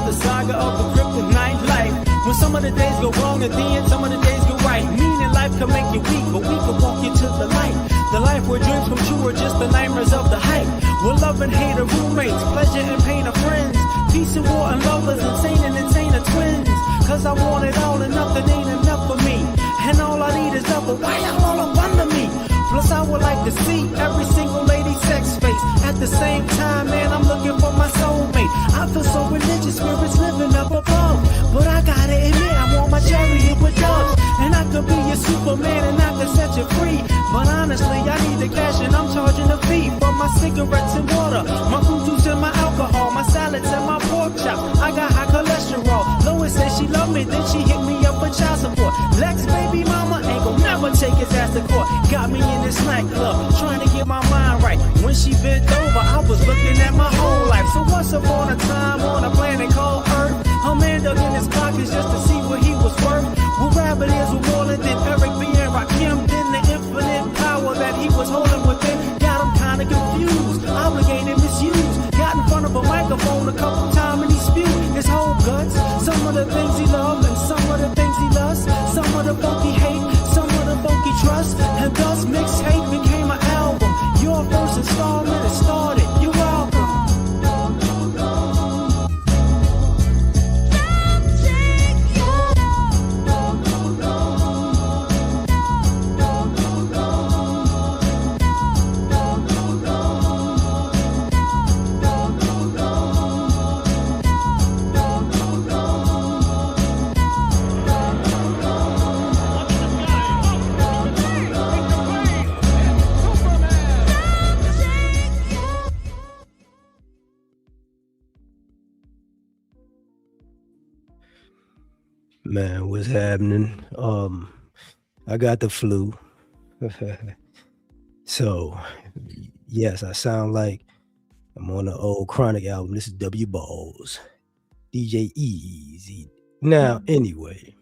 the saga of the kryptonite life. When some of the days go wrong and then some of the days go right. Meaning life can make you weak, but we can walk you to the light. The life where dreams come true are just the nightmares of the hype. Where love and hate are roommates, pleasure and pain are friends. Peace and war and lovers, insane and insane are twins. Cause I want it all and nothing ain't enough for me. And all I need is love, but why y'all all up under me? Plus I would like to see every single lady's sex face. At the same time, man, I'm looking for my soulmate. I feel so religious, spirits living up above. But I gotta admit, I want my chariot with doves. And I could be your Superman and I could set you free. But honestly, I need the cash and I'm charging a fee. For my cigarettes and water, my fruit juice and my alcohol, my salads and my pork chops. I got high cholesterol. Lois said she loved me, then she hit me up for child support. Lex baby mama ain't gon' never take his ass to court. Got me in this nightclub, trying to get my mind right. When she bent over, I was looking at my whole life. So once upon a time on a planet called Earth, a man dug in his pockets just to see what he was worth. Well, rabbit is with more than Eric B. and Rakim. Then the infinite power that he was holding within got him kinda confused, obligated, misused. Got in front of a microphone a couple times and he spewed his whole guts. Some of the things he loved and some of the things he lost. Some of the funky hate, some of the funky trust. And thus mixtape became an album. Your first installment has started. You're welcome. Man, what's happening? I got the flu. So, yes, I sound like I'm on the old Chronic album. This is W Balls, DJ Easy. Now, anyway,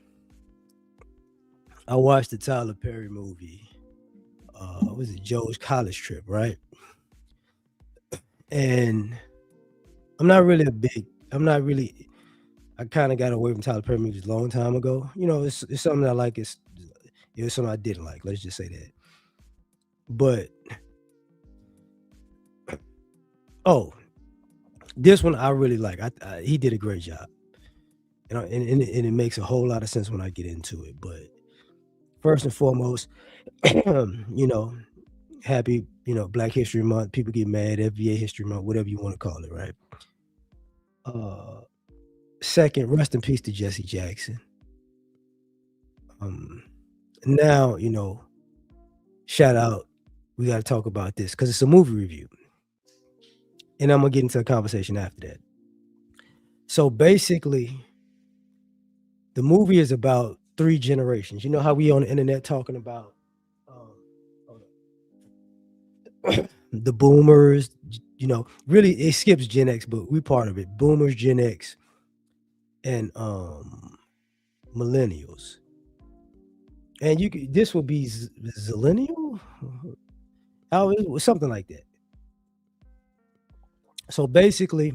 I watched the Tyler Perry movie. Was it Joe's College Trip, right? And I'm not really. I kind of got away from Tyler Perry movies a long time ago. You know, it's something I like. It's something I didn't like. Let's just say that. But this one I really like. He did a great job. You know, and it makes a whole lot of sense when I get into it. But first and foremost, you know, happy, Black History Month. People get mad, FBA History Month, whatever you want to call it, right? Second, rest in peace to Jesse Jackson. Now, shout out. We got to talk about this because it's a movie review. And I'm going to get into a conversation after that. So basically, the movie is about 3 generations. You know how we on the internet talking about the boomers, really it skips Gen X, but we part of it. Boomers, Gen X, and millennials. And this will be zillennial? Oh, it was something like that. So basically,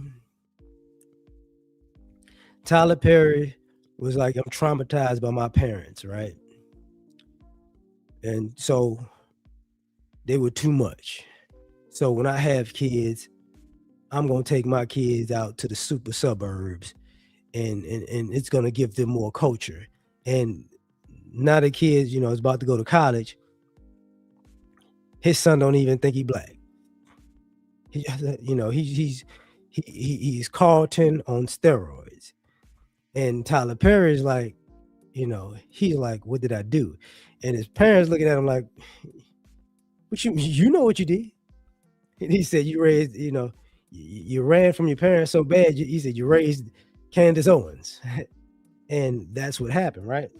Tyler Perry was like, I'm traumatized by my parents, right? And so they were too much. So when I have kids, I'm going to take my kids out to the super suburbs and it's going to give them more culture. And now the kids, is about to go to college. His son don't even think he black. He's Carlton on steroids. And Tyler Perry's like, he's like, what did I do? And his parents looking at him like, what you know what you did? And he said, you raised, you ran from your parents so bad. He said, you raised Candace Owens. And that's what happened, right?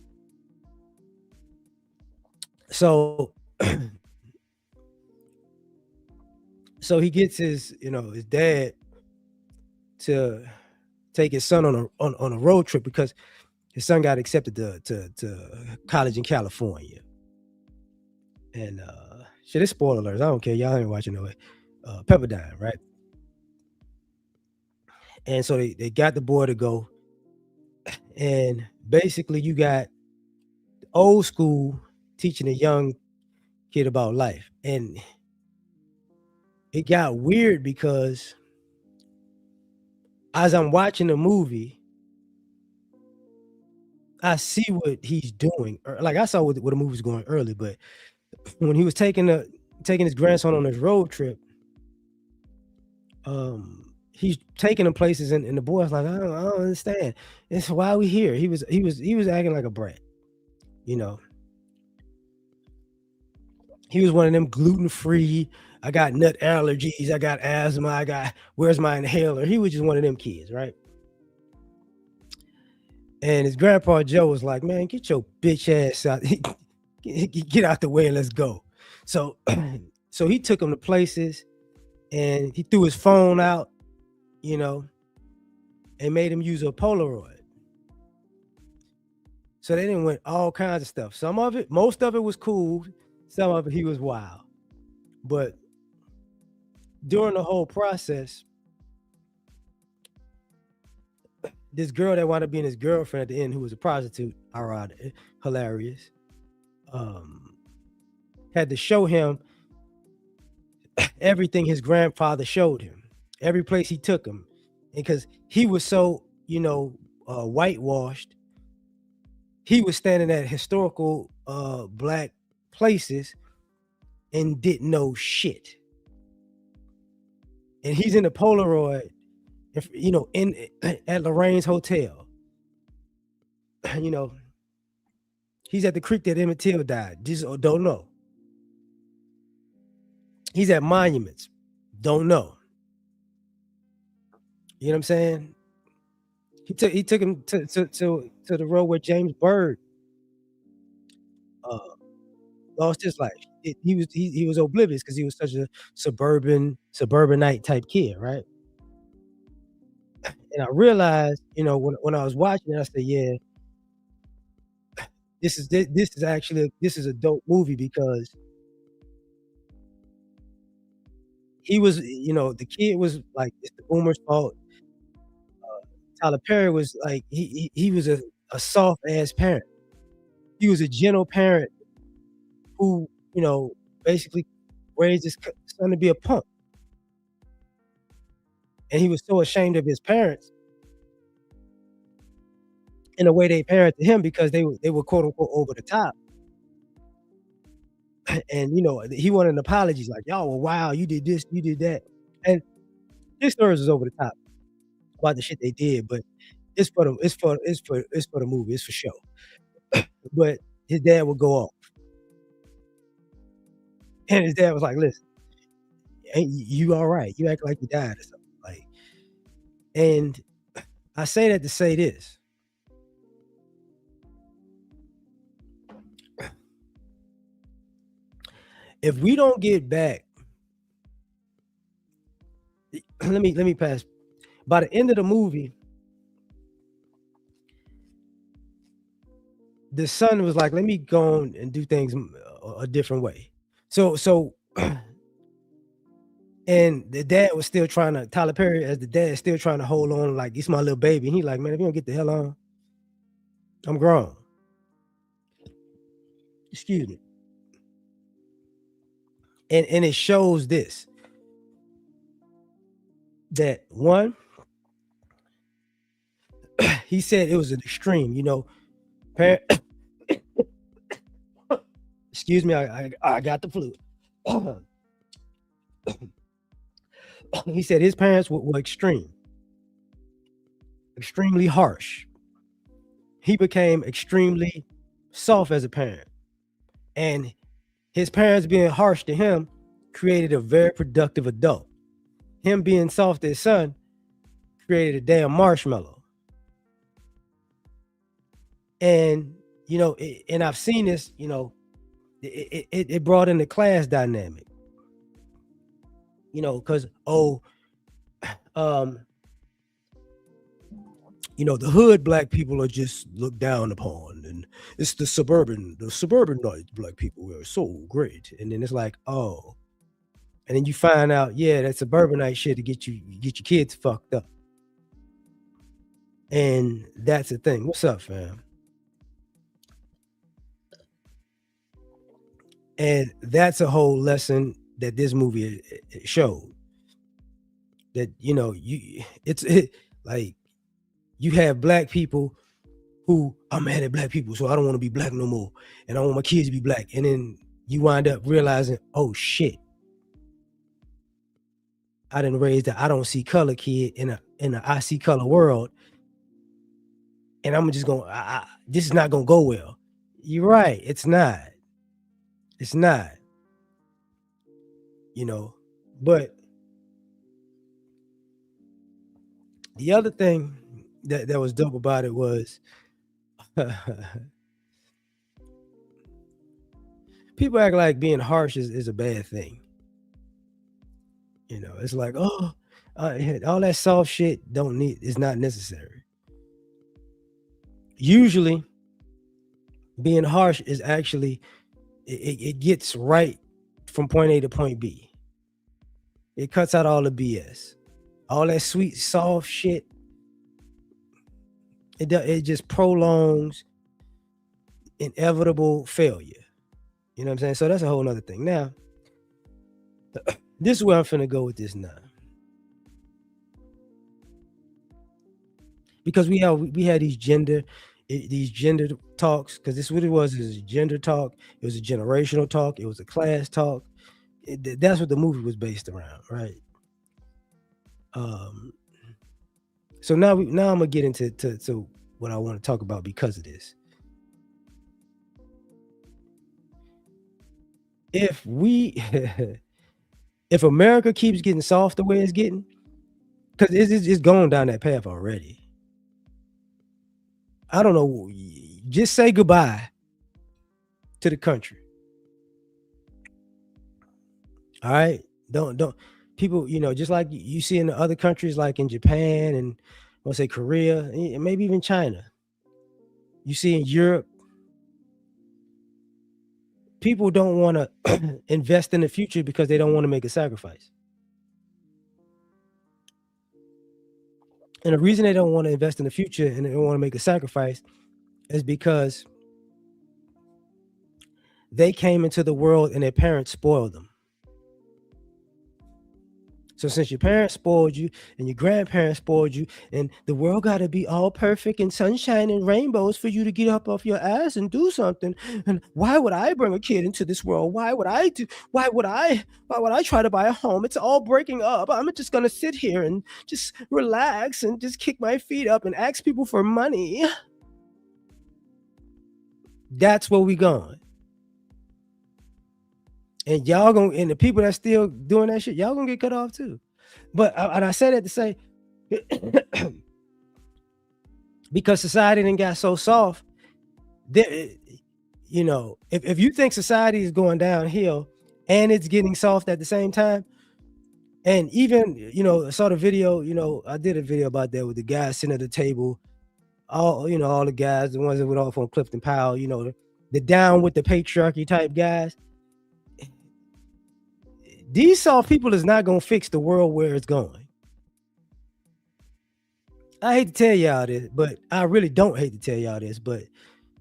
So, so he gets his dad to take his son on a road trip because his son got accepted to college in California. And shit, it's spoiler alerts. I don't care. Y'all ain't watching no way. Pepperdine, right? And so they got the boy to go. And basically you got old school teaching a young kid about life. And it got weird because as I'm watching the movie, I see what he's doing. Like I saw what the movie was going early, but when he was taking his grandson on his road trip, he's taking him places, and the boy's like, I don't understand. It's why we here. He was acting like a brat, you know. He was one of them gluten free. I got nut allergies. I got asthma. I got where's my inhaler? He was just one of them kids, right? And his grandpa Joe was like, man, get your bitch ass out, get out the way and let's go. So, so he took him to places, and he threw his phone out, you know, and made him use a Polaroid. So they didn't went all kinds of stuff. Some of it, most of it was cool. Some of it he was wild. But during the whole process, this girl that wound up being his girlfriend at the end, who was a prostitute, ironic, hilarious, um, had to show him everything his grandfather showed him, every place he took him, because he was so, whitewashed. He was standing at historical black places and didn't know shit. And he's in the Polaroid, in at Lorraine's hotel. You know, he's at the creek that Emmett Till died. Just don't know. He's at monuments. Don't know. You know what I'm saying? He took him to the road where James Byrd uh, lost his life. He was oblivious because he was such a suburbanite type kid, right? And I realized, when I was watching it, I said, yeah, this is actually this is a dope movie because he was, the kid was like, it's the boomer's fault. Tyler Perry was like, he was a soft ass parent. He was a gentle parent who, basically raised his son to be a punk. And he was so ashamed of his parents in the way they parented him because they were quote unquote over the top. And he wanted an apology, like, y'all were wild, you did this, you did that. And his stories was over the top about the shit they did, but it's for the movie, it's for show. But his dad would go off. And his dad was like, listen, ain't you all right? You act like you died or something. Like, and I say that to say this. If we don't get back, let me pass. By the end of the movie, the son was like, let me go on and do things a different way. So and the dad was still trying to, Tyler Perry as the dad, still trying to hold on, like, it's my little baby. And he like, man, if you don't get the hell on, I'm grown. Excuse me. And it shows this, that one, he said it was an extreme, parent. Excuse me, I got the flu. He said his parents were extremely harsh. He became extremely soft as a parent. And his parents being harsh to him created a very productive adult. Him being soft to his son created a damn marshmallow. And, and I've seen this, it brought in the class dynamic. Because, the hood black people are just looked down upon, and it's the suburbanite black people are so great. And then it's like, oh, and then you find out, yeah, that suburbanite shit to get your kids fucked up. And that's the thing. What's up, fam? And that's a whole lesson that this movie showed. That like you have black people who I'm mad at black people, so I don't want to be black no more, and I want my kids to be black. And then you wind up realizing, oh shit, I didn't raise that I don't see color kid in a I see color world, and I'm just going. This is not gonna go well. You're right. It's not. It's not. You know. But the other thing that was dope about it was people act like being harsh is a bad thing. It's like, oh, all that soft shit don't need is not necessary. Usually, being harsh is actually it gets right from point A to point B. It cuts out all the BS, all that sweet soft shit. It just prolongs inevitable failure. You know what I'm saying? So that's a whole other thing. Now, this is where I'm finna go with this now. Because we had these gender talks, because this is what it was. It was a gender talk. It was a generational talk. It was a class talk. That's what the movie was based around, right? Um. So now I'm gonna get into what I want to talk about because of this. If we if America keeps getting soft the way it's getting, because it's going down that path already. I don't know. Just say goodbye to the country. All right. Don't people, just like you see in the other countries, like in Japan and I want to say Korea, and maybe even China. You see in Europe, people don't want to invest in the future because they don't want to make a sacrifice. And the reason they don't want to invest in the future and they don't want to make a sacrifice is because they came into the world and their parents spoiled them. So since your parents spoiled you and your grandparents spoiled you, and the world got to be all perfect and sunshine and rainbows for you to get up off your ass and do something. And why would I bring a kid into this world? Why would I do? Why would I try to buy a home? It's all breaking up. I'm just gonna sit here and just relax and just kick my feet up and ask people for money. That's where we going. And y'all gonna, and the people that's still doing that shit, y'all gonna get cut off too. But and I say that to say, because society didn't got so soft, there, if you think society is going downhill and it's getting soft at the same time, and even I saw the video, I did a video about that with the guys sitting at the table, all the guys, the ones that went off on Clifton Powell, the down with the patriarchy type guys. These soft people is not gonna fix the world where it's going. I hate to tell y'all this, but I really don't hate to tell y'all this, but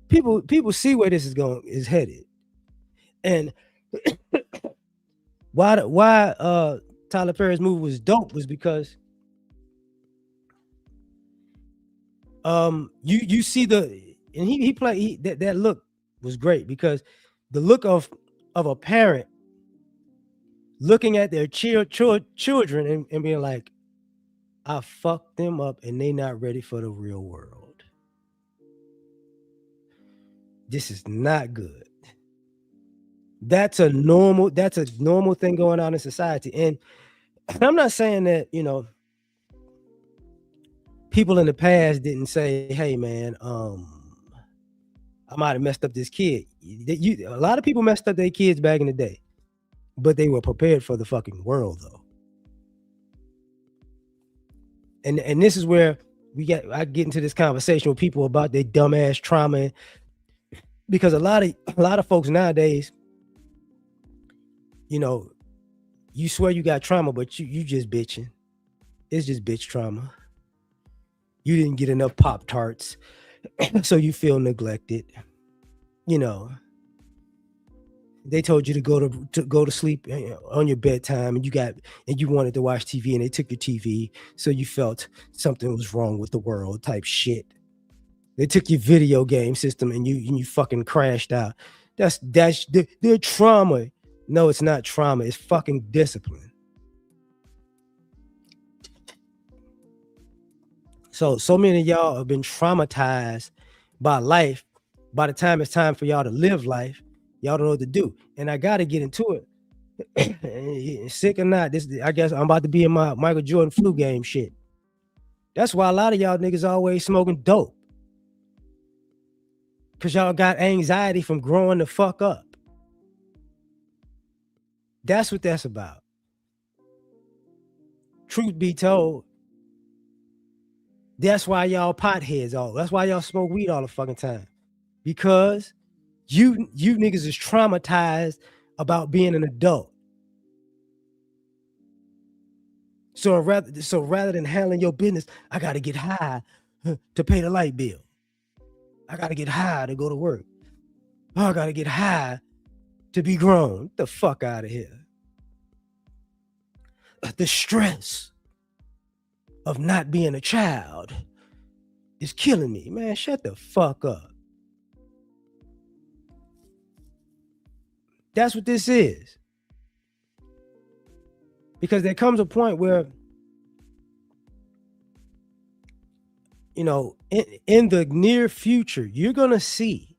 people see where this is headed. And why Tyler Perry's movie was dope was because you see and he played that look was great, because the look of a parent looking at their children and being like, I fucked them up and they not ready for the real world. This is not good. That's a normal thing going on in society. And I'm not saying that, people in the past didn't say, hey man, I might have messed up this kid. A lot of people messed up their kids back in the day, but they were prepared for the fucking world though. And this is where I get into this conversation with people about their dumbass trauma, because a lot of folks nowadays, you swear you got trauma, but you just bitching. It's just bitch trauma. You didn't get enough Pop Tarts, so you feel neglected. You know, they told you to go to sleep on your bedtime, and you wanted to watch TV, and they took your TV, so you felt something was wrong with the world, type shit. They took your video game system, and you fucking crashed out. That's the trauma. No, it's not trauma. It's fucking discipline. So many of y'all have been traumatized by life. By the time it's time for y'all to live life, y'all don't know what to do. And I got to get into it. Sick or not, this I guess I'm about to be in my Michael Jordan flu game shit. That's why a lot of y'all niggas always smoking dope. Cause y'all got anxiety from growing the fuck up. That's what that's about. Truth be told, that's why y'all potheads all. That's why y'all smoke weed all the fucking time. Because you niggas is traumatized about being an adult. So rather than handling your business, I gotta get high to pay the light bill. I gotta get high to go to work. Oh, I gotta get high to be grown. Get the fuck out of here. The stress of not being a child is killing me. Man, shut the fuck up. That's what this is. Because there comes a point where, you know, in the near future, you're going to see,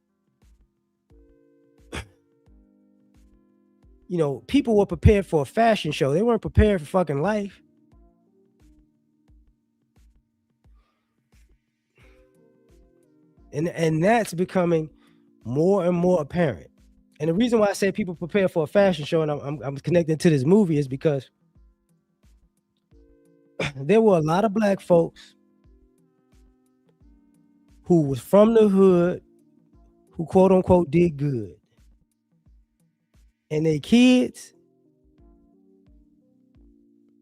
you know, people were prepared for a fashion show. They weren't prepared for fucking life. And that's becoming more and more apparent. And the reason why I say people prepare for a fashion show, and I'm connecting to this movie, is because there were a lot of black folks who was from the hood, who quote unquote did good, and their kids,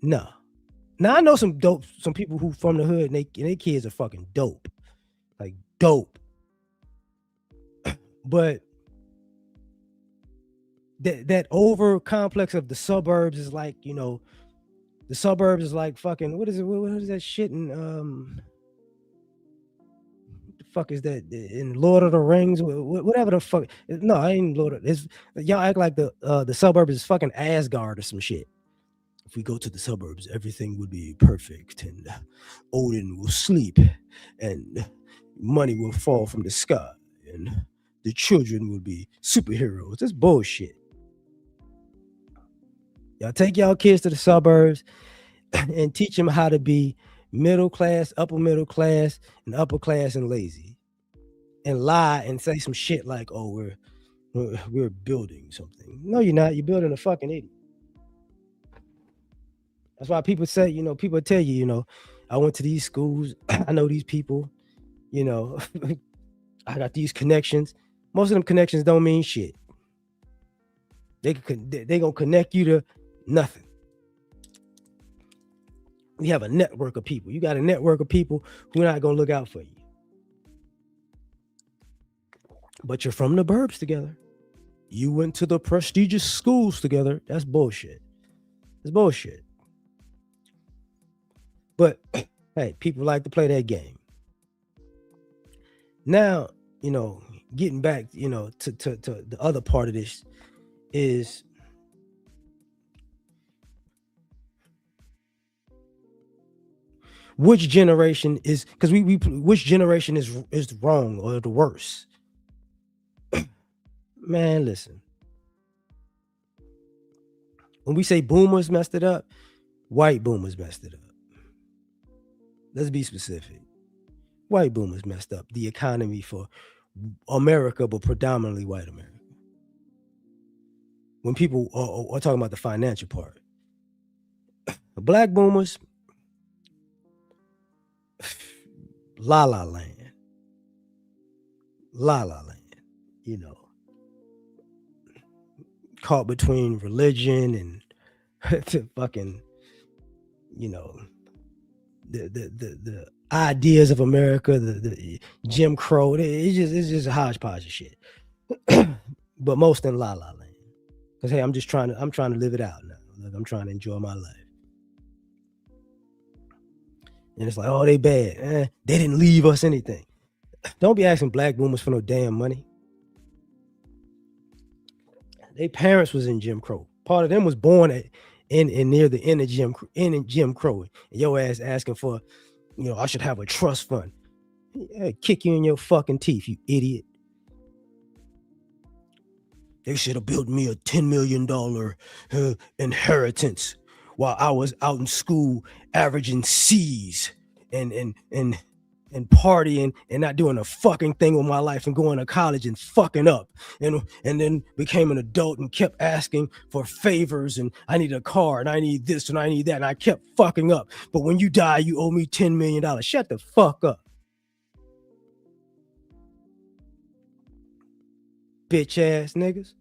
no. Now I know some people who from the hood, and they kids are fucking dope, like dope. But that over complex of the suburbs is like, you know, the suburbs is like fucking what is it? What is that shit in what the fuck is that in Lord of the Rings? Whatever the fuck. No, I ain't Lord of it's y'all act like the suburbs is fucking Asgard or some shit. If we go to the suburbs, everything would be perfect, and Odin will sleep, and money will fall from the sky, and the children will be superheroes. That's bullshit. Y'all take y'all kids to the suburbs and teach them how to be middle class, upper class, and lazy, and lie and say some shit like, "Oh, we're building something." No, you're not. You're building a fucking idiot. That's why people say, you know, people tell you, you know, I went to these schools, I know these people, you know, I got these connections. Most of them connections don't mean shit. They gonna connect you to nothing. We have a network of people. You got a network of people who are not gonna look out for you. But you're from the burbs together. You went to the prestigious schools together. That's bullshit. It's bullshit. But hey, people like to play that game. Now, you know, getting back, you know, to the other part of this is which generation is because we which generation is wrong or the worst. Man, listen. When we say boomers messed it up, white boomers messed it up. Let's be specific. White boomers messed up the economy for America, but predominantly white America. When people are talking about the financial part, black boomers, la la land, la la land, you know, caught between religion and fucking, you know, the ideas of America, the Jim Crow. It's just a hodgepodge of shit. But most in La La Land. Because hey, I'm trying to live it out now. Like I'm trying to enjoy my life. And it's like, oh, they bad. They didn't leave us anything. Don't be asking black boomers for no damn money. Their parents was in Jim Crow. Part of them was born in near the end of Jim Crow. And your ass asking for, I should have a trust fund. Kick you in your fucking teeth, you idiot. They should have built me a $10 million inheritance while I was out in school averaging C's and partying and not doing a fucking thing with my life and going to college and fucking up and then became an adult and kept asking for favors and I need a car and I need this and I need that and I kept fucking up. But when you die, you owe me $10 million. Shut the fuck up. Bitch ass niggas.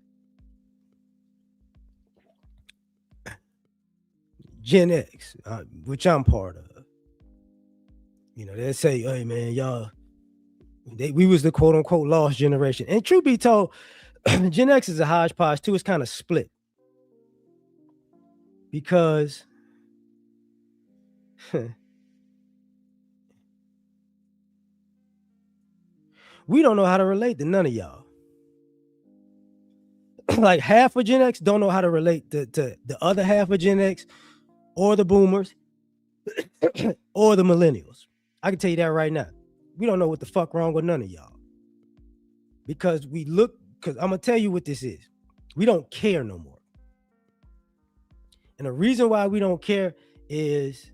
Gen X, which I'm part of. They say, hey man, y'all, we was the quote unquote lost generation. And truth be told, Gen X is a hodgepodge too. It's kind of split. Because we don't know how to relate to none of y'all. Like half of Gen X don't know how to relate to the other half of Gen X or the boomers or the millennials. I can tell you that right now. We don't know what the fuck wrong with none of y'all. Because I'm going to tell you what this is. We don't care no more. And the reason why we don't care is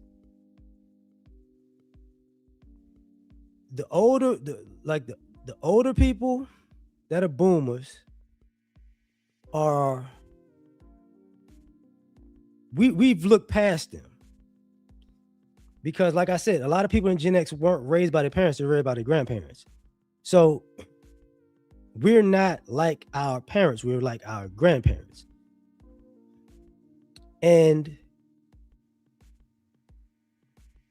the older people that are boomers are, we've looked past them. Because like I said, a lot of people in Gen X weren't raised by their parents, they were raised by their grandparents. So we're not like our parents, we're like our grandparents. And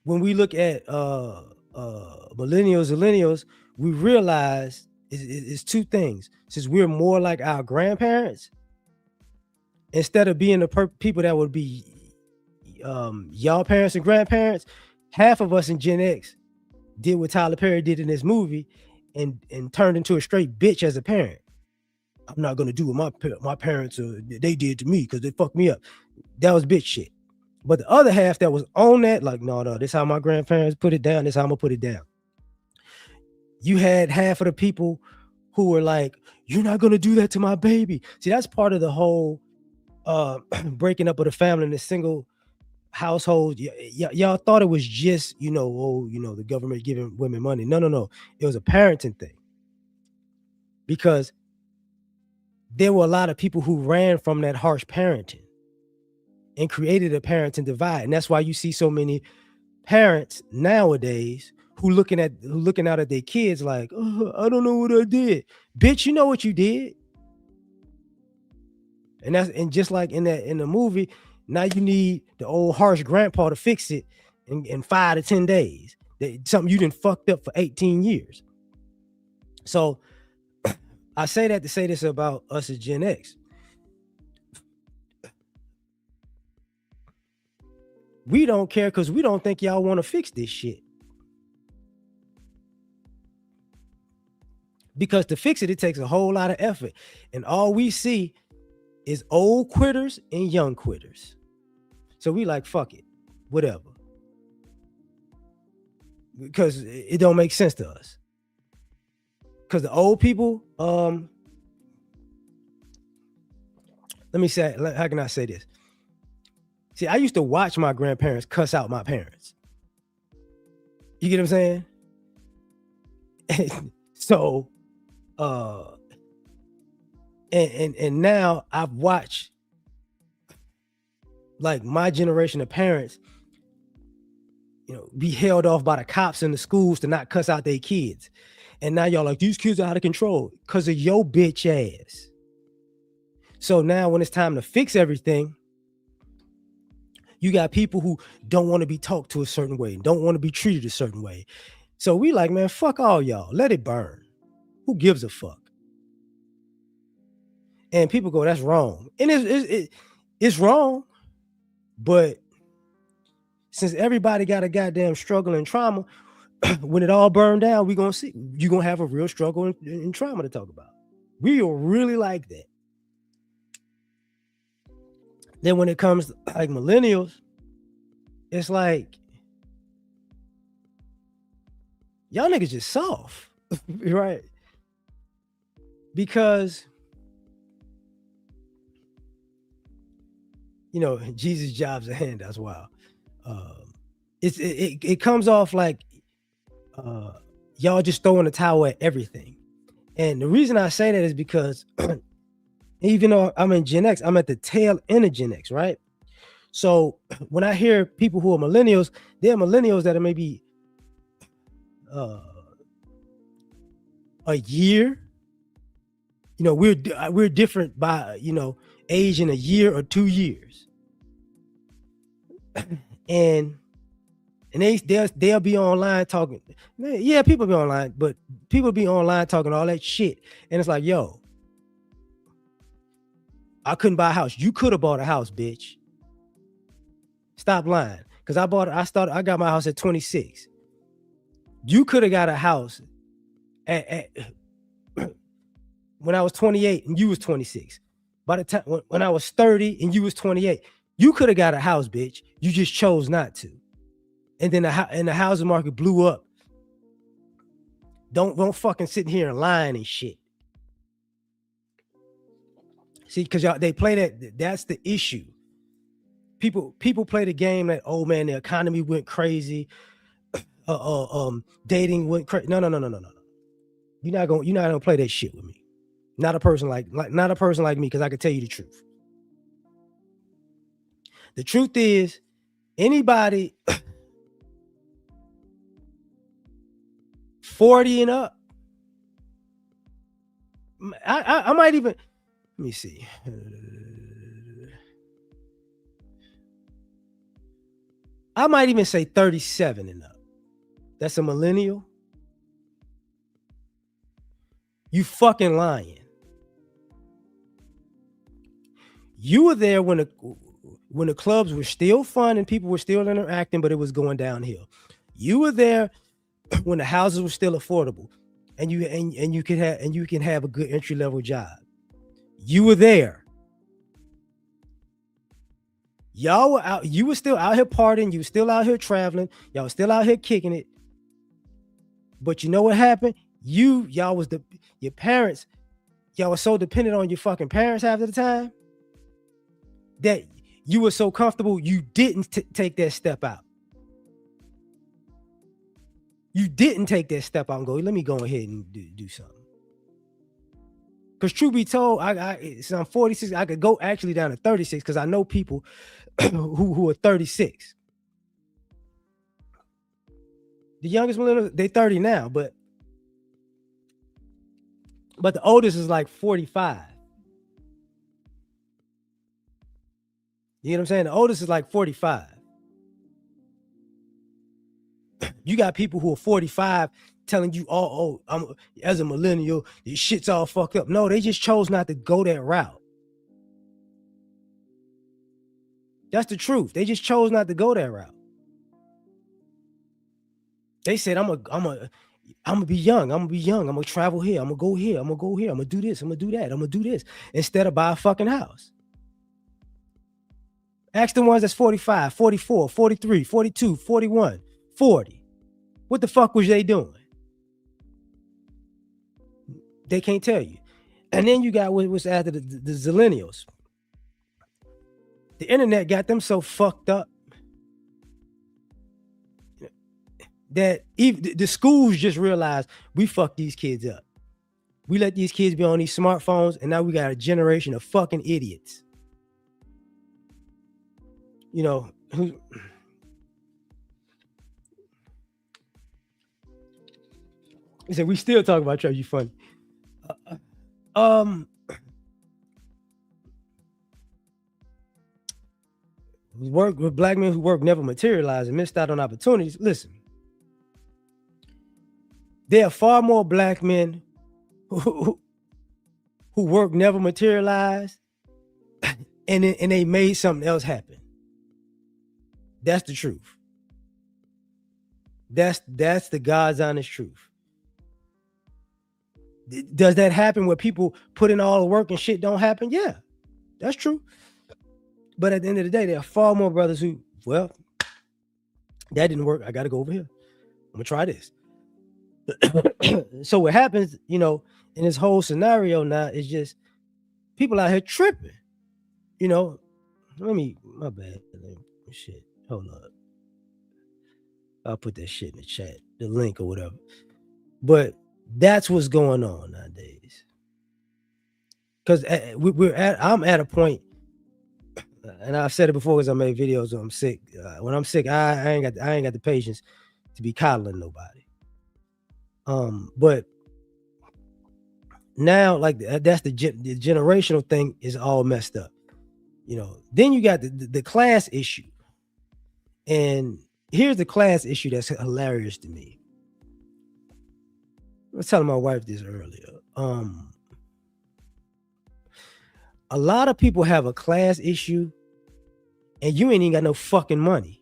when we look at millennials, we realize it's two things. Since we're more like our grandparents, instead of being the people that would be y'all parents and grandparents, half of us in Gen X did what Tyler Perry did in this movie and turned into a straight bitch as a parent. I'm not going to do what my parents they did to me because they fucked me up. That was bitch shit. But the other half that was on that, like, no, this is how my grandparents put it down. This is how I'm going to put it down. You had half of the people who were like, you're not going to do that to my baby. See, that's part of the whole breaking up of the family in a single household. Y'all thought it was just, the government giving women money. No. It was a parenting thing. Because there were a lot of people who ran from that harsh parenting and created a parenting divide. And that's why you see so many parents nowadays who looking out at their kids like, oh, I don't know what I did. Bitch, you know what you did. And just like in the movie, now you need the old harsh grandpa to fix it in 5 to 10 days. Something you done fucked up for 18 years. So I say that to say this about us as Gen X. We don't care because we don't think y'all want to fix this shit. Because to fix it, it takes a whole lot of effort. And all we see is old quitters and young quitters. So we like, fuck it, whatever. Because it don't make sense to us. Because the old people, let me say, how can I say this? See, I used to watch my grandparents cuss out my parents. You get what I'm saying? And so, and now I've watched like my generation of parents, be held off by the cops in the schools to not cuss out their kids. And now y'all like, these kids are out of control because of your bitch ass. So now when it's time to fix everything, You got people who don't want to be talked to a certain way, don't want to be treated a certain way. So we like, man, fuck all y'all. Let it burn. Who gives a fuck? And people go, that's wrong. And it's wrong. But since everybody got a goddamn struggle and trauma, when it all burned down, you're gonna have a real struggle and trauma to talk about. We are really like that. Then when it comes to like millennials, it's like y'all niggas just soft, right? Because Jesus' job's a hand. That's wild. It comes off like y'all just throwing the towel at everything. And the reason I say that is because even though I'm in Gen X, I'm at the tail end of Gen X, right? So when I hear people who are millennials, they're millennials that are maybe a year. We're different by age in a year or 2 years, and they'll be online talking. Yeah, people be online, but people be online talking all that shit, and it's like, yo, I couldn't buy a house. You could have bought a house, bitch. Stop lying, because I got my house at 26. You could have got a house at when I was 28 and you was 26. By the time when I was 30 and you was 28, you could have got a house, bitch. You just chose not to. And then the housing market blew up. Don't fucking sit here and lying and shit. See, because y'all they play that. That's the issue. People play the game that, oh man, the economy went crazy. Dating went crazy. No. You're not gonna play that shit with me. Not a person like me, because I can tell you the truth. The truth is, anybody 40 and up, I might even, let me see. I might even say 37 and up. That's a millennial. You fucking lying. You were there when the clubs were still fun and people were still interacting, but it was going downhill. You were there when the houses were still affordable, and you can have a good entry level job. You were there. Y'all were out. You were still out here partying. You were still out here traveling. Y'all were still out here kicking it. But you know what happened? Your parents. Y'all were so dependent on your fucking parents half of the time that you were so comfortable you didn't take that step out. You didn't take that step out and go, let me go ahead and do something. Because truth be told, so I'm 46. I could go actually down to 36 because I know people who are 36. The youngest millennials, they 30 now, but the oldest is like 45. You know what I'm saying? The oldest is like 45. You got people who are 45 telling you, I'm as a millennial, this shit's all fucked up. No, they just chose not to go that route. That's the truth. They just chose not to go that route. They said, I'm gonna be young. I'm gonna travel here. I'm gonna go here. I'm gonna do this. I'm gonna do that. I'm gonna do this instead of buy a fucking house. Ask the ones that's 45, 44, 43, 42, 41, 40. What the fuck was they doing? They can't tell you. And then you got what's after the zillennials. The internet got them so fucked up that even the schools just realized we fucked these kids up. We let these kids be on these smartphones, and now we got a generation of fucking idiots. You know, who he said we still talk about Trey. You funny. work with black men who work never materialized and missed out on opportunities. Listen, there are far more black men who, who work never materialized and they made something else happen. That's the truth. That's the God's honest truth. Does that happen where people put in all the work and shit don't happen? Yeah, that's true. But at the end of the day, there are far more brothers who, well, that didn't work. I got to go over here. I'm gonna try this. So what happens, in this whole scenario now is just people out here tripping. You know, my bad. Shit, hold up. I'll put that shit in the chat, the link or whatever. But that's what's going on nowadays. Because I'm at a point, and I've said it before because I made videos when I'm sick. When I'm sick, I ain't got the patience to be coddling nobody. But now, like that's the generational thing is all messed up. Then you got the class issue, and here's the class issue that's hilarious to me. I was telling my wife this earlier. A lot of people have a class issue, and you ain't even got no fucking money.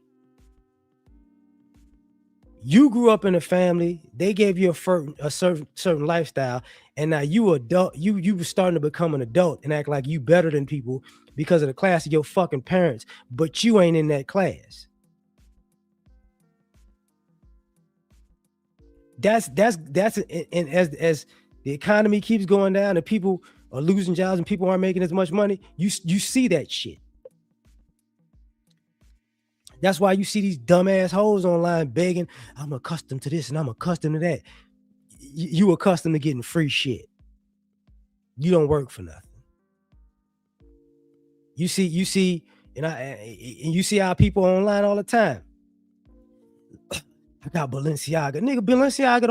You grew up in a family, they gave you a certain lifestyle, and now you adult, you were starting to become an adult and act like you better than people because of the class of your fucking parents, but you ain't in that class. That's and as the economy keeps going down and people are losing jobs and people aren't making as much money, you see that shit. That's why you see these dumbass hoes online begging, I'm accustomed to this and I'm accustomed to that. You accustomed to getting free shit. You don't work for nothing. You see, and you see how people online all the time. I got Balenciaga. Nigga, Balenciaga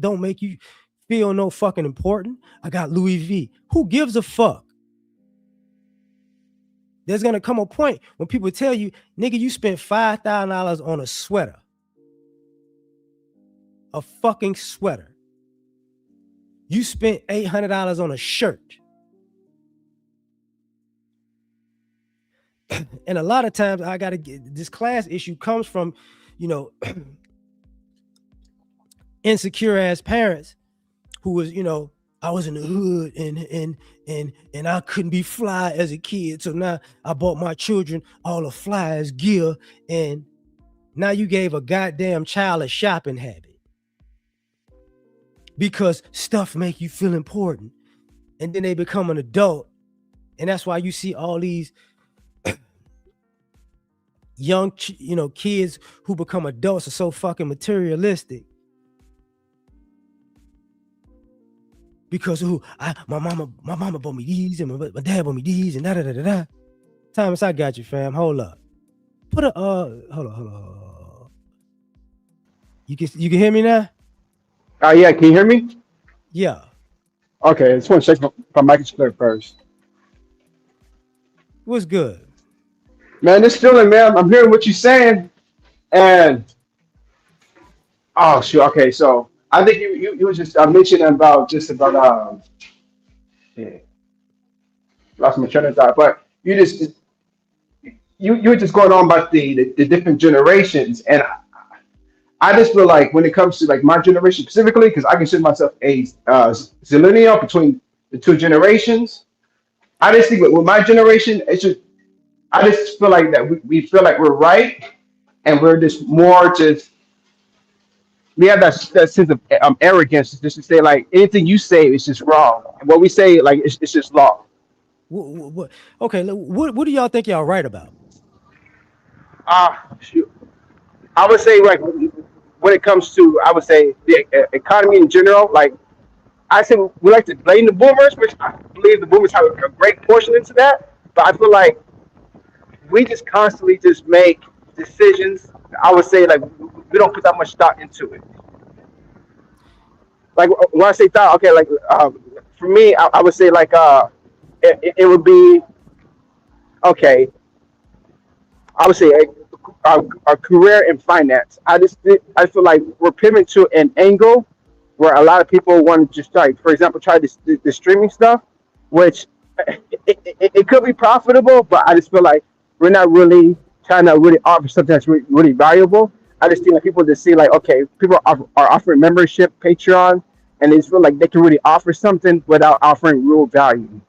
don't make you feel no fucking important. I got Louis V. Who gives a fuck? There's gonna come a point when people tell you, nigga, you spent $5,000 on a sweater. A fucking sweater. You spent $800 on a shirt. And a lot of times I gotta get this class issue comes from, insecure ass parents who was, I was in the hood and I couldn't be fly as a kid. So now I bought my children all the fly as gear, and now you gave a goddamn child a shopping habit because stuff make you feel important. And then they become an adult. And that's why you see all these young, kids who become adults are so fucking materialistic. Because my mama bought me these and my dad bought me these and da da da da da. Thomas, I got you, fam. Hold up. Put a hold on. You can hear me now? Yeah, can you hear me? Yeah. Okay, I just want to check if my mic is clear first. What's good? Man, this feeling, man, I'm hearing what you're saying, and oh shoot, okay, so I think you were just mentioning about yeah, lost my train of thought, but you were just going on about the different generations, and I just feel like when it comes to like my generation specifically, because I consider myself a zillennial between the two generations. I just think with my generation, it's just I just feel like that we feel like we're right, and we're just more just we have that sense of arrogance just to say like anything you say is just wrong, and what we say like it's just law. What, okay, what do y'all think y'all right about? Shoot. I would say like when it comes to I would say the economy in general, like I say we like to blame the boomers, which I believe the boomers have a great portion into that. But I feel like we just constantly just make decisions. I would say like we don't put that much thought into it. Like when I say thought, okay, like for me, I would say like it would be okay. I would say a career in finance. I feel like we're pivoting to an angle where a lot of people want to just like, for example, try the streaming stuff, which it could be profitable, but I just feel like we're not really trying to really offer something that's really valuable. I just think like people just see like, okay, people are offering membership, Patreon, and they just feel like they can really offer something without offering real value.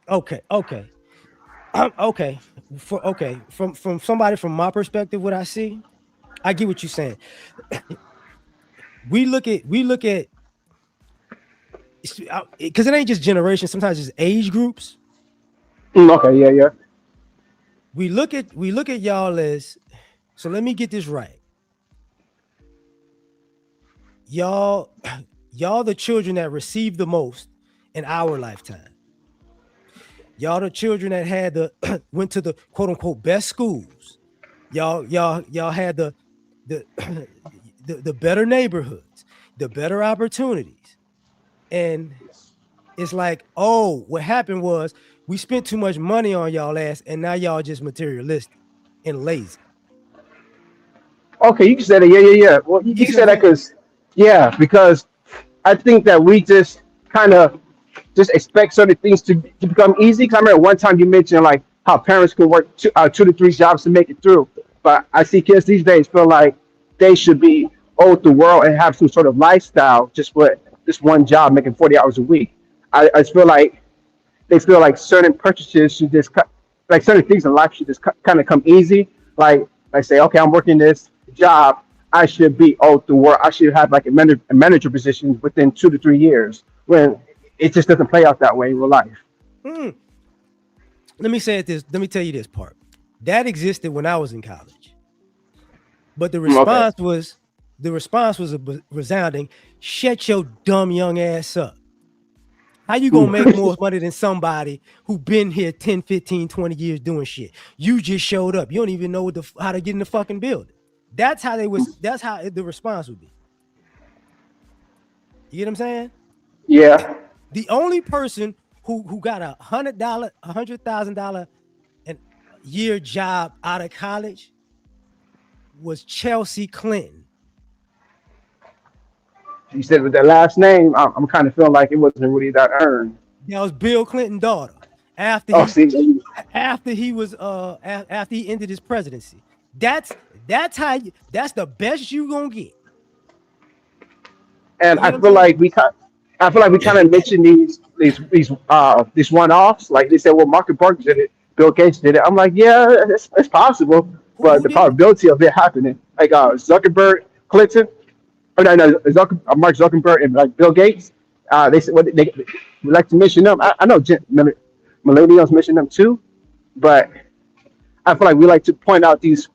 Okay, okay, okay. From somebody from my perspective, what I see, I get what you're saying. We look at because it ain't just generation. Sometimes it's age groups. Okay, yeah, yeah. We look at y'all as, so let me get this right. Y'all y'all the children that received the most in our lifetime. Y'all the children that had the went to the quote unquote best schools. Y'all had the the better neighborhoods, the better opportunities. And it's like, oh, what happened was we spent too much money on y'all ass, and now y'all just materialistic and lazy. Okay, you can say that. Yeah, yeah, yeah. Well, You you get can what say I'm that saying? because, yeah, because I think that we just kind of just expect certain things to become easy. Because I remember one time you mentioned like how parents could work 2 to 3 jobs to make it through, but I see kids these days feel like they should be owed the world and have some sort of lifestyle just with this one job making 40 hours a week. I just feel like they feel like certain purchases should just cut, like certain things in life should just kind of come easy. Like say, okay, I'm working this job. I should be owed the work. I should have like a manager position within 2 to 3 years. When it just doesn't play out that way in real life. Hmm. Let me say it this. Let me tell you this part. That existed when I was in college, but the Okay. response was a resounding, "Shut your dumb young ass up." How you gonna make more money than somebody who been here 10, 15, 20 years doing shit? You just showed up. You don't even know how to get in the fucking building. That's how the response would be. You get what I'm saying? Yeah. The only person who got $100,000 an year job out of college was Chelsea Clinton. You said with that last name, I'm kind of feeling like it wasn't really that earned. That was Bill Clinton's daughter. After Oh, he see, after he was after he ended his presidency. That's the best you gonna get. and You I get what I'm feel saying? like we kind of mentioned these one-offs. Like they said, well, Mark Burke did it, Bill Gates did it. I'm like, yeah, it's possible, but Who the did it? probability of it happening, like Zuckerberg, Clinton, or no, Mark Zuckerberg and like Bill Gates, they said what they like to mention them. I know millennials mention them too, but I feel like we like to point out these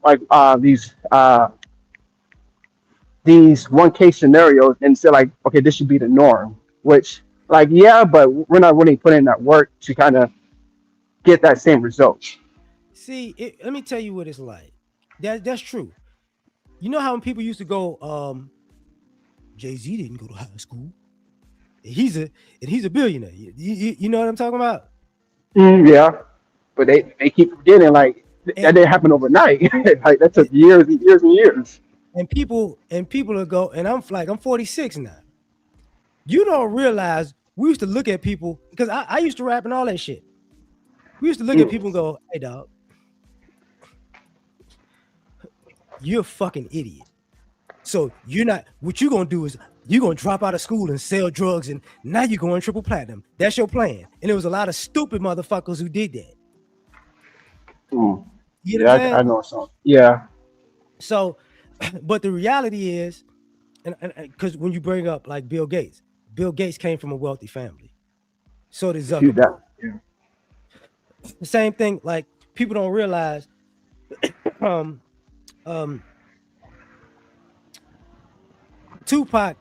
one case scenarios and say like, okay, this should be the norm. Which, like, yeah, but we're not really putting in that work to kind of get that same result. See, let me tell you what it's like. That's true. You know how when people used to go, Jay Z didn't go to high school. He's a and he's a billionaire. You know what I'm talking about? Yeah, but they keep forgetting like And that didn't happen overnight. Like that took years and years and years. and people will go, and I'm 46 now. You don't realize we used to look at people because I used to rap and all that shit. We used to look at Mm. people and go, "Hey, dog, you're a fucking idiot. So you're not. What you're gonna do is you're gonna drop out of school and sell drugs, and now you're going triple platinum. That's your plan." And there was a lot of stupid motherfuckers who did that. Mm. You get what I'm Yeah, I saying? know some. Yeah, So, but the reality is, and because when you bring up like Bill Gates came from a wealthy family. So did shoot that. Zuckerberg. The same thing. Like people don't realize. Um, um, Tupac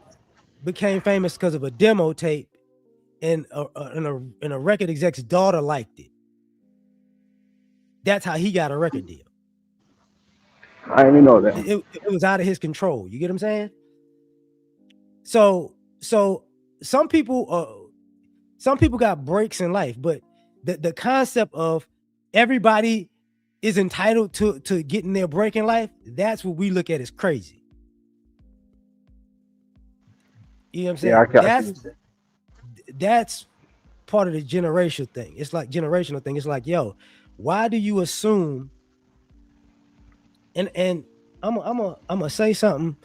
became famous because of a demo tape, and a record exec's daughter liked it. That's how he got a record deal. I didn't even know that. It was out of his control. You get what I'm saying? So some people some people got breaks in life, but the concept of everybody is entitled to getting their break in life, that's what we look at as crazy. You know what I'm Yeah, saying? I can understand. That's part of the generational thing. It's like generational thing. It's like, yo, why do you assume? And I'm gonna say something.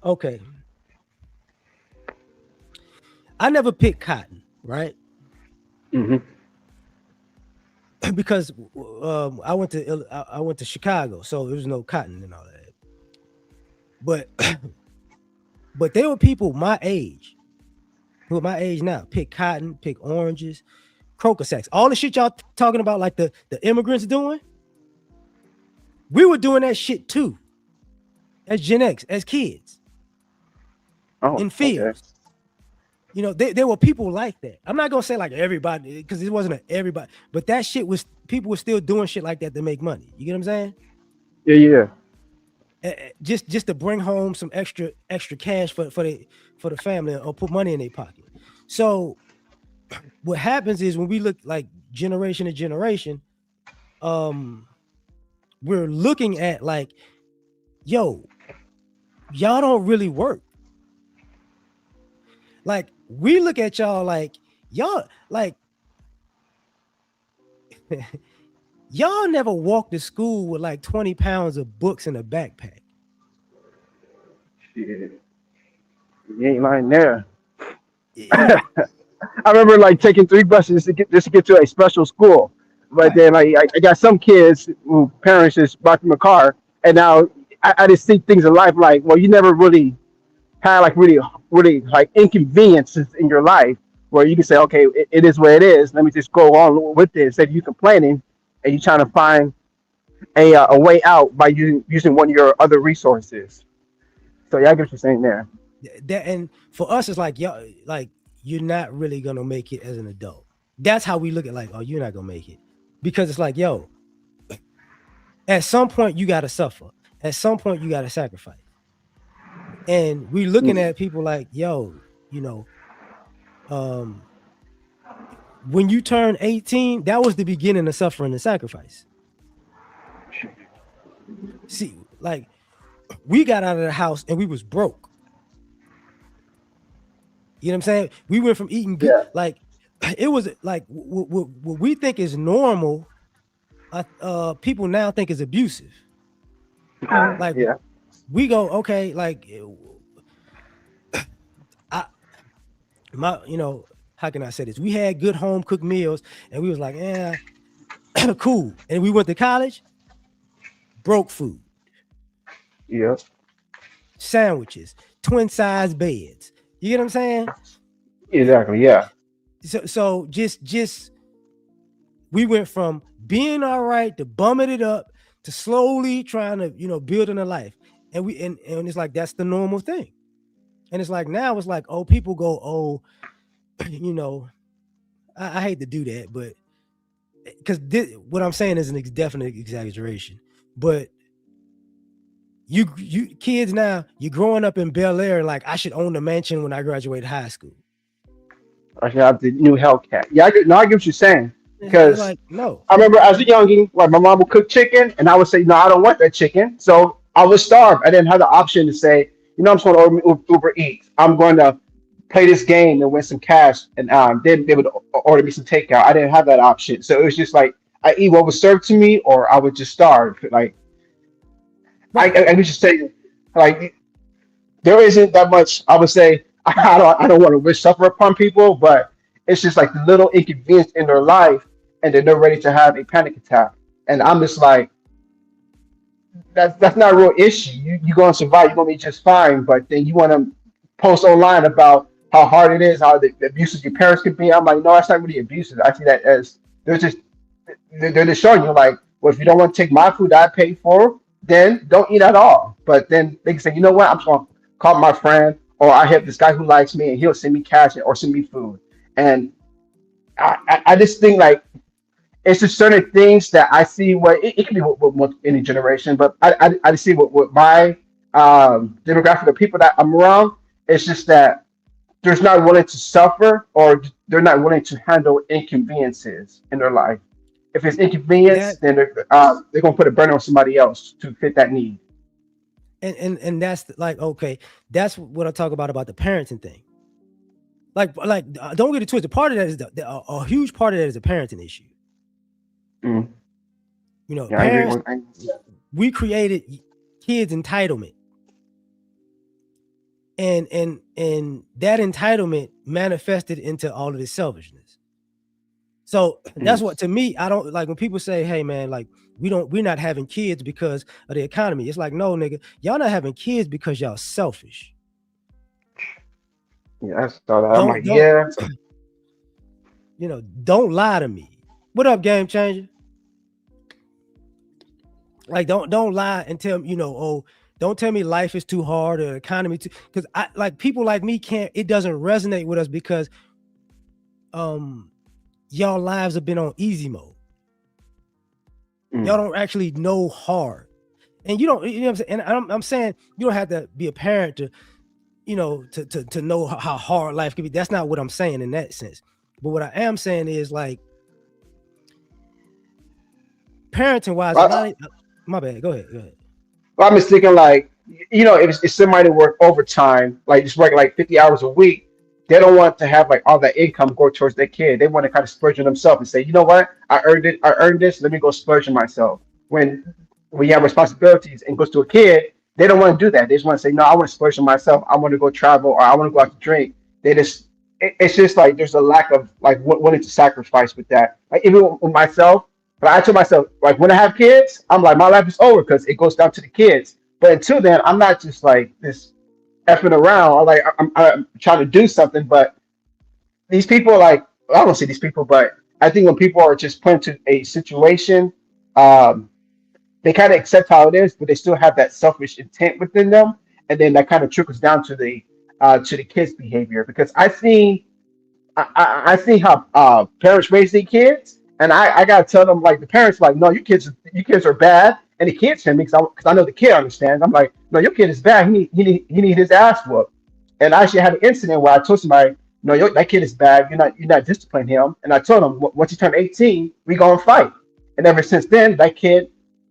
Okay, I never picked cotton, right? Hmm. Because I went to Chicago, so there was no cotton and all that. But but there were people my age, who are my age now, pick cotton, pick oranges, crocus sacks, all the shit y'all talking about, like the immigrants doing. We were doing that shit too as Gen X, as kids Oh, in okay. fields. You know, there were people like that. I'm not gonna say like everybody because it wasn't everybody, but that shit was people were still doing shit like that to make money. You get what I'm saying? Yeah, yeah. Just to bring home some extra cash for the family or put money in their pocket. So what happens is when we look like generation to generation, um, we're looking at like, yo, y'all don't really work. Like we look at y'all like y'all like y'all never walked to school with like 20 pounds of books in a backpack. Shit, you ain't lying there. You know, I remember like taking 3 buses to get just to get to a special school. But right. then like I got some kids who parents just bought them a car, and now I just see things in life like, well, you never really had like really like inconveniences in your life where you can say, okay, it is what it is. Let me just go on with it instead of you complaining and you trying to find a way out by using one of your other resources. So yeah, I get what you're saying there. That and for us it's like yo like you're not really gonna make it as an adult. That's how we look at like, oh, you're not gonna make it. Because it's like, yo, at some point you gotta suffer. At some point you gotta sacrifice. And we looking Mm. at people like, yo, you know, um, when you turn 18, that was the beginning of suffering and sacrifice. See, like we got out of the house and we was broke. You know what I'm saying? We went from eating good, Yeah. like it was like what we think is normal. People now think is abusive. Like Yeah. we go, okay, like I my, you know, how can I say this? We had good home cooked meals, and we was like, yeah, cool. And we went to college, broke food, Yeah. sandwiches, twin size beds. You get what I'm saying? Exactly. Yeah. So just we went from being all right to bumming it up to slowly trying to, building a life. And it's like that's the normal thing. And it's like now it's like, oh, people go, oh, you know, I hate to do that, but because what I'm saying is an definite exaggeration. But you kids now, you're growing up in Bel Air, like I should own a mansion when I graduate high school. I should have the new Hellcat. Yeah, no, I get what you're saying It's because like no, I remember as a youngin, like my mom would cook chicken, and I would say, no, I don't want that chicken. So I was starved. I didn't have the option to say, I'm just going to Uber Eats. I'm going to play this game and win some cash, and then they would order me some takeout. I didn't have that option, so it was just like I eat what was served to me, or I would just starve. Like right. I would just say, like there isn't that much. I would say I don't want to wish suffer upon people, but it's just like the little inconvenience in their life, and then they're ready to have a panic attack. And I'm just like, that's not a real issue. You're gonna survive. You're gonna be just fine. But then you want to post online about how hard it is, how the abusive your parents could be. I'm like, no, that's not really abusive. I see that as they're just they're just showing you like, well, if you don't want to take my food that I paid for, then don't eat at all. But then they can say, you know what, I'm just gonna call my friend, or I have this guy who likes me, and he'll send me cash or send me food. And I just think like it's just certain things that I see what it can be with any generation, but I see what my demographic of people that I'm around. It's just that they're not willing to suffer or they're not willing to handle inconveniences in their life. If it's inconvenience, that then they're gonna put a burden on somebody else to fit that need. and that's like, okay, that's what I talk about the parenting thing. Don't get it twisted. Part of that is a huge part of that is a parenting issue. Mm. You know, Yeah, I agree. parents, Yeah. we created kids entitlement, and that entitlement manifested into all of this selfishness. So that's Mm. what, to me, I don't like when people say, hey man, like we're not having kids because of the economy. It's like, no, nigga, y'all not having kids because y'all selfish. Yeah, I saw that. I'm like, Don't yeah. don't lie to me. What up, game changer? Like, don't lie and tell me, oh, don't tell me life is too hard or the economy too, because I like people like me can't, it doesn't resonate with us because y'all lives have been on easy mode. Y'all Mm. don't actually know hard. And you don't, you know what I'm saying? And I'm saying you don't have to be a parent to, to know how hard life can be. That's not what I'm saying in that sense. But what I am saying is, like, parenting wise, a lot Well, of, my bad. Go ahead. I'm just thinking like, if somebody work overtime, like just work like 50 hours a week, they don't want to have like all that income go towards their kid. They want to kind of splurge on themselves and say, you know what, I earned it, I earned this, let me go splurge on myself. When you have responsibilities and goes to a kid, they don't want to do that. They just want to say, no, I want to splurge on myself. I want to go travel or I want to go out to drink. They just it's just like there's a lack of like wanting to sacrifice with that. Like even with myself, but I told myself, like when I have kids, I'm like, my life is over because it goes down to the kids. But until then, I'm not just like this effing around. Or like I'm trying to do something. But these people, like, I don't say these people, but I think when people are just put into a situation, um, they kind of accept how it is, but they still have that selfish intent within them, and then that kind of trickles down to the kids' behavior. Because I see how parents raise their kids, and I gotta tell them like the parents like, no, you kids are bad, and the kids hit me because I know the kid understands. I'm like, no, your kid is bad. He need his ass whooped. And I actually had an incident where I told somebody, no, that kid is bad. You're not disciplining him. And I told him once he turned 18, we gonna fight. And ever since then, that kid,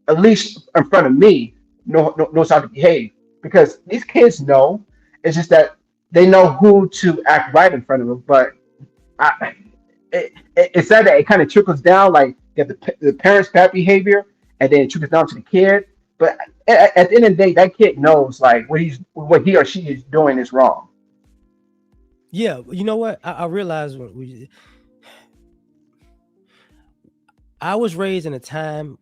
at least in front of me, knows how to behave because these kids know. It's just that they know who to act right in front of them, but I, it's sad that it kind of trickles down, like get the parents' bad behavior, and then it trickles down to the kid. But at the end of the day, that kid knows like what he or she is doing is wrong. Yeah, you know what? I realized I was raised in a time,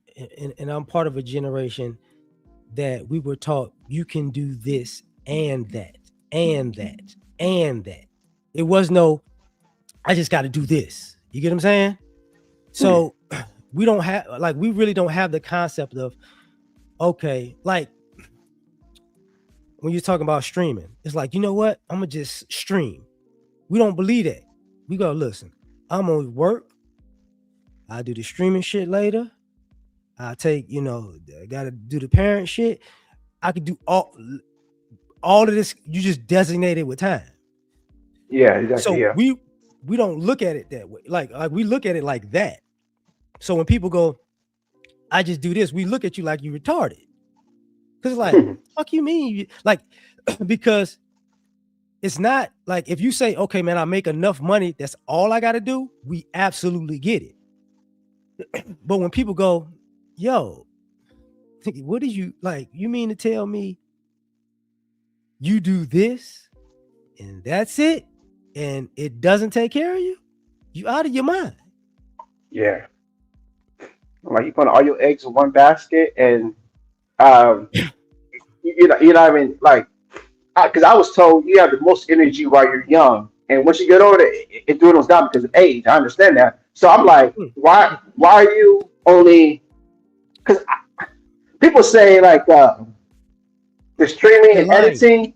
and I'm part of a generation that we were taught you can do this and that and that and that. It was no, I just got to do this. You get what I'm saying? Hmm. So we really don't have the concept of, okay, like when you're talking about streaming, it's like, you know what? I'm gonna just stream. We don't believe that. We go, listen, I'm gonna work. I do the streaming shit later. I take, I gotta do the parent shit. I could do all of this. You just designate it with time. Yeah, exactly. So Yeah. we don't look at it that way. Like we look at it like that. So when people go, I just do this, we look at you like you retarded. Cause like, fuck you mean? Like, because it's not like if you say, okay, man, I make enough money, that's all I gotta do, we absolutely get it. But when people go, yo, what did you like? You mean to tell me you do this and that's it? And it doesn't take care of you? You out of your mind. Yeah. Like you put all your eggs in one basket, and um, you know what I mean? Like, because I was told you have the most energy while you're young, and once you get older, it dwindles down because of age. I understand that. So I'm like, Hmm. why are you only? Because people say like the streaming They're and lying. editing.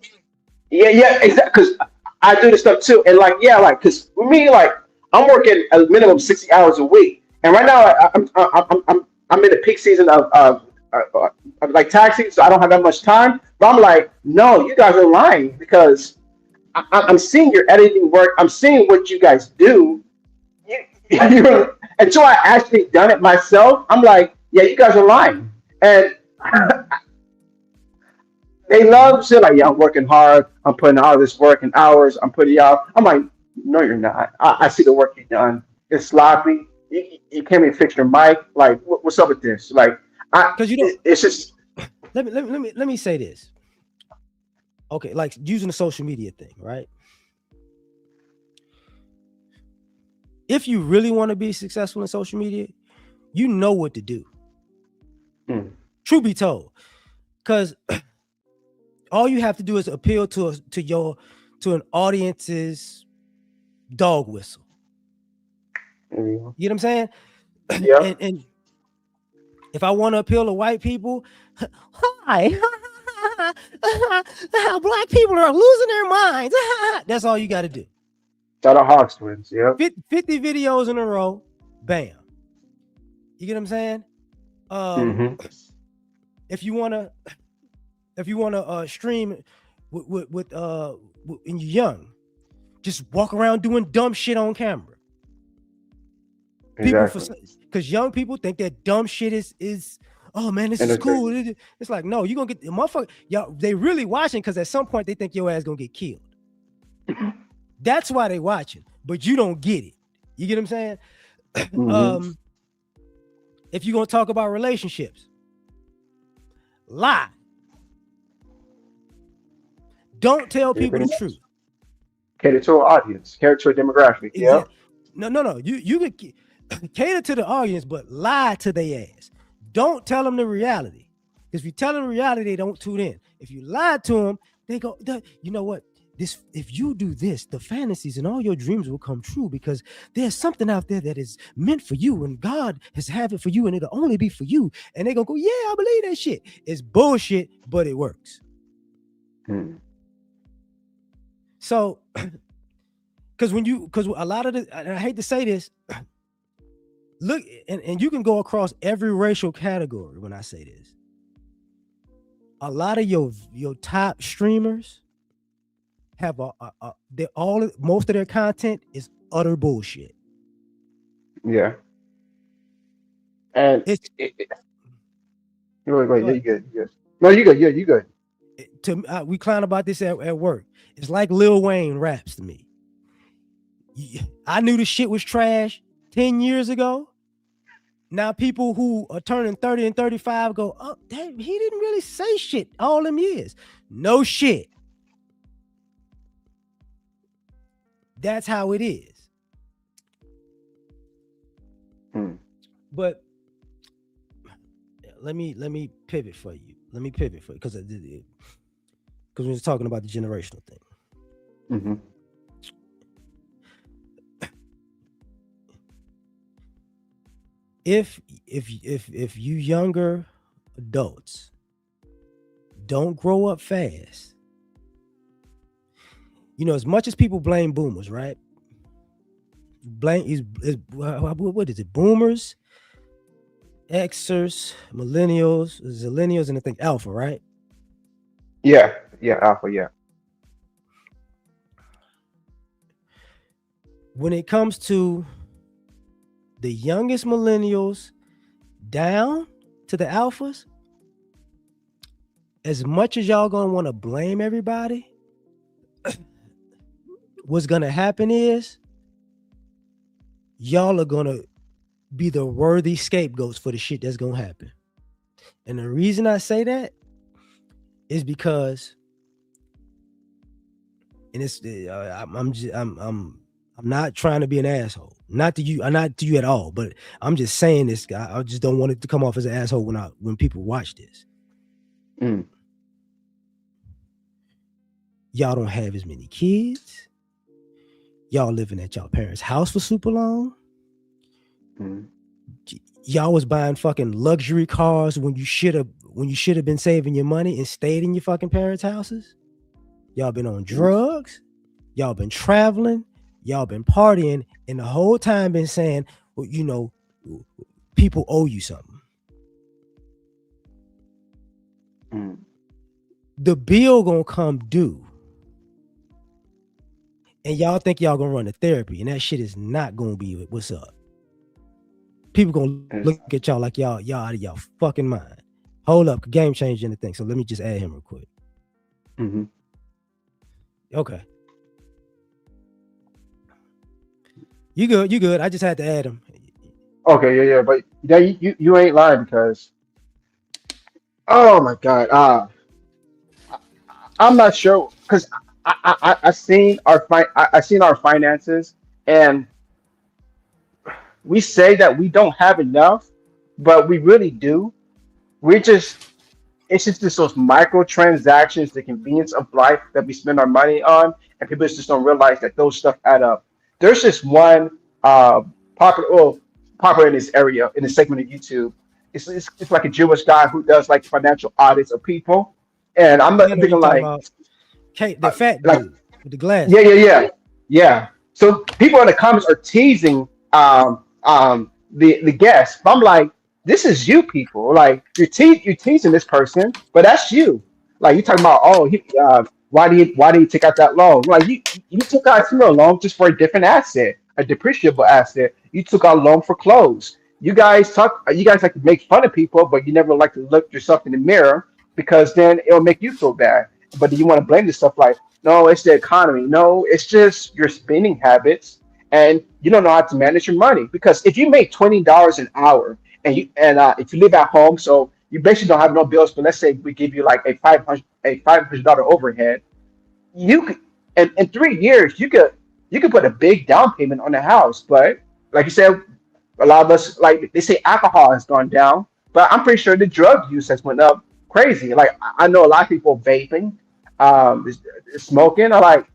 Yeah, yeah, exactly. Because I do this stuff too, and like, yeah, like, because for me, like, I'm working a minimum 60 hours a week, and right now I'm in the peak season of like taxing, so I don't have that much time. But I'm like, no, you guys are lying because I'm seeing your editing work. I'm seeing what you guys do. You until I actually done it myself, I'm like, yeah, you guys are lying. And they love shit like, yeah, I'm working hard. I'm putting all this work and hours. I'm putting out. I'm like, no, you're not. I see the work you've done. It's sloppy. You can't even fix your mic. Like, what's up with this? Like, Because you don't. it's just, Let me say this. Okay, like using the social media thing, right? If you really want to be successful in social media, you know what to do. mm, Truth be told, because all you have to do is appeal to an audience's dog whistle. mm, You know what I'm saying? yeah, And if I want to appeal to white people, hi, black people are losing their minds. That's all you got to do. shout out Hawks twins. Yeah. 50 videos in a row, bam. You get what I'm saying? Hmm. If you wanna stream when you're young, just walk around doing dumb shit on camera. People Exactly. because young people think that dumb shit is oh man, this is cool. Entertainment. It's like no, you're gonna get the motherfucker. Y'all, they really watching because at some point they think your ass gonna get killed. That's why they watching, but you don't get it. You get what I'm saying? Hmm. If you're gonna talk about relationships, lie. Don't tell Yeah, people pretty the much. truth. Cater to an audience, cater to a demographic. Yeah. Exactly. No. You could cater to the audience, but lie to their ass. Don't tell them the reality. Because if you tell them the reality, they don't tune in. If you lie to them, they go, you know what? This, if you do this, the fantasies and all your dreams will come true because there's something out there that is meant for you, and God has have it for you, and it'll only be for you. And they gonna go, yeah, I believe that shit. It's bullshit, but it works. Mm. So, because a lot of the, and I hate to say this, look, and you can go across every racial category when I say this. A lot of your top streamers have most of their content is utter bullshit. Yeah. And It's you're go right. Yeah, ahead. you good. You good. No, you good. Yeah, you good. We clown about this at work. It's like Lil Wayne raps to me. I knew the shit was trash 10 years ago. Now people who are turning 30 and 35 go, oh, damn, he didn't really say shit all them years. No shit. That's how it is. Hmm. But let me pivot for you. Let me pivot for you because we're talking about the generational thing. Hmm. If you younger adults don't grow up fast, you know, as much as people blame boomers, right? What is it? Boomers, Xers, millennials, zillennials, and I think alpha, right? Yeah. Yeah. Alpha. Yeah. When it comes to the youngest millennials down to the alphas, as much as y'all gonna want to blame everybody, what's gonna happen is y'all are gonna be the worthy scapegoats for the shit that's gonna happen. And the reason I say that is because, and it's I'm not trying to be an asshole, not to you, not to you at all, but I'm just saying this. I just don't want it to come off as an asshole when people watch this. Mm. Y'all don't have as many kids. Y'all living at y'all parents' house for super long. Mm. Y'all was buying fucking luxury cars when you should have been saving your money and stayed in your fucking parents' houses. Y'all been on drugs. Y'all been traveling. Y'all been partying, and the whole time been saying, well, you know, people owe you something. Mm. The bill gonna come due, and y'all think y'all gonna run a therapy, and that shit is not gonna be what's up. People gonna look at y'all like y'all out of y'all fucking mind. Hold up, game changing the thing. So let me just add him real quick. Mm-hmm. Okay. You good, you good. I just had to add him. Okay, yeah, but you ain't lying because oh my god, I'm not sure because I seen I seen our finances and we say that we don't have enough, but we really do. We're just it's just those microtransactions, the convenience of life that we spend our money on, and people just don't realize that those stuff add up. There's just one popular, well, popular in this area in the segment of YouTube. It's like a Jewish guy who does like financial audits of people, and Yeah, I'm you thinking talking like about Kate, the fat like dude with the glasses. yeah. So people in the comments are teasing the guests. But I'm like, this is you people. Like you're teasing this person, but that's you. Like you talking about, oh, why do you take out that loan? Like you took out a similar loan just for a different asset, a depreciable asset. You took out a loan for clothes. You guys like to make fun of people, but you never like to look yourself in the mirror because then it'll make you feel bad. But you want to blame this stuff like, no, it's the economy. No, it's just your spending habits, and you don't know how to manage your money. Because if you make $20 an hour, and if you live at home, so you basically don't have no bills. But let's say we give you like a $500 overhead, you could in 3 years you could put a big down payment on the house. But like you said, a lot of us like they say alcohol has gone down, but I'm pretty sure the drug use has went up crazy. Like I know a lot of people vaping, smoking. Like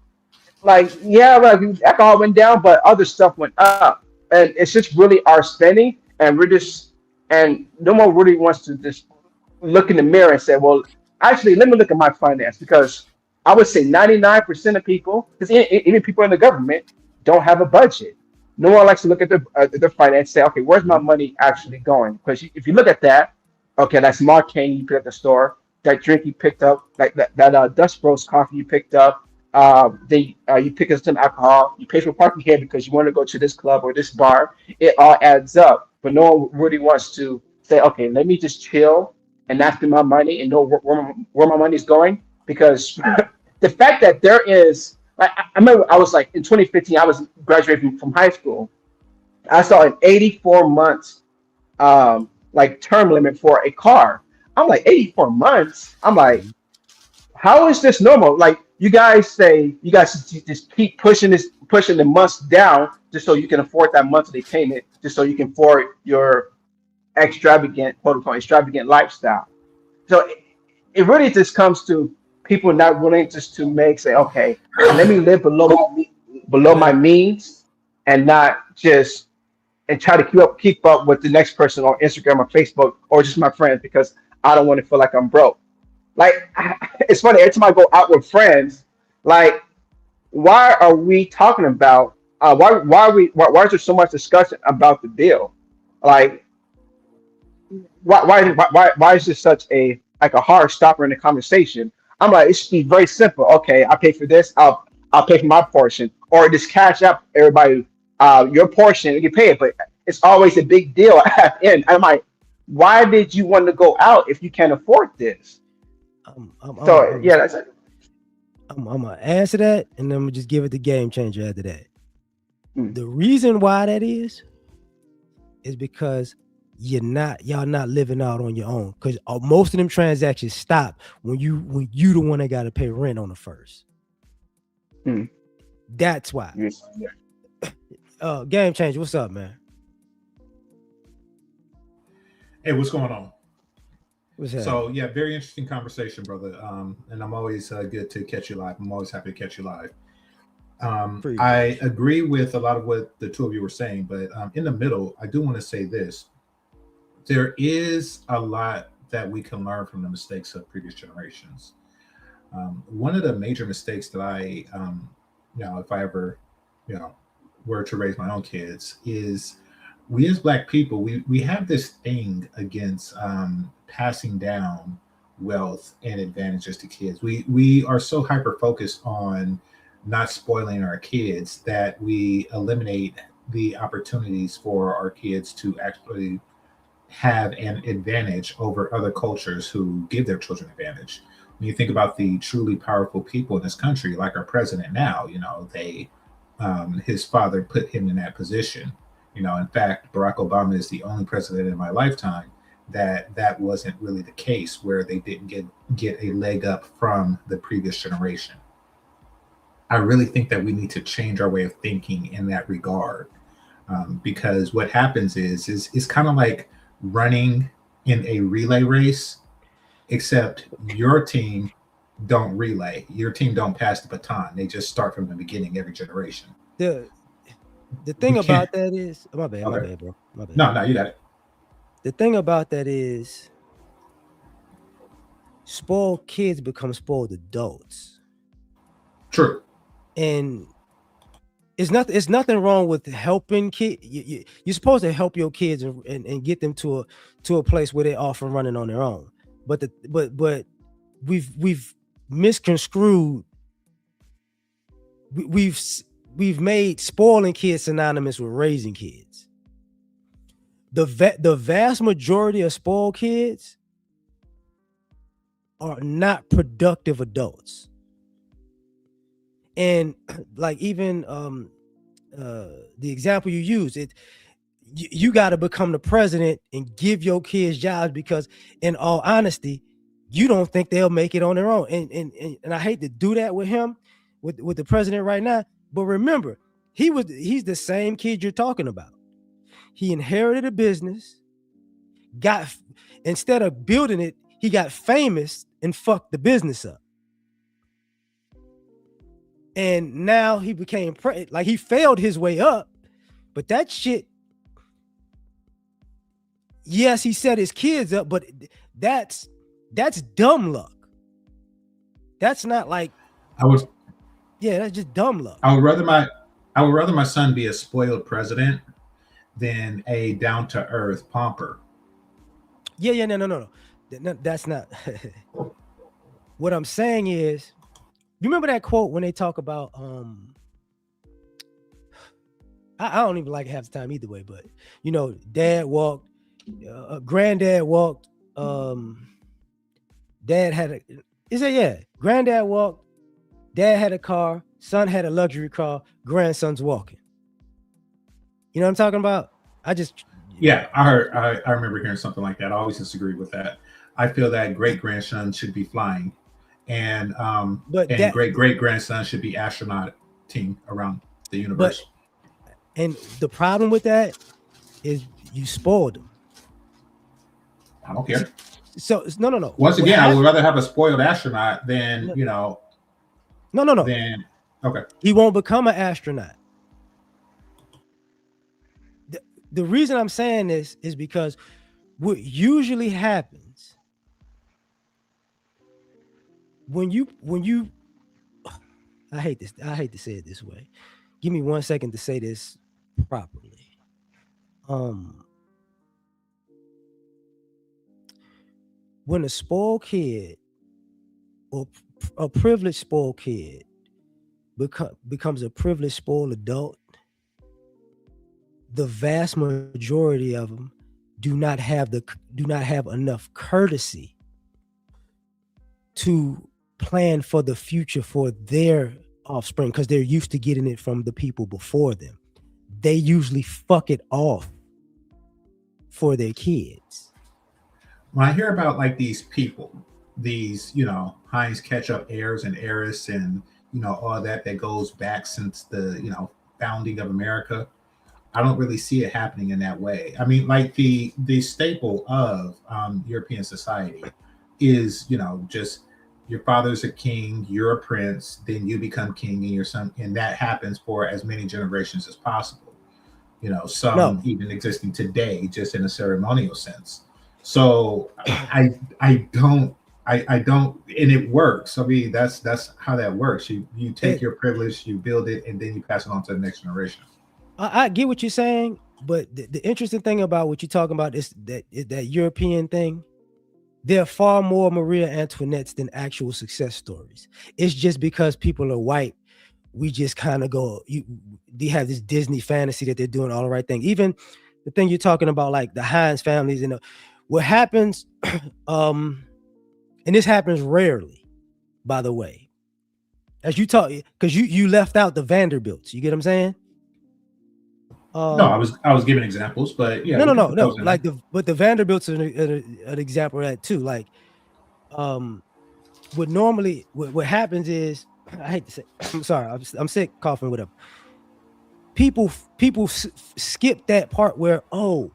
yeah, like alcohol went down, but other stuff went up, and it's just really our spending, and we're just and no one really wants to just look in the mirror and say, well, actually, let me look at my finance because I would say 99% of people, because even people in the government, don't have a budget. No one likes to look at their finance and say, okay, where's my money actually going? Because if you look at that, okay, that small cane you picked at the store, that drink you picked up, like that Dutch Bros coffee you picked up, you pick up some alcohol, you pay for parking here because you want to go to this club or this bar. It all adds up, but no one really wants to say, okay, let me just chill and not spend my money and know where my money is going because the fact that there is I remember I was like in 2015 I was graduating from high school. I saw an 84 months like term limit for a car. I'm like 84 months. I'm like, how is this normal? Like you guys say you guys just keep pushing the months down just so you can afford that monthly payment, just so you can afford your extravagant quote unquote extravagant lifestyle. So it really just comes to people not willing just to make say, okay, let me live below my Man, means and not just and try to keep up with the next person on Instagram or Facebook or just my friends because I don't want to feel like I'm broke. Like it's funny every time I go out with friends, like why are we talking about why is there so much discussion about the bill? Like why is this such a like a hard stopper in the conversation? I'm like, it should be very simple. Okay, I pay for this. I'll pay for my portion, or just cash up everybody your portion and you pay it. But it's always a big deal at the end. I'm like, why did you want to go out if you can't afford this? I'm So yeah, that's I'm gonna answer that, and then I'm gonna just give it the game changer after that. mm, The reason why that is because y'all not living out on your own. Because most of them transactions stop when you the one that got to pay rent on the first. mm, That's why. yes, Game changer. What's up, man? Hey, what's going on? What's happening? So yeah, very interesting conversation, brother. And I'm always good to catch you live. I'm always happy to catch you live. I Appreciate you. agree with a lot of what the two of you were saying, but in the middle, I do want to say this: there is a lot that we can learn from the mistakes of previous generations. One of the major mistakes that if I ever, you know, were to raise my own kids, is we as Black people, we have this thing against passing down wealth and advantages to kids. We are so hyper focused on not spoiling our kids that we eliminate the opportunities for our kids to actually have an advantage over other cultures who give their children advantage. When you think about the truly powerful people in this country, like our president now, his father put him in that position. In fact, Barack Obama is the only president in my lifetime that wasn't really the case, where they didn't get a leg up from the previous generation. I really think that we need to change our way of thinking in that regard, because what happens is it's kind of like running in a relay race, except your team don't relay, your team don't pass the baton. They just start from the beginning every generation. The We thing can't. about that is my Okay. bad, bro. My bad. No, you got it. The thing about that is spoiled kids become spoiled adults. True. And it's nothing wrong with helping kids. You're supposed to help your kids and get them to a place where they're off and running on their own. But we've misconstrued. We've made spoiling kids synonymous with raising kids. The vast majority of spoiled kids are not productive adults. And like even the example you use, you got to become the president and give your kids jobs, because in all honesty, you don't think they'll make it on their own. And I hate to do that with him, with the president right now. But remember, he's the same kid you're talking about. He inherited a business, instead of building it, he got famous and fucked the business up. And now he became like he failed his way up, but that shit. Yes, he set his kids up, but that's dumb luck. That's not like that's just dumb luck. I would rather my son be a spoiled president than a down to earth pomper. No. That's not. What I'm saying is, you remember that quote when they talk about I don't even like it half the time either way, but dad walked, granddad walked, dad had granddad walked, dad had a car, son had a luxury car, grandson's walking. You know what I'm talking about? I remember hearing something like that. I always disagree with that. I feel that great grandson should be flying, and great grandson should be astronauting around the universe. And the problem with that is you spoiled them. I don't care. So no. Once again, I would rather have a spoiled astronaut than No. Then okay, he won't become an astronaut. The reason I'm saying this is because what usually happens when you I hate to say it this way. Give me 1 second to say this properly. When a spoiled kid or a privileged spoiled kid becomes a privileged spoiled adult, the vast majority of them do not have enough courtesy to plan for the future for their offspring, because they're used to getting it from the people before them. They usually fuck it off for their kids. When I hear about like these people, these Heinz ketchup heirs and heiress, and all that goes back since the founding of America, I don't really see it happening in that way. I mean, like the staple of European society is just your father's a king, you're a prince, then you become king, and your son, and that happens for as many generations as possible. Some even existing today, just in a ceremonial sense. So I don't, and it works. I mean, that's how that works. You take your privilege, you build it, and then you pass it on to the next generation. I get what you're saying, but the interesting thing about what you're talking about is that European thing. There are far more Maria Antoinettes than actual success stories. It's just because people are white. we just kind of go, they have this Disney fantasy that they're doing all the right thing. Even the thing you're talking about, like the Hines families, and what happens, and this happens rarely, by the way, as you talk, because you left out the Vanderbilts. You get what I'm saying? No, I was giving examples, but yeah, we can put No. those in there. Like but the Vanderbilts are an example of that too. Like, what normally what happens is, I hate to say, I'm sorry, I'm sick, coughing, whatever. People skip that part where, um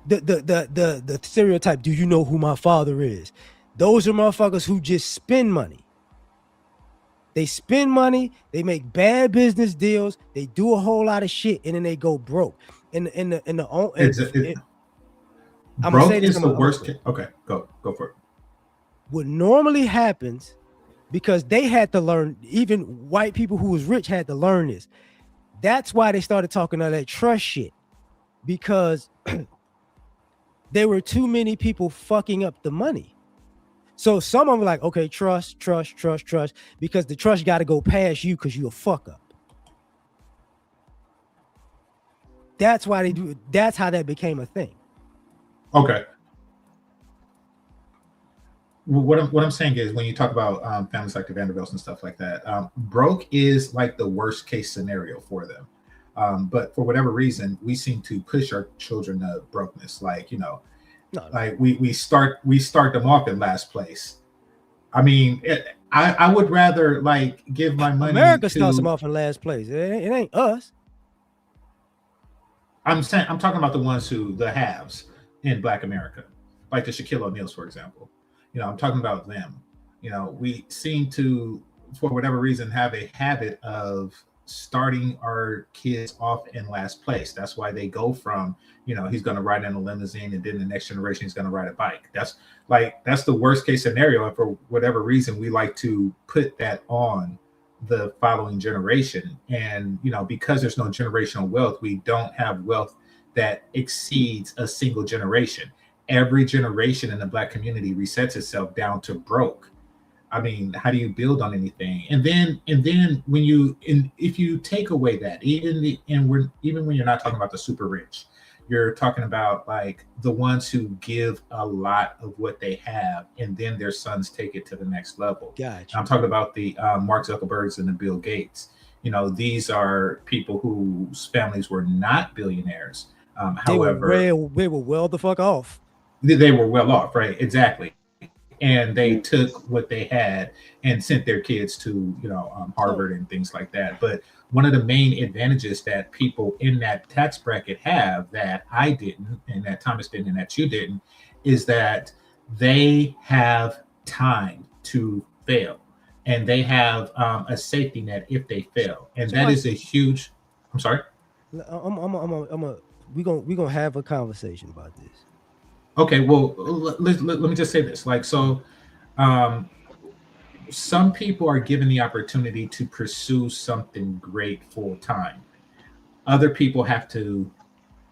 the stereotype. Do you know who my father is? Those are motherfuckers who just spend money. They spend money, they make bad business deals, they do a whole lot of shit, and then they go broke. And It's it, I'm gonna say broke this. is the worst. Okay, go for it. What normally happens, because they had to learn, even white people who was rich had to learn this. That's why they started talking all that trust shit, because there were too many people fucking up the money. So some of them were like, okay, trust, because the trust got to go past you because you a fuck up. That's why they do it. That's how that became a thing. Okay. Well, what I'm saying is, when you talk about families like the Vanderbilts and stuff like that, broke is like the worst case scenario for them. But for whatever reason, we seem to push our children to brokenness. Like, like we start them off in last place. I mean, I would rather like give my money America to. starts them off in last place. It ain't us. I'm talking about the ones who the haves in Black America, like the Shaquille O'Neals, for example. I'm talking about them. We seem to, for whatever reason, have a habit of starting our kids off in last place. That's why they go from, he's going to ride in a limousine, and then the next generation is going to ride a bike. That's the worst case scenario. And for whatever reason, we like to put that on the following generation. And, because there's no generational wealth, we don't have wealth that exceeds a single generation. Every generation in the Black community resets itself down to broke. I mean, how do you build on anything? And then if you take away that, even when you're not talking about the super rich, you're talking about like the ones who give a lot of what they have, and then their sons take it to the next level. Gotcha. I'm talking about the Mark Zuckerbergs and the Bill Gates. These are people whose families were not billionaires. However, they were well the fuck off. They were well off, right? Exactly. And they took what they had and sent their kids to, Harvard and things like that. But one of the main advantages that people in that tax bracket have, that I didn't, and that Thomas didn't, and that you didn't, is that they have time to fail, and they have a safety net if they fail, and that is a huge. I'm sorry. We gonna have a conversation about this. Okay, well, let me just say this. Like, so some people are given the opportunity to pursue something great full time. Other people have to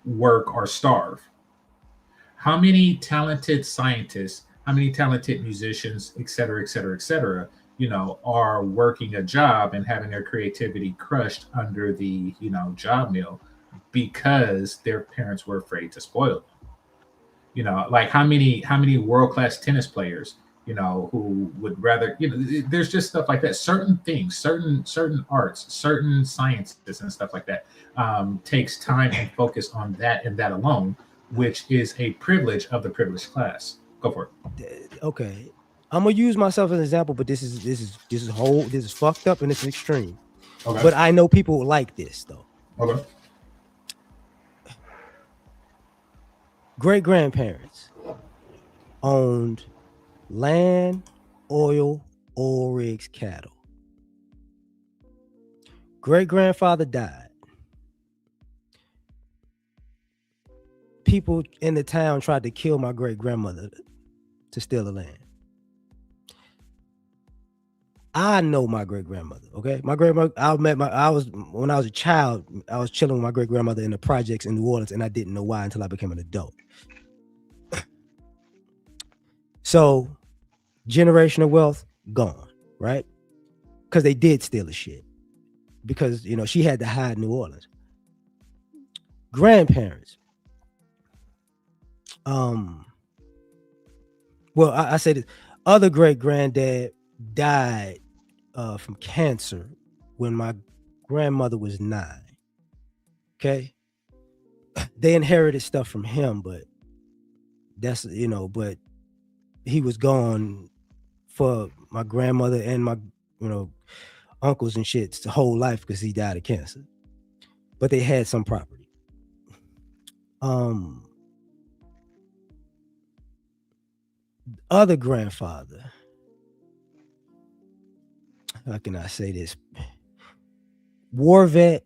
work or starve. How many talented scientists, how many talented musicians, et cetera, et cetera, et cetera, are working a job and having their creativity crushed under the, job mill because their parents were afraid to spoil them? Like how many world-class tennis players, who would rather, there's just stuff like that. Certain things, certain arts, certain sciences and stuff like that takes time and focus on that and that alone, which is a privilege of the privileged class. Go for it. Okay, I'm gonna use myself as an example, but this is fucked up and it's extreme. Okay. But I know people like this though. Okay. Great grandparents owned land, oil rigs, cattle. Great grandfather died. People in the town tried to kill my great grandmother to steal the land. I know my great grandmother. Okay, my grandmother. When I was a child, I was chilling with my great grandmother in the projects in New Orleans, and I didn't know why until I became an adult. So, generational wealth gone, right? because they did steal his shit because she had to hide in New Orleans. Grandparents. Well, I say this. Other great granddad died from cancer when my grandmother was 9. Okay, they inherited stuff from him, but that's but he was gone for my grandmother and my uncles and shit's whole life because he died of cancer. But they had some property. Other grandfather. How can I say this? War vet,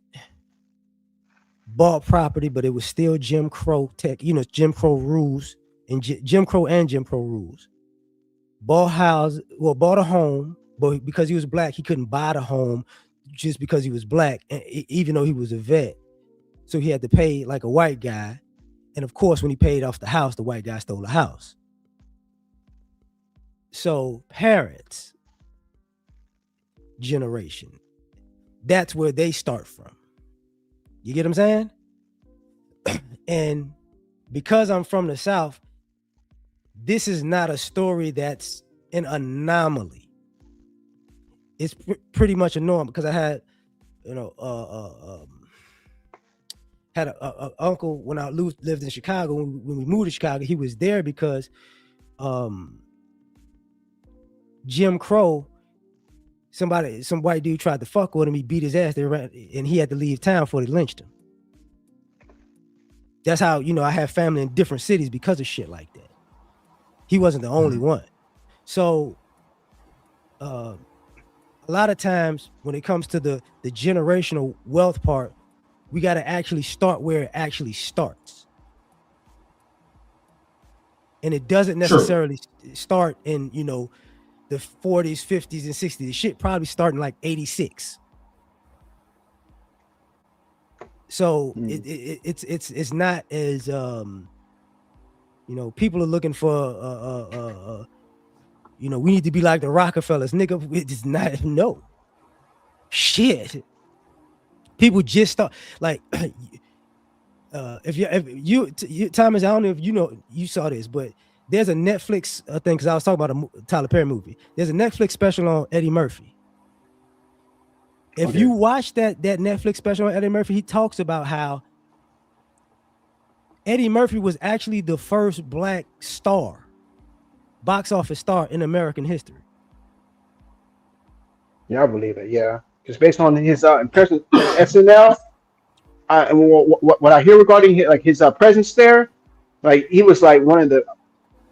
bought property, but it was still Jim Crow tech, Jim Crow rules and Jim Crow rules. Bought a home, but because he was black, he couldn't buy the home just because he was black, and even though he was a vet. So he had to pay like a white guy. And of course, when he paid off the house, the white guy stole the house. So parents generation, that's where they start from. You get what I'm saying? And because I'm from the South, this is not a story that's an anomaly. It's pretty much a norm because I had, had a uncle when I lived in Chicago. When we moved to Chicago, he was there because Jim Crow, some white dude tried to fuck with him. He beat his ass. And he had to leave town before they lynched him. That's how, I have family in different cities because of shit like that. He wasn't the only one. So a lot of times when it comes to the generational wealth part, we got to actually start where it actually starts. And it doesn't necessarily start in, the 40s, 50s, and 60s. The shit probably starting like 86. So it's not as people are looking for we need to be like the Rockefellers, nigga. It's not shit. People just start like if you Thomas, I don't know if you saw this, but there's a Netflix thing because I was talking about a Tyler Perry movie. There's a Netflix special on Eddie Murphy. If you watch that Netflix special on Eddie Murphy, he talks about how Eddie Murphy was actually the first black star, box office star in American history. Yeah, I believe it. Yeah, just based on his impression in SNL, what I hear regarding his presence there, like he was like one of the,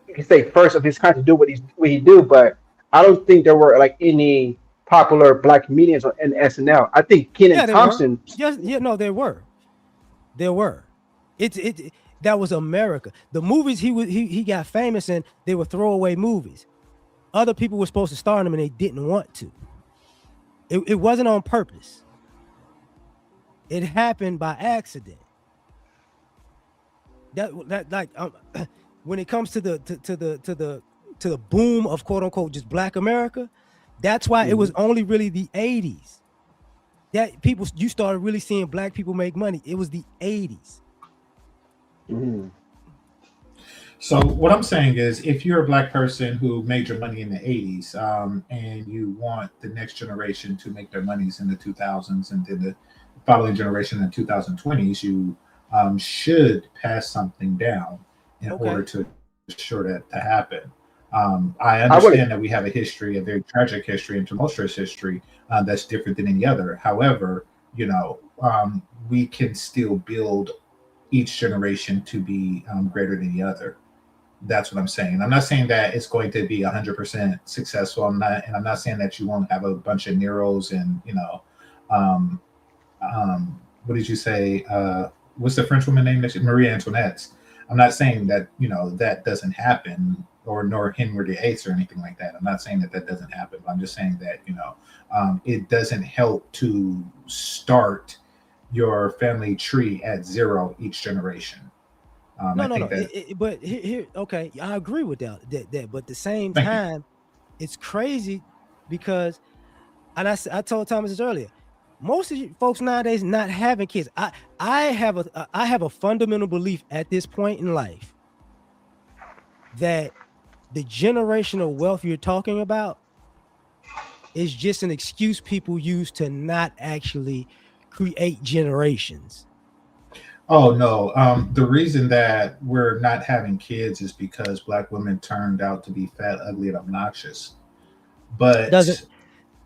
you can say, first of his kind to do what he do. But I don't think there were like any popular black comedians in SNL. I think Kenan Thompson. There were. That was America. The movies he got famous in, they were throwaway movies. Other people were supposed to star in them and they didn't want to. It wasn't on purpose. It happened by accident. When it comes to the boom of quote unquote just black America, that's why it was only really the 80s that you started really seeing black people make money. It was the 80s. So what I'm saying is, if you're a black person who made your money in the 80s, and you want the next generation to make their monies in the 2000s and then the following generation in the 2020s, you should pass something down in order to ensure that to happen. I understand that we have a very tragic history and tumultuous history that's different than any other. However, we can still build each generation to be greater than the other. That's what I'm saying. I'm not saying that it's going to be 100% successful. I'm not saying that you won't have a bunch of Neros and what did you say? What's the French woman name? Marie Antoinette's. I'm not saying that that doesn't happen, or nor Henry VIII or anything like that. I'm not saying that doesn't happen. But I'm just saying that it doesn't help to start your family tree at 0 each generation. But here, okay, I agree with that. But at the same time, it's crazy because and I told Thomas this earlier. Most of you folks nowadays not having kids. I have a fundamental belief at this point in life that the generational wealth you're talking about is just an excuse people use to not actually create generations. Oh no. The reason that we're not having kids is because black women turned out to be fat, ugly, and obnoxious. Doesn't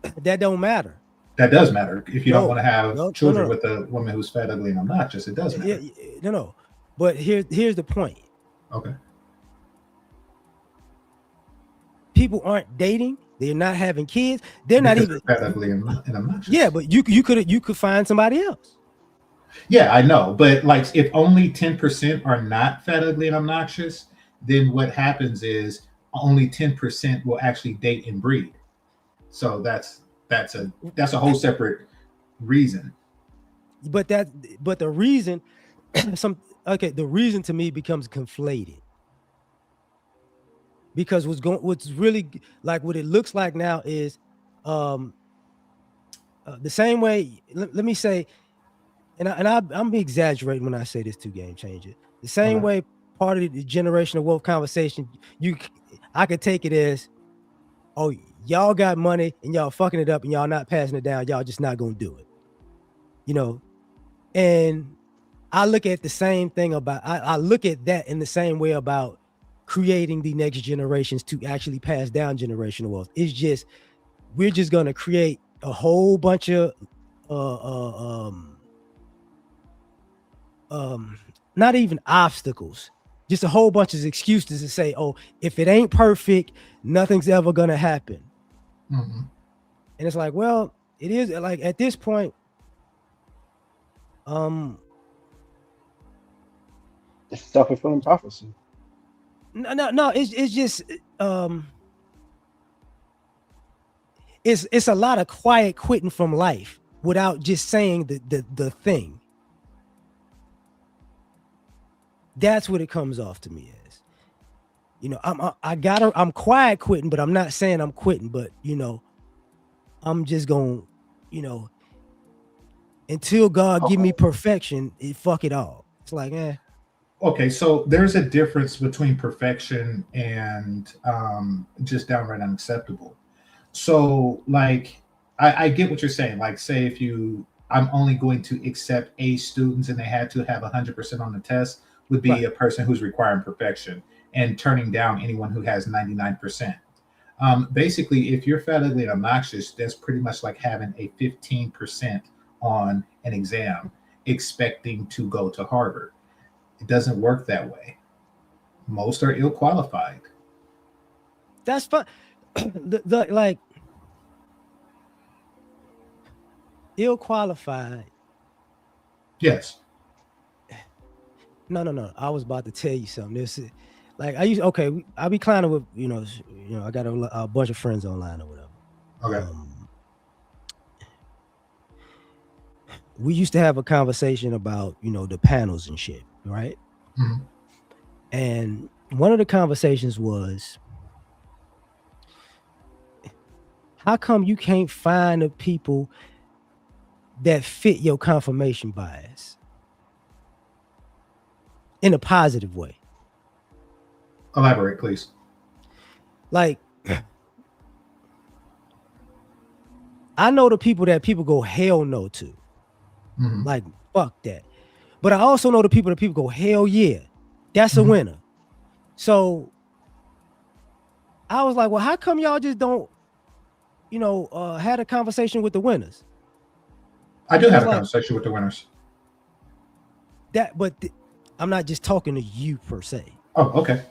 But that don't matter? that does matter. If you don't want No, to have no, no, no, children no. with a woman who's fat, ugly, and obnoxious, it does Yeah, matter. no, no. But here's the point. Okay. People aren't dating. They're not having kids. They're not Because even. they're fat, ugly, and Yeah, obnoxious. but you could find somebody else. Yeah, I know. But like if only 10% are not fat, ugly, and obnoxious, then what happens is only 10% will actually date and breed. So that's a whole separate reason. But that but the reason some okay, the reason to me becomes conflated because what's really like what it looks like now is um the same way let me say I'm exaggerating when I say this to game changer. The same Okay. way part of the generational wealth conversation I could take it as, oh, y'all got money and y'all fucking it up and y'all not passing it down, y'all just not gonna do it. You know, and I look at the same thing about I look at that in the same way about creating the next generations to actually pass down generational wealth. It's just we're just gonna create a whole bunch of uh, uh um um not even obstacles, just a whole bunch of excuses to say, oh, if it ain't perfect, nothing's ever gonna happen. Hmm. And it's like, well, it is like at this point, um, It's self-fulfilling prophecy. no, it's just um it's a lot of quiet quitting from life without just saying the thing. That's what it comes off to me as. You know, I'm quiet quitting, but I'm not saying I'm quitting, but I'm just going, you know, until God give me perfection, fuck it all. It's like, Okay, so there's a difference between perfection and just downright unacceptable. So, like, I get what you're saying. Like, say if I'm only going to accept A students and they had to have 100% on the test, would be right. a person who's requiring perfection and turning down anyone who has 99%. Basically, if you're fat, ugly, and obnoxious, that's pretty much like having a 15% on an exam, expecting to go to Harvard. It doesn't work that way. Most are ill qualified. That's fun. the like ill qualified. Yes. No. I was about to tell you something. This is like I used okay. I be climbing with I got a bunch of friends online or whatever. Okay. Um, we used to have a conversation about the panels and shit, right? Mhm. And one of the conversations was, how come you can't find the people that fit your confirmation bias in a positive way? Elaborate, please. Like, I know the people that people go hell no to. Hmm. Like, fuck that. But I also know the people that people go, hell yeah, that's a Hmm. winner. So I was like, well, how come y'all just don't, had a conversation with the winners? I do And have it's a like conversation with the winners. that, but I'm not just talking to you per se. Oh, okay.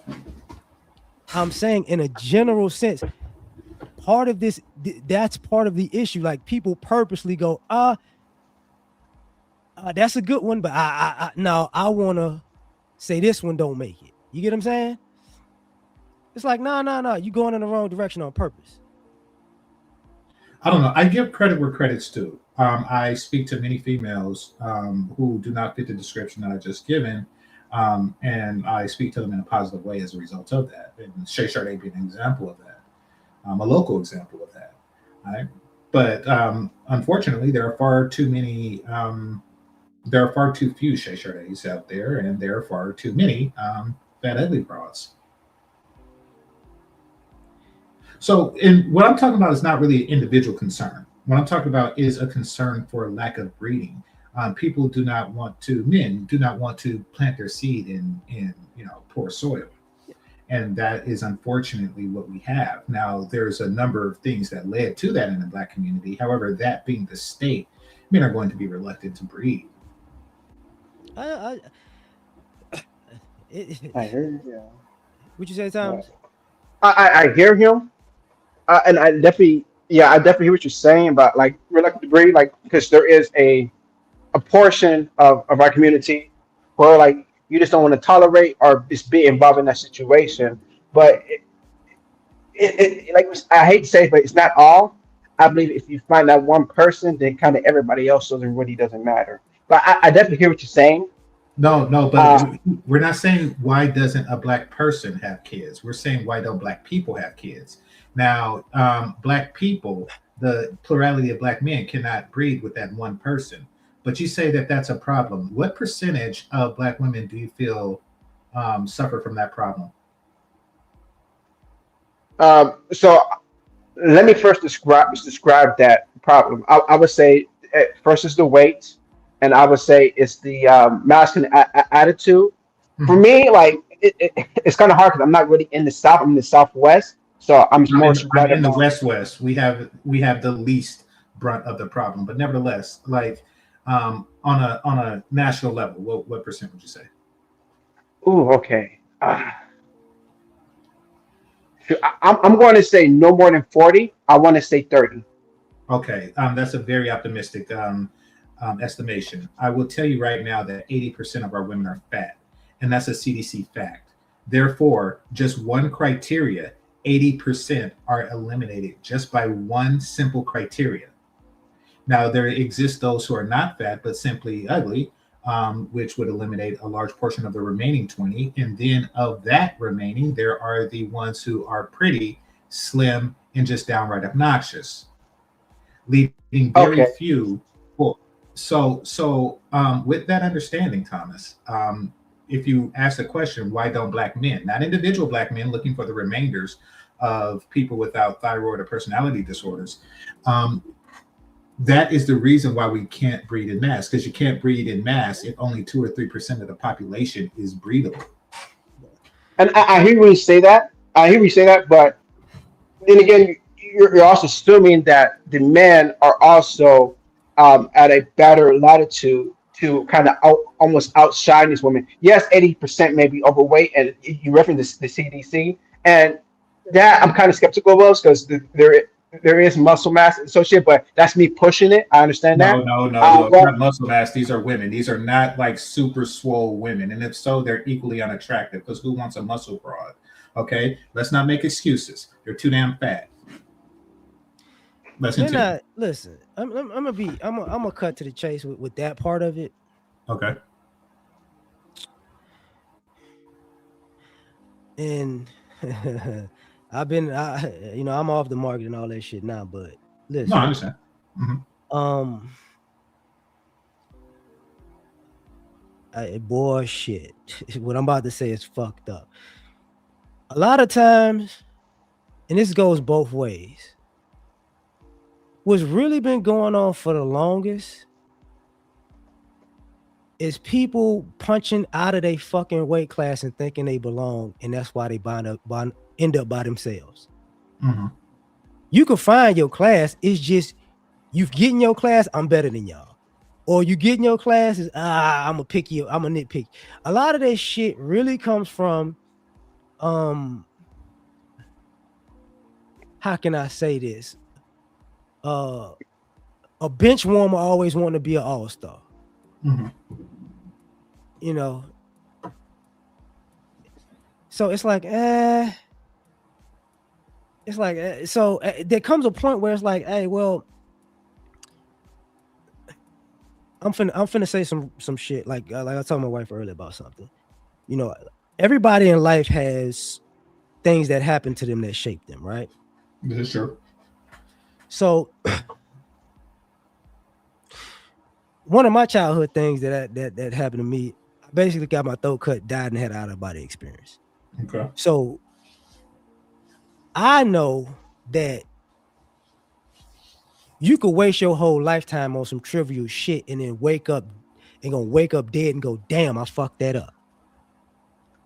I'm saying in a general sense, part of this, that's part of the issue. Like people purposely go, that's a good one, but no, I want to say this one don't make it. You get what I'm saying? It's like, no, you going in the wrong direction on purpose. I don't know. I give credit where credit's due. I speak to many females who do not fit the description that I just given, and I speak to them in a positive way as a result of that. And Shay Sharday being an example of that, a local example of that. Right? But unfortunately, there are far too many. There are far too few Shay Shardays out there, and there are far too many fat ugly broads. So, and what I'm talking about is not really an individual concern. What I'm talking about is a concern for lack of breeding. People do not want to. Men do not want to plant their seed in poor soil, and that is unfortunately what we have now. There's a number of things that led to that in the Black community. However, that being the state, men are going to be reluctant to breed. I, it, I hear you. what you say, Yeah. Thomas? I hear him, and I definitely hear what you're saying about like reluctant to breed, like because there is a portion of our community where like you just don't want to tolerate or just be involved in that situation. But like I hate to say it, but it's not all. I believe if you find that one person, then kind of everybody else doesn't matter. But I definitely hear what you're saying. No, no, but Uh, we're not saying why doesn't a black person have kids. We're saying why don't black people have kids. Now, black people, the plurality of black men cannot breed with that one person. But you say that that's a problem. What percentage of black women do you feel suffer from that problem? so let me first describe that problem. I would say first is the weight, and I would say it's the masculine attitude. For Mhm. me, like it's kind of hard because I'm not really in the South. I'm in the Southwest, so I'm more so I'm right in the about. West West. We have the least brunt of the problem, but nevertheless, like on a national level, what percent would you say? Ooh, okay. I'm going to say no more than 40. I want to say 30. Okay, that's a very optimistic estimation. I will tell you right now that 80% of our women are fat, and that's a CDC fact. Therefore, just one criteria, 80% are eliminated just by one simple criteria. Now, there exist those who are not fat but simply ugly, which would eliminate a large portion of the remaining 20. And then of that remaining, there are the ones who are pretty, slim, and just downright obnoxious, leaving very Okay. few. Well, with that understanding, Thomas, if you ask the question, why don't black men, not individual black men looking for the remainders of people without thyroid or personality disorders, um, that is the reason why we can't breed in mass, because you can't breed in mass if only 2 or 3% of the population is breedable. And I hear you say that. I hear you say that, but then again, you're also assuming that the men are also at a better latitude to kind of almost outshine these women. Yes, 80% may be overweight, and you reference the CDC, and that I'm kind of skeptical of because there is muscle mass associated, but that's me pushing it. I understand No, that. no, no, no. It's But not muscle mass. These are women. These are not like super swole women. And if so, they're equally unattractive because who wants a muscle broad? Okay. Let's not make excuses. They're too damn fat. Let's They're continue. not. Listen, I'm gonna be. I'm gonna cut to the chase with that part of it. Okay. And I'm off the market and all that shit now. But No, I listen, understand. Hmm. um, boy, shit. What I'm about to say is fucked up. A lot of times, and this goes both ways. What's really been going on for the longest is people punching out of their fucking weight class and thinking they belong, and that's why they end up by themselves. Hmm. You can find your class. It's just you get in your class, I'm better than y'all. Or you get in your class is I'm a picky, I'm a nitpick. A lot of that shit really comes from um how can I say this? Uh a bench warmer always wanting to be an all-star. Hmm. You know, so there comes a point where it's like, hey, well, I'm finna say some shit like I told my wife earlier about something. You know, everybody in life has things that happen to them that shape them, right? This is true. So one of my childhood things that happened to me, I basically got my throat cut, died, and had an out of body experience. Okay. So I know that you could waste your whole lifetime on some trivial shit and then wake up and gonna wake up dead and go, damn, I fucked that up.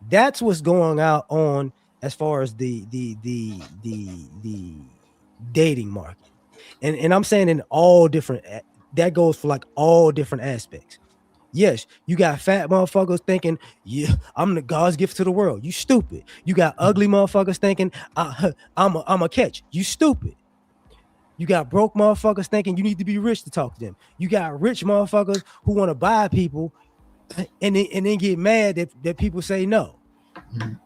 That's what's going out on as far as the dating market. And I'm saying in all different, that goes for like all different aspects. Yes, you got fat motherfuckers thinking, yeah, I'm the God's gift to the world. You stupid. You got ugly motherfuckers thinking, I'm a catch. You stupid. You got broke motherfuckers thinking you need to be rich to talk to them. You got rich motherfuckers who want to buy people and then get mad that people say no. Mhm.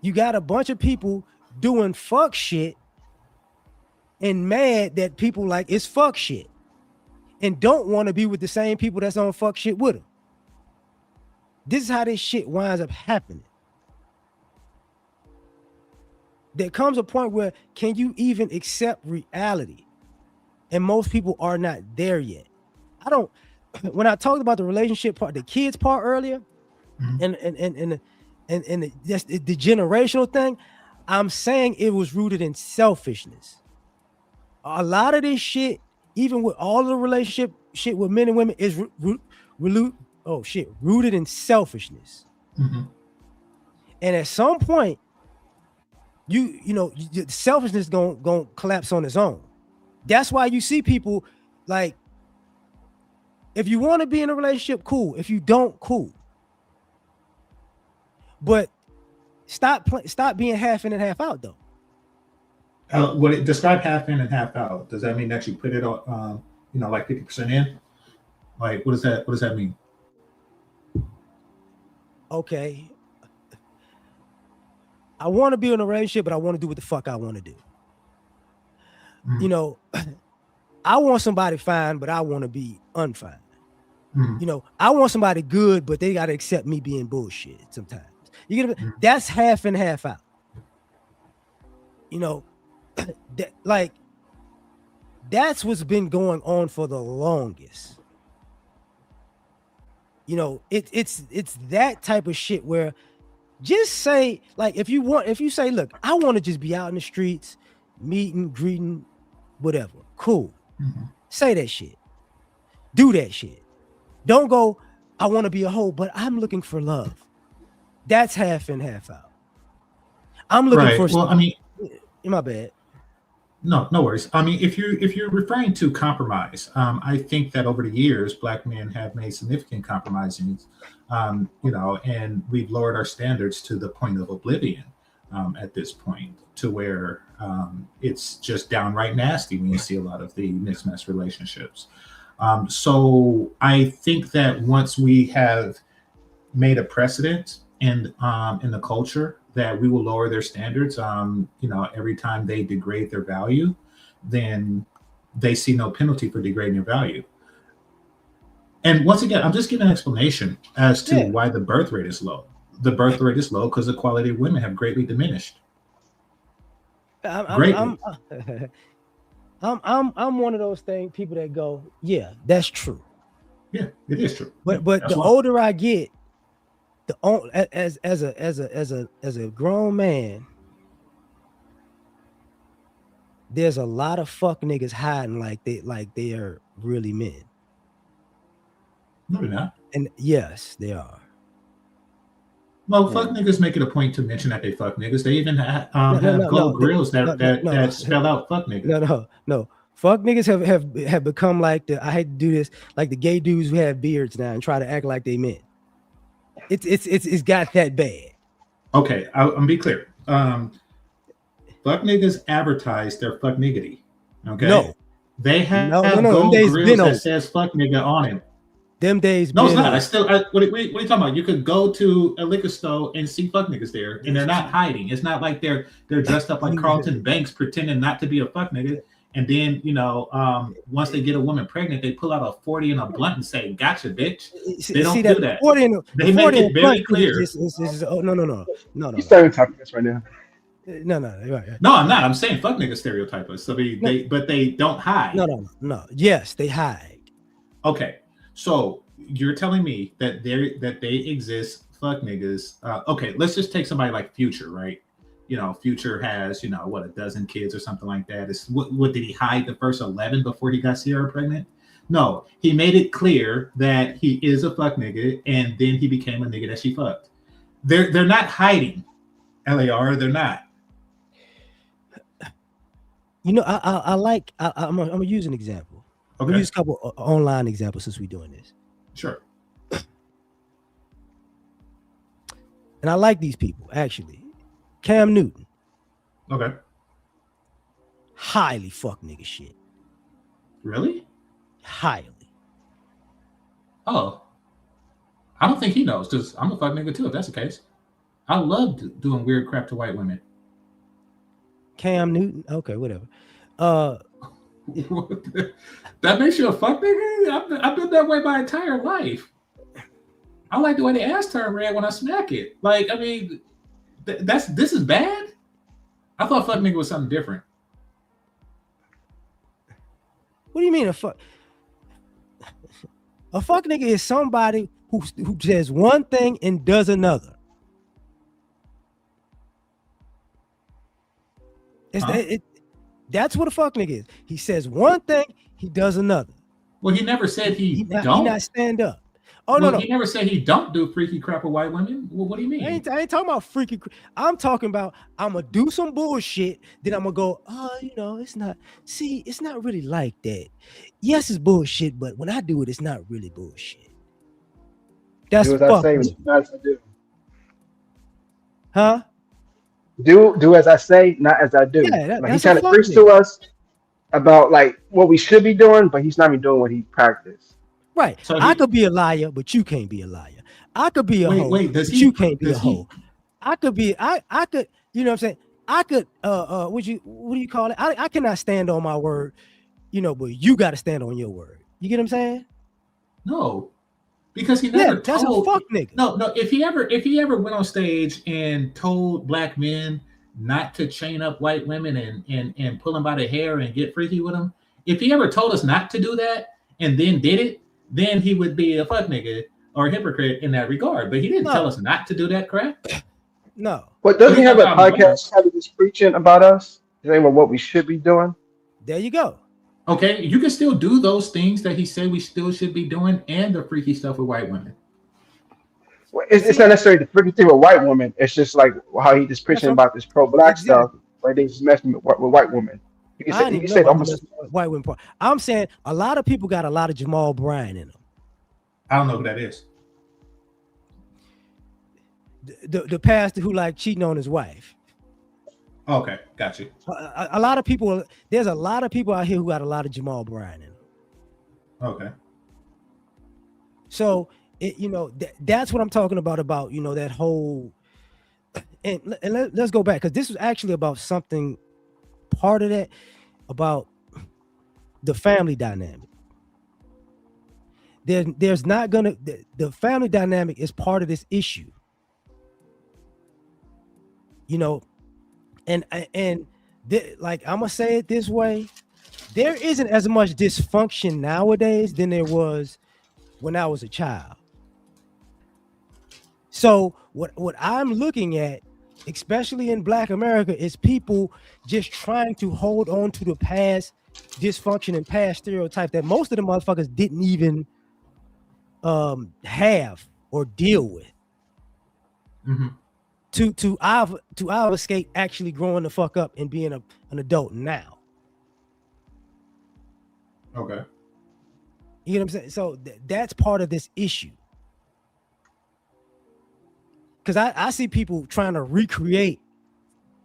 You got a bunch of people doing fuck shit and mad that people like it's fuck shit and don't want to be with the same people that's on fuck shit with them. This is how this shit winds up happening. There comes a point where can you even accept reality? And most people are not there yet. I don't. When I talked about the relationship part, the kids part earlier, Mhm. and just the generational thing, I'm saying it was rooted in selfishness. A lot of this shit, even with all of the relationship shit with men and women, is rooted in selfishness. Mhm. And at some point, selfishness gonna collapse on its own. That's why you see people like, if you want to be in a relationship, cool. If you don't, cool. But stop being half in and half out though. Describe half in and half out? Does that mean that you put it on, like 50% in? Like, what does that? What does that mean? Okay. I want to be in a relationship, but I want to do what the fuck I want to do. Mhm. You know, I want somebody fine, but I want to be unfine. Mhm. I want somebody good, but they got to accept me being bullshit sometimes. You get Mhm. that's half in, half out. That's what's been going on for the longest. It's that type of shit where just say, like, if you say, look, I want to just be out in the streets, meeting, greeting, whatever. Cool. Mhm. Say that shit. Do that shit. Don't go, I want to be a hoe, but I'm looking for love. That's half in, half out. I'm looking for Right. Well, I mean, in my bad. no worries. I mean, if you're referring to compromise, I think that over the years, black men have made significant compromises, and we've lowered our standards to the point of oblivion at this point, to where it's just downright nasty when you see a lot of the mismatched relationships. So I think that once we have made a precedent in the culture that we will lower their standards. Every time they degrade their value, then they see no penalty for degrading their value. And once again, I'm just giving an explanation as to Yeah. why the birth rate is low. The birth rate is low because the quality of women have greatly diminished. I'm Greatly. I'm one of those people that go, yeah, that's true. Yeah, it is true. Yeah, But that's the why. older I get, as a grown man, there's a lot of fuck niggas hiding like they are really men. No, they're not. And yes, they are. Well, fuck Mm. niggas make it a point to mention that they fuck niggas. They even No, no, have no, no, gold grills no, that no, that no, that spell out fuck nigga. no. Fuck niggas have become like I hate to do this, like the gay dudes who have beards now and try to act like they men. It's got that bad. Okay, I'm be clear. Fuck niggas advertise their fuck niggity. Okay, No, they have no. gold Them days grills been that over. says fuck nigga on it. Them days No, it's been not. over. What are you talking about? You could go to a liquor store and see fuck niggas there, and they're not hiding. It's not like they're dressed up like Carlton Banks pretending not to be a fuck nigga. And then once they get a woman pregnant, they pull out a 40 and a blunt and say, "Gotcha, bitch." They See don't that do the that. 40 and the They make 40 and it the blunt very shit is clear. just oh no. You stereotyping this right now. No, right. No, I'm not. I'm saying fuck nigga stereotype us. So No, but they don't hide. no. Yes, they hide. Okay, so you're telling me that they exist fuck niggas. Okay, let's just take somebody like Future, right? Future has what, a dozen kids or something like that. Is what did he hide the first 11 before he got Sierra pregnant? No, he made it clear that he is a fuck nigga, and then he became a nigga that she fucked. They're not hiding, L.A.R. They're not. I'm gonna use an example. I'm gonna Okay, use a couple online examples since we're doing this. sure. And I like these people actually. Cam Newton, Okay, highly fuck nigga shit. really? Highly. Oh, I don't think he knows because I'm a fuck nigga too. If that's the case, I love doing weird crap to white women. Cam Newton, okay, whatever. Uh, That makes you a fuck nigga? I've been that way my entire life. I like the way the ass turn red when I smack it. Like, I mean, this is bad. I thought fuck nigga was something different. what do you mean a fuck? A fuck nigga is somebody who says one thing and does another. Huh? That's what a fuck nigga is. He says one thing, he does another. Well, he never said he He don't. not stand up. Oh Well, no. he never said he don't do freaky crap with white women. Well, what do you mean? I ain't talking about freaky. I'm talking about I'm gonna do some bullshit. Then I'm gonna go. It's not. See, it's not really like that. Yes, it's bullshit, but when I do it, it's not really bullshit. That's Do as I fuck say, me. not as I do. Huh? Do as I say, not as I do. Yeah, Like he's that's a trying to fuck preach nigga. to us about like what we should be doing, but he's not even doing what he practiced. Right. So I could be a liar, but you can't be a liar. I could be a hoe, wait. but you can't be a hoe. I could be. I could. You know what I'm saying? I could. What do you call it? I cannot stand on my word. But you got to stand on your word. You get what I'm saying? No, because he Yeah, never that's a told. fuck nigga. No. If he ever went on stage and told black men not to chain up white women and pull them by the hair and get freaky with them, if he ever told us not to do that and then did it, then he would be a fuck nigga or a hypocrite in that regard. But he didn't tell us not to do that crap. No. But So doesn't he he's have not a about doing it. podcast kind of just preaching about us, saying what we should be doing? There you go. Okay, you can still do those things that he said we still should be doing and the freaky stuff with white women. Well, it's not necessarily the freaking thing with white women. It's just like how he just That's preaching what about this pro-black stuff, exactly. where they just messing with white women. I He didn't can even know say about the almost. white women part. I'm saying a lot of people got a lot of Jamal Bryant in them. I don't know who that is. The pastor who like cheating on his wife. Okay, got you. A lot of people. There's a lot of people out here who got a lot of Jamal Bryant in them. Okay. So that's what I'm talking about that whole. And let's go back because this was actually about something. Part of that about the family dynamic. There's not gonna the family dynamic is part of this issue. Like I'm gonna say it this way, there isn't as much dysfunction nowadays than there was when I was a child. So what I'm looking at, especially in Black America, is people just trying to hold on to the past dysfunction and past stereotype that most of the motherfuckers didn't even have or deal with. Mm-hmm. To obfuscate actually growing the fuck up and being an adult now. Okay. You know what I'm saying? So that's part of this issue. Because I see people trying to recreate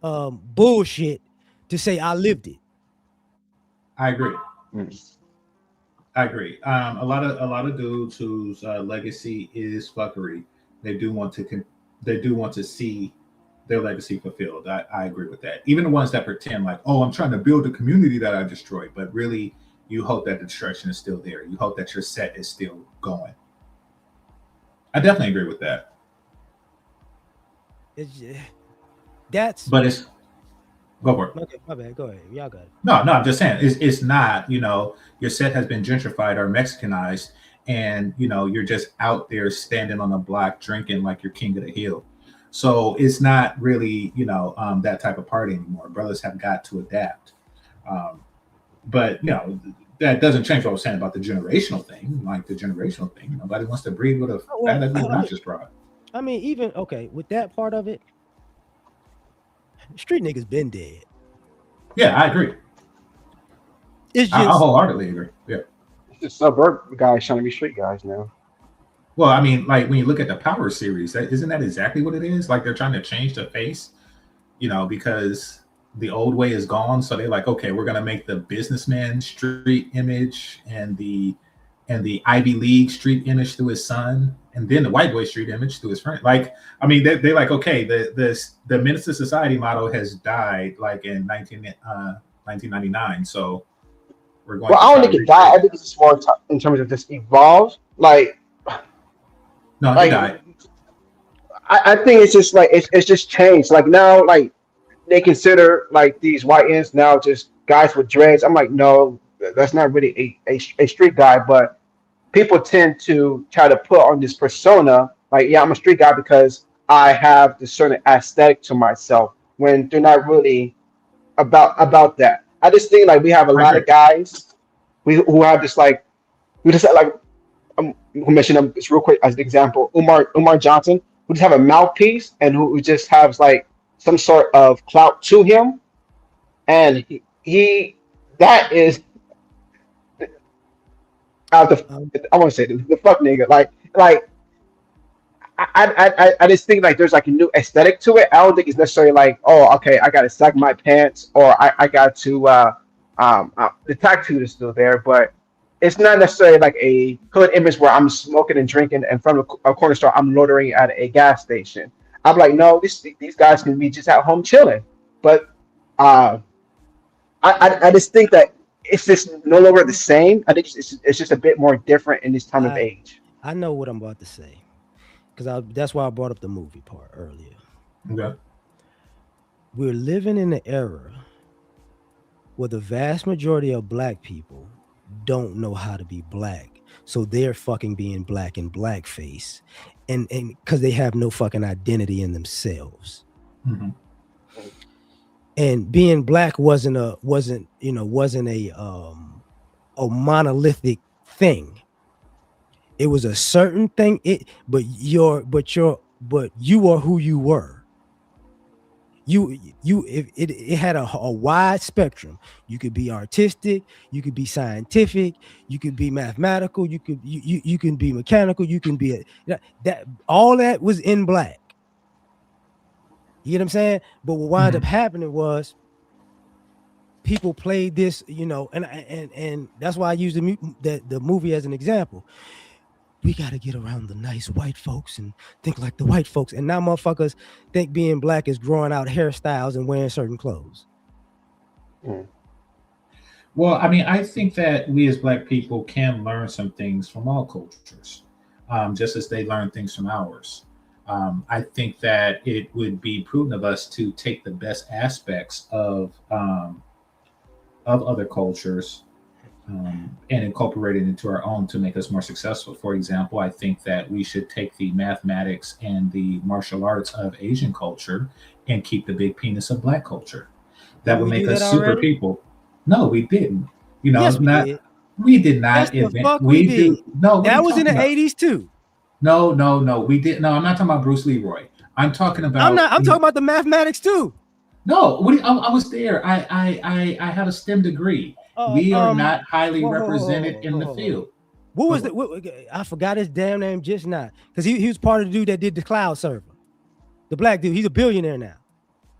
bullshit to say I lived it. I agree. Mm. I agree. A lot of dudes whose legacy is fuckery, they do want to see their legacy fulfilled. I agree with that. Even the ones that pretend like, oh, I'm trying to build a community that I destroyed, but really you hope that the destruction is still there. You hope that your set is still going. I definitely agree with that. That's But it's Go for it. Okay, my bad. Go ahead. Y'all got it. No, no, I'm just saying it's not, your set has been gentrified or Mexicanized, and you're just out there standing on a block drinking like you're king of the hill. So it's not really, that type of party anymore. Brothers have got to adapt. Um, but that doesn't change what I was saying about the generational thing. Like the generational thing, nobody wants to breed with a Oh, fat well, ugly obnoxious broad. I mean, even okay with that part of it, street niggas been dead. Yeah, I agree. It's I just wholeheartedly agree. Yeah. It's just suburb guys trying to be street guys now. Well, I mean, like when you look at the Power series, isn't that exactly what it is? Like they're trying to change the face, because the old way is gone. So they're like, okay, we're gonna make the businessman street image and the Ivy League street image through his son, and then the white boy street image through his friend. Like, I mean, they're like, okay, the Minister Society model has died like in 1999. So we're going Well, to I don't try to think it died. recreate I it. think it's just more in terms of just evolved. No, it Like died. I think it's just like it's just changed. Like now, like they consider like these white ends now just guys with dreads. I'm like, no, that's not really a street guy. But people tend to try to put on this persona, like, yeah, I'm a street guy because I have this certain aesthetic to myself. When they're not really about that. I just think like we have a I lot agree. of guys who have this like we just like who mentioned him just real quick as an example, Umar Johnson, who just have a mouthpiece and who just has like some sort of clout to him, and he that is out the um, I want to say the fuck nigga like I just think like there's like a new aesthetic to it. I don't think it's necessarily like, oh, okay, I got to sag my pants or I got to the tattoo is still there, but it's not necessarily like a hood image where I'm smoking and drinking in front of a corner store. I'm loitering at a gas station. I'm like, no, these guys can be just at home chilling. But uh, I just think that it's just no longer the same. I think it's just a bit more different in this time of I age. I know what I'm about to say because that's why I brought up the movie part earlier. Okay. We're living in an era where the vast majority of black people don't know how to be black. So they're fucking being black in blackface. And because they have no fucking identity in themselves. Hmm. And being black wasn't a monolithic thing. It was a certain thing. But you are who you were. It had a wide spectrum. You could be artistic, you could be scientific, you could be mathematical, you can be mechanical, you can be that all that was in black. You get what I'm saying? But what wound Hmm. up happening was people played this, and that's why I use the movie as an example. We got to get around the nice white folks and think like the white folks. And now motherfuckers think being black is growing out hairstyles and wearing certain clothes. Mm. Well, I mean, I think that we as Black people can learn some things from all cultures, just as they learn things from ours. I think that it would be prudent of us to take the best aspects of other cultures, and incorporate it into our own to make us more successful. For example, I think that we should take the mathematics and the martial arts of Asian culture and keep the big penis of Black culture. That Didn't would we do make that us super already? people. No, we didn't. Yes, we Not did. we did Yes, not the invent. fuck we We did. do no. What are That you was in talking the about? 80s too. No, no, no. We did. No, I'm not talking about Bruce Leroy. I'm talking I'm about not. I'm talking about the mathematics too. no. I was there. I had a STEM degree. Uh, We are um, not highly represented in the Hold on. field. What Go was for the? it. I forgot his damn name just now because he was part of the dude that did the cloud server. The black dude. He's a billionaire now.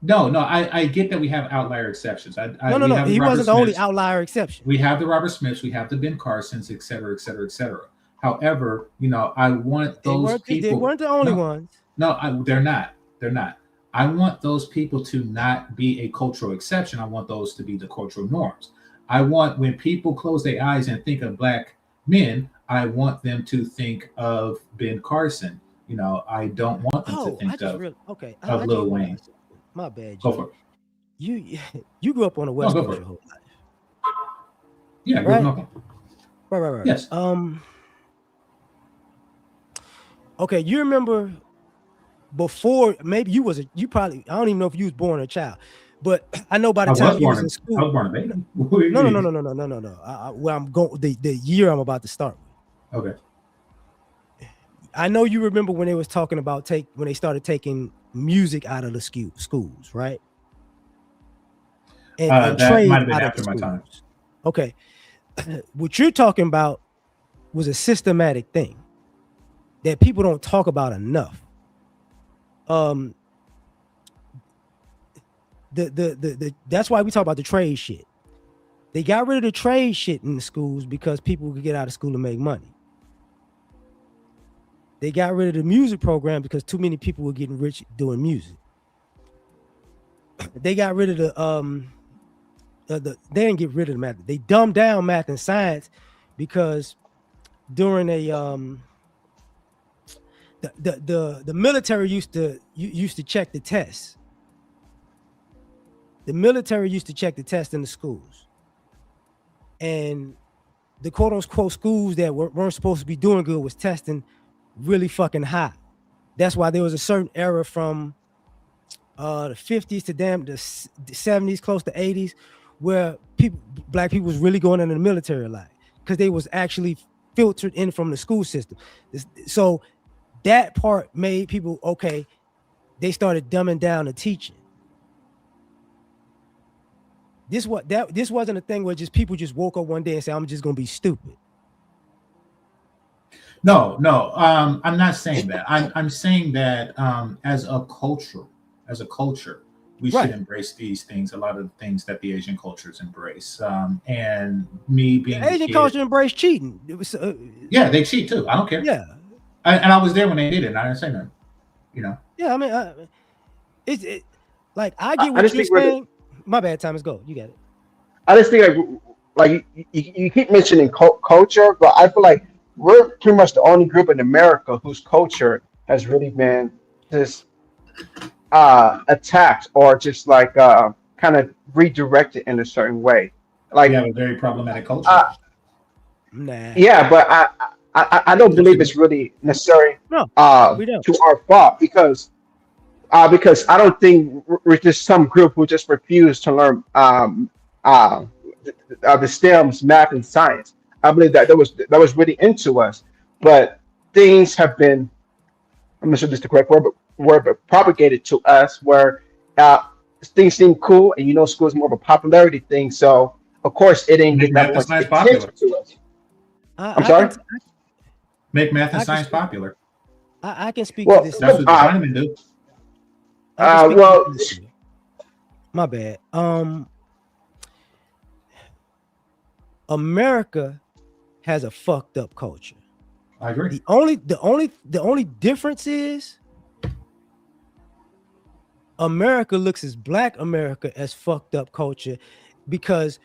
No, no. I get that we have outlier exceptions. No, no, We no. have the He Robert wasn't the only Smiths. outlier exception. We have the Robert Smiths. We have the Ben Carsons, et cetera, et cetera, et cetera. However, I want those They people. weren't the only No, ones. no, they're not. They're not. I want those people to not be a cultural exception. I want those to be the cultural norms. I want when people close their eyes and think of black men, I want them to think of Ben Carson. I don't want them to Oh, I think just realized. Okay, I of just Lil Wayne. realized something. My bad, Go for G. it. you you grew up on the No, West go Coast for it. your whole life, Yeah, I grew up in right? Oakland. Right. Yes. Okay, you remember before maybe you probably I don't even know if you was born a child, but I know by the I was time you was born in I school. was born a baby. What do you No, no, no, mean? no, no, no, no, no, no. Where I'm going, the year I'm about to start with. Okay. I know you remember when they was talking about when they started taking music out of the schools, right? And That might trades have been out of the after my time. schools. Okay, what you're talking about was a systematic thing that people don't talk about enough. Um, that's why we talk about the trade shit. They got rid of the trade shit in the schools because people could get out of school and make money. They got rid of the music program because too many people were getting rich doing music. They got rid of they didn't get rid of the math. They dumbed down math and science because during the military used to check the tests. The military used to check the test in the schools, and the quote unquote schools that weren't supposed to be doing good was testing really fucking high. That's why there was a certain era from the 50s to the 70s, close to 80s, where black people was really going into the military a lot because they was actually filtered in from the school system. So that part made people okay. They started dumbing down the teaching. This wasn't a thing where just people just woke up one day and said, "I'm just gonna be stupid." No. I'm not saying that. I'm saying that as a culture, we should Right. embrace these things. A lot of the things that the Asian cultures embrace. And me The being a Asian kid, culture embraced cheating. It was yeah, they cheat too. I don't care. yeah, And I was there when they did it. And I didn't say nothing. You know. yeah. I mean, it like I get I what just you're think we're saying. My bad, Thomas. Go. You got it. I just think like you keep mentioning culture, but I feel like we're pretty much the only group in America whose culture has really been just attacked or just like kind of redirected in a certain way. We have Like a very problematic culture. uh, Nah, yeah, but I don't Yes, we believe do. it's really necessary no, we don't. to our fault because I don't think we're just some group who just refuse to learn uh, the STEMs, math, and science. I believe that was really into us, but things have been, I'm not sure this is the correct word, but propagated to us where uh, things seem cool, and school is more of a popularity thing. So of course it didn't Make get that math and much science attention popular. to us. I'm I can sorry. Make math and I can science speak. popular. I can speak to Well, this That's what the individual. Chinamen do. I can speak to this well, individual. My bad. America has a fucked up culture. I agree. The only difference is America looks as Black America as fucked up culture because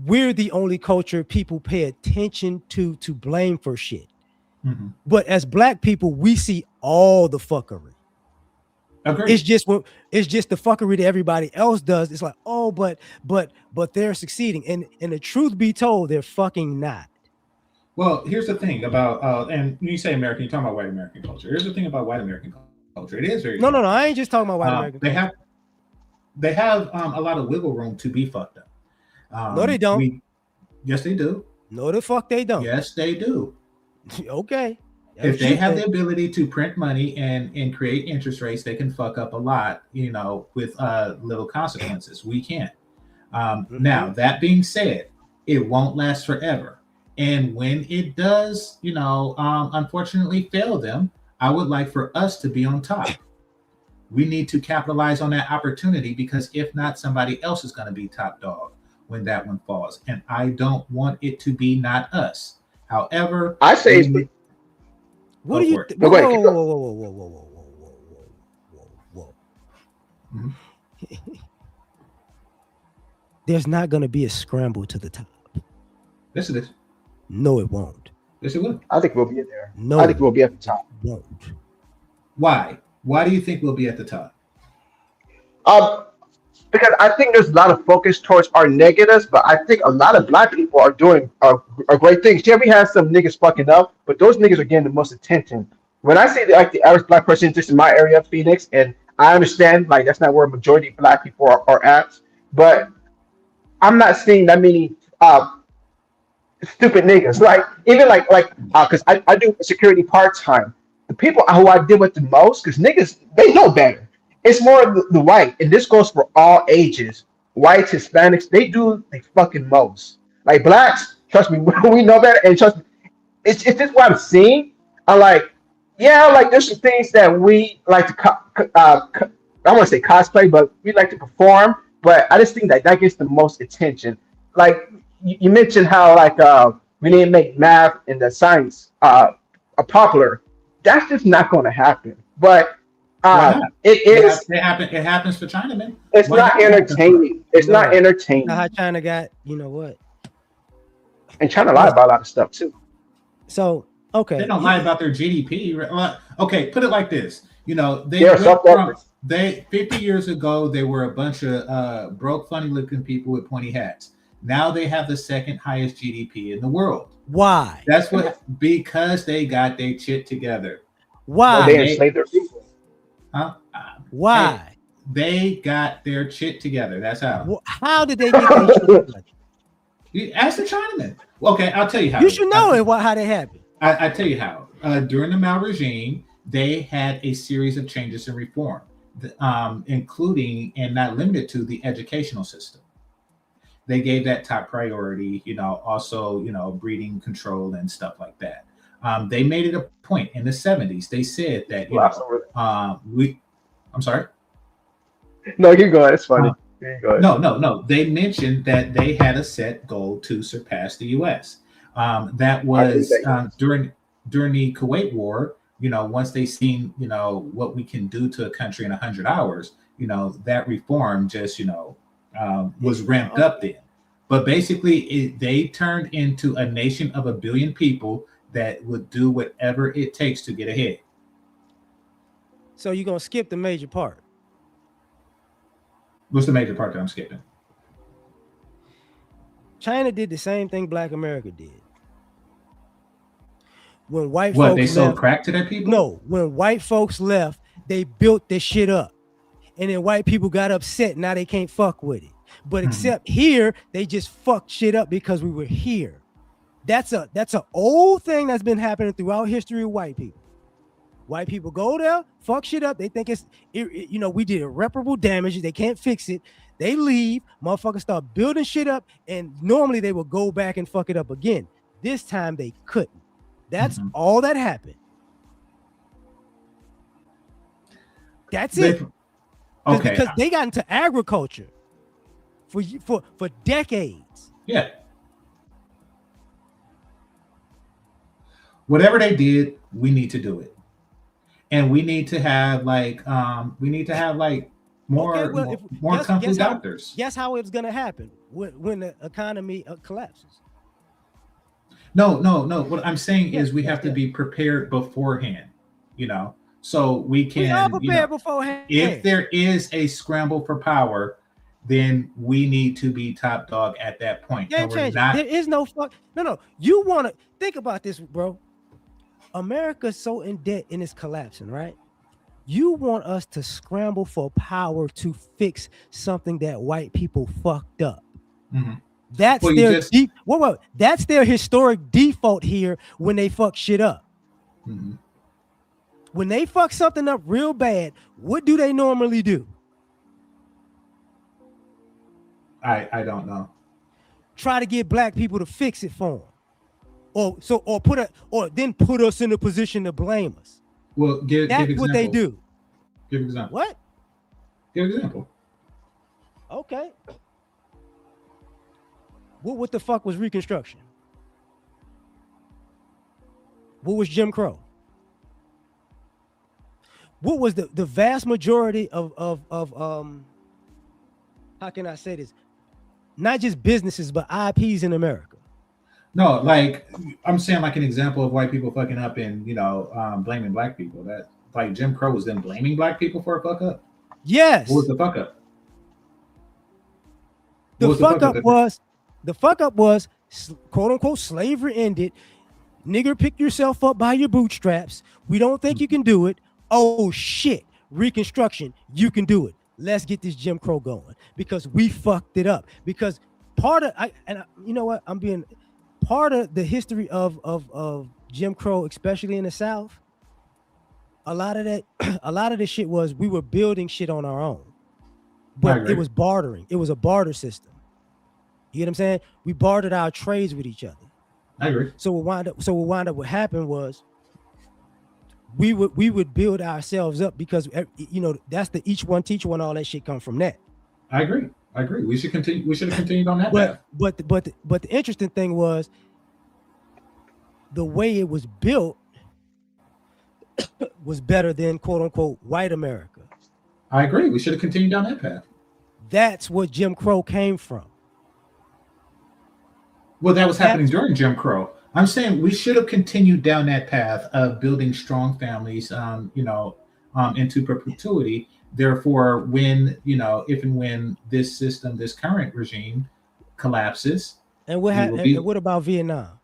we're the only culture people pay attention to blame for shit. Mhm. But as Black people, we see all the fuckery. Agree. It's just the fuckery that everybody else does. It's like, oh, but they're succeeding. And the truth be told, they're fucking not. Well, here's the thing about, and when you say American, you're talking about white American culture. Here's the thing about white American culture. It is very fucked No. up. I ain't just talking about white American They culture. have a lot of wiggle room to be fucked up. No, they don't. We Yes, they do. No, the fuck they don't. Yes, they do. Okay. That's If what they you have the think. ability to print money and create interest rates, they can fuck up a lot, with little consequences. We can't. Now, Mhm. that being said, it won't last forever. And when it does, unfortunately fail them, I would like for us to be on top. We need to capitalize on that opportunity because if not, somebody else is going to be top dog when that one falls. And I don't want it to be not us. However, I say we it's need What go do you for it. no, whoa, go whoa, ahead, whoa, keep whoa, going. whoa, whoa, whoa, whoa, whoa, Mhm. whoa. There's not gonna be a scramble to the top. Yes, it is. No, it won't. Yes, it will. I think we'll be there. I No, think we'll be at the top. won't. Why? Why do you think we'll be at the top? Um, because I think there's a lot of focus towards our negatives, but I think a lot of black people are doing great things. Yeah, we have some niggas fucking up, but those niggas are getting the most attention. When I say like the average black person just in my area of Phoenix, and I understand like that's not where a majority of black people are at, but I'm not seeing that many stupid niggas. Like even because I do security part time. The people who I deal with the most, because niggas they know better. It's more of the white, and this goes for all ages. Whites, Hispanics, they do the fucking most. Like blacks, trust me, we know better, and trust me, it's just what I'm seeing. I'm like, yeah, like there's some things that we like to I want to say cosplay, but we like to perform. But I just think that that gets the most attention. Like you mentioned how we didn't make math and the science popular. That's just not going to happen. But Why not? it is. It happens for Chinamen. It's Why not not happen for us? entertaining. It's not No. Now entertaining. how China got, you know what? And China lie about a lot of stuff too. So okay, They don't lie about their GDP. Well, okay, put it like this. You know, they They're went from self-governed. they 50 years ago they were a bunch of broke, funny looking people with pointy hats. Now they have the second highest GDP in the world. why? That's what because they got their shit together. Well, they Why? enslaved their people. Huh? Why? They got their shit together. That's how. How did they get their shit together? You ask the Chinaman. Okay, I'll tell you how. You should know it. How they happened. I tell you how. During the Mao regime, they had a series of changes and reform, including and not limited to the educational system. They gave that top priority. You know, also breeding control and stuff like that. They made it a point in the 70s. They said that we. I'm sorry. No, you go ahead. It's funny. You go ahead. No. They mentioned that they had a set goal to surpass the U.S. That was during the Kuwait War. You know, once they seen what we can do to a country in 100 hours. That reform just was ramped up then. But basically, they turned into a nation of 1 billion people that would do whatever it takes to get ahead. So you're gonna skip the major part. What's the major part that I'm skipping? China did the same thing Black America did. When white What, folks they sold left, crack to their people? no, when white folks left, they built this shit up, and then white people got upset. Now they can't fuck with it. But except here, they just fucked shit up because we were here. That's a old thing that's been happening throughout history of white people. White people go there, fuck shit up. They think we did irreparable damage. They can't fix it. They leave. Motherfuckers start building shit up, and normally they will go back and fuck it up again. This time they couldn't. That's all that happened. That's it. Okay. Because they got into agriculture for decades. Yeah. Whatever they did, we need to do it. And we need to have more kung fu doctors. Guess how it's gonna happen when the economy collapses. No. What I'm saying is we have to be prepared beforehand, so we can. We are prepared beforehand. If there is a scramble for power, then we need to be top dog at that point. Game changer. There is no fuck. No. You want to think about this, bro. America's so in debt and it's collapsing, right? You want us to scramble for power to fix something that white people fucked up. Mm-hmm. That's that's their historic default here when they fuck shit up. Mm-hmm. When they fuck something up real bad, what do they normally do? I don't know. Try to get black people to fix it for them. Or then put us in a position to blame us. Well, that's what they do. Give an example. What? Give an example. Okay. What the fuck was Reconstruction? What was Jim Crow? What was the vast majority of how can I say this? Not just businesses, but IPs in America. No, like I'm saying, like an example of white people fucking up and blaming black people. That like Jim Crow was them blaming black people for a fuck up. Yes. What was the fuck up? What was the fuck up? The fuck up was quote unquote slavery ended. Nigger, pick yourself up by your bootstraps. We don't think you can do it. Oh shit. Reconstruction, you can do it. Let's get this Jim Crow going because we fucked it up. Because you know what? I'm being part of the history of Jim Crow, especially in the South. A lot of that, a lot of the shit was we were building shit on our own, I but agree. it was bartering. It was a barter system. You know what I'm saying? We bartered our trades with each other. I agree. So what happened was we would build ourselves up because that's the each one teach one, all that shit come from that. I agree. I agree. We should continue. We should have continued on that But path. but the interesting thing was the way it was built was better than quote unquote white America. I agree. We should have continued down that path. That's what Jim Crow came from. Well, that was happening during Jim Crow. I'm saying we should have continued down that path of building strong families, into perpetuity. Therefore, when if and when this system, this current regime, collapses, And what about Vietnam?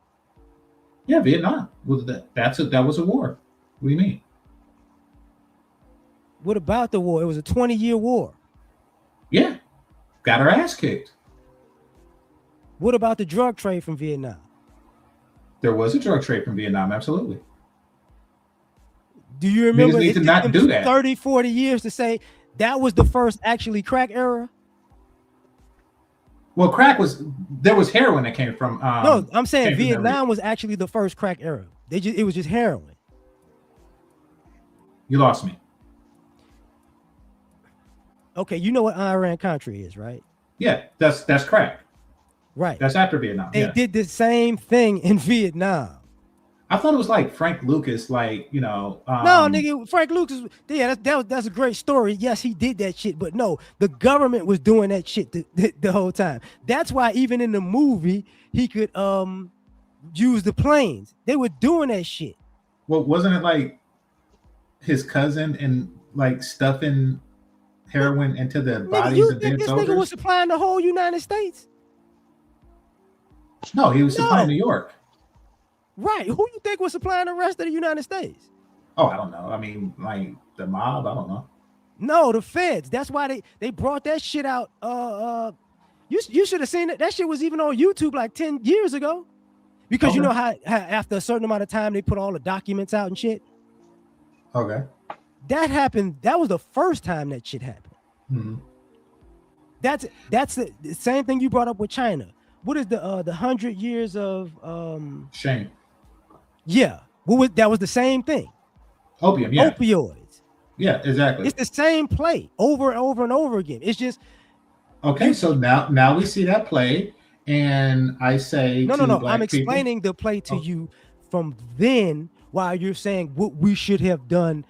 Yeah, Vietnam. Well, that was a war. What do you mean? What about the war? It was a 20-year war. Yeah, got our ass kicked. What about the drug trade from Vietnam? There was a drug trade from Vietnam, absolutely. Do you remember Niggas need to not do that. 30, 40 years to say that was the first actually crack era? Well, there was heroin that came from. No, I'm saying came from Vietnam was actually the first crack era. It was just heroin. You lost me. Okay, you know what Iran-Contra is, right? Yeah, that's crack. Right. That's after Vietnam. They did the same thing in Vietnam. I thought it was like Frank Lucas, No, nigga, Frank Lucas. Yeah, that's a great story. Yes, he did that shit, but no, the government was doing that shit the whole time. That's why even in the movie he could use the planes. They were doing that shit. Well, wasn't it like his cousin and like stuffing heroin into the bodies of dead this soldiers? nigga was supplying the whole United States. No, he was supplying New York. Right. Who you think was supplying the rest of the United States? Oh, I don't know. I mean, like the mob. I don't know. No, the feds. That's why they brought that shit out. You should have seen it. That shit was even on YouTube like 10 years ago. Because you know how after a certain amount of time they put all the documents out and shit. Okay. That happened. That was the first time that shit happened. Mm-hmm. That's the same thing you brought up with China. What is the 100 years of shame? Yeah, that was the same thing. Opium, yeah. Opioids. Yeah, exactly. It's the same play over and over and over again. It's just okay. So now we see that play, and I say no. Black I'm explaining the play to you from then, while you're saying what we should have done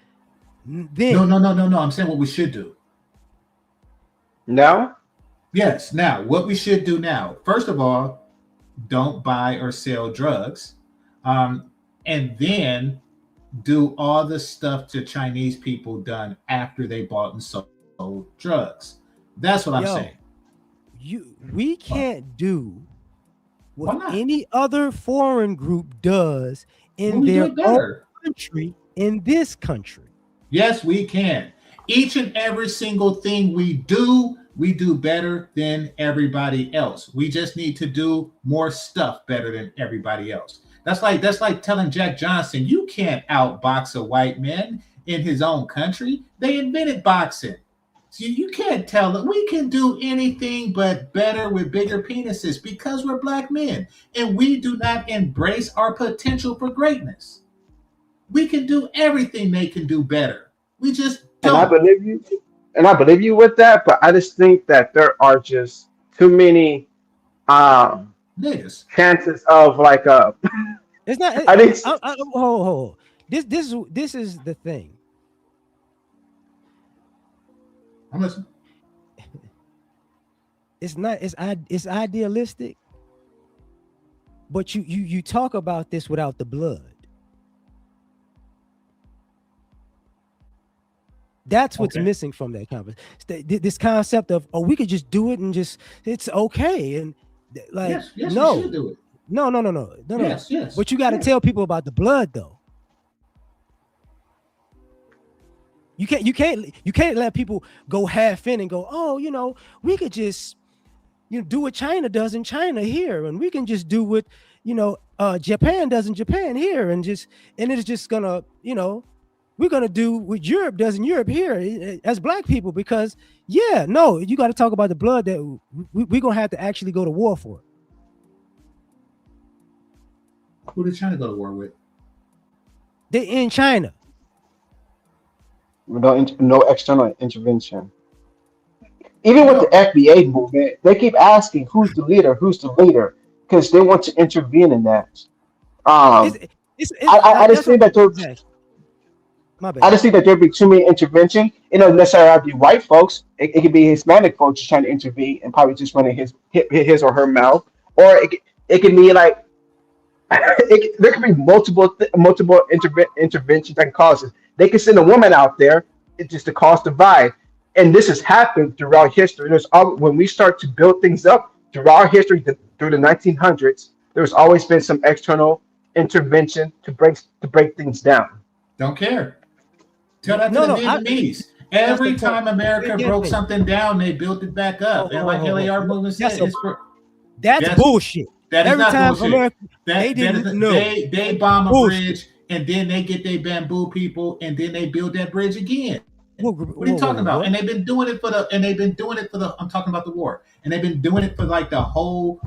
then. No. I'm saying what we should do. Now? Yes. Now, what we should do now. First of all, don't buy or sell drugs, and then do all the stuff to Chinese people done after they bought and sold drugs. That's what I'm saying. We can't do what any other foreign group does in their own country, in this country. Yes, we can. Each and every single thing we do better than everybody else. We just need to do more stuff better than everybody else. That's like telling Jack Johnson, you can't outbox a white man in his own country. They invented boxing. So you can't tell them we can do anything but better with bigger penises because we're Black men and we do not embrace our potential for greatness. We can do everything they can do better. We just don't. And I believe you with that, but I just think that there are just too many niggas chances of like a. It's not. I think. Hold. This is the thing. I'm listening. It's not. It's idealistic, but you talk about this without the blood. That's what's Okay. missing from that conversation. This concept of, oh, we could just do it and just it's okay. And like, Yes, we should no, do it. no. Yes, But you got to yes. tell people about the blood though. You can't let people go half in and go, oh, we could just do what China does in China here, and we can just do what Japan does in Japan here, and it's just gonna we're gonna do what Europe does in Europe here as black people, because no, you got to talk about the blood that we're gonna have to actually go to war for. Who did China go to war with? They in China. No external intervention. Even with the FBA movement, they keep asking who's the leader, because they want to intervene in that. It's Um, I just that's what think that there, exactly. My I bad. just think that there'd be too many intervention. It don't necessarily have to be white folks. It could be Hispanic folks just trying to intervene and probably just running his or her mouth, or it could be like there could be multiple interventions and causes. They can send a woman out there, it's just to cause divide, and this has happened throughout history. When we start to build things up throughout history, through the 1900s, there's always been some external intervention to break things down. Don't care. Tell that to No, the no. Vietnamese. That's the Every point. time America Again, broke something down, they built it back up. And like L.A.R. movement said, that's that's bullshit. that is Every not time bullshit. America, they That is didn't know. they bomb a Bullshit. bridge and then they get their bamboo people and then they build that bridge again. What are you talking about? What? And they've been doing it for the I'm talking about the war. And they've been doing it for like the whole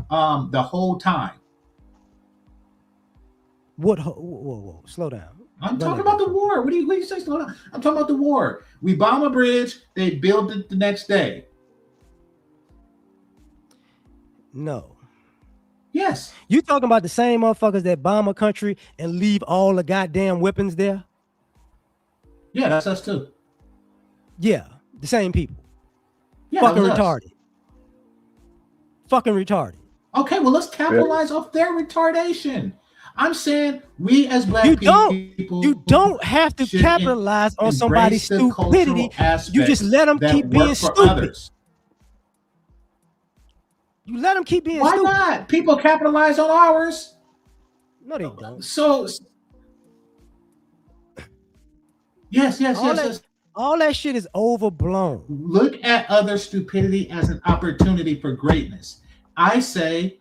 time. What? Whoa. Slow down. I'm talking about the war. What do you say? Slow down. I'm talking about the war. We bomb a bridge, they build it the next day. No. Yes. You talking about the same motherfuckers that bomb a country and leave all the goddamn weapons there? Yeah, that's us too. Yeah, the same people. Yeah, Fucking that was us. retarded. Fucking retarded. Okay, well, let's capitalize off their retardation. I'm saying we as black You people don't have to should capitalize on embrace somebody's the stupidity. cultural You just let them aspects keep that being work for stupid. others. You let them keep being Why stupid. not? People capitalize on ours. No, they don't. So yes. All that shit is overblown. Look at other stupidity as an opportunity for greatness. I say,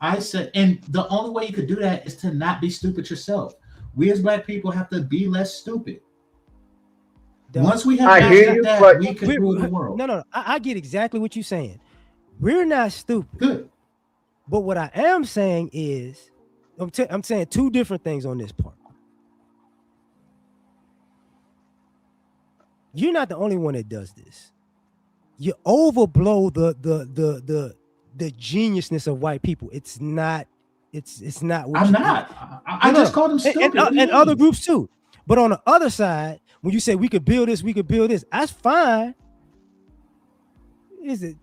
and the only way you could do that is to not be stupid yourself. We as black people have to be less stupid. Once we have mastered that, we can rule the world. No. I get exactly what you're saying. We're not stupid. Good. But what I am saying is, I'm saying two different things on this part. You're not the only one that does this. You overblow the geniusness of white people. It's not. It's not. I'm not. I just called them stupid. And other groups too. But on the other side, when you say we could build this, that's fine. Is it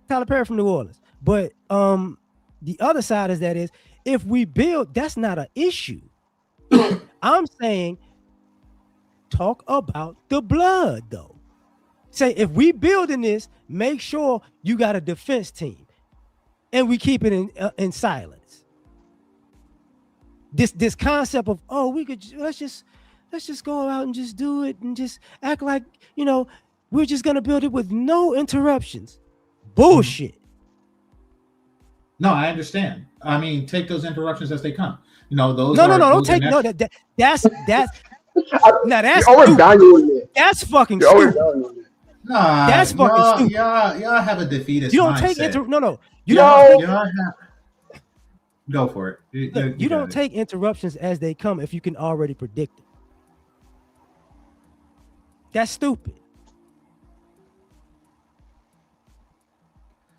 Tyler Perry from New Orleans? But the other side is if we build, that's not an issue. I'm saying talk about the blood though. Say if we building this, make sure you got a defense team, and we keep it in silence. This concept of let's just go out and just do it and just act like we're just gonna build it with no interruptions. Bullshit. No, I understand. I mean, take those interruptions as they come. Those. Don't take no. That's now that's You're always stupid. valuing it. That's fucking You're always stupid. valuing it. Nah, That's fucking stupid. Y'all have a defeatist You don't mindset. take Go for it. You don't take interruptions as they come if you can already predict it. That's stupid.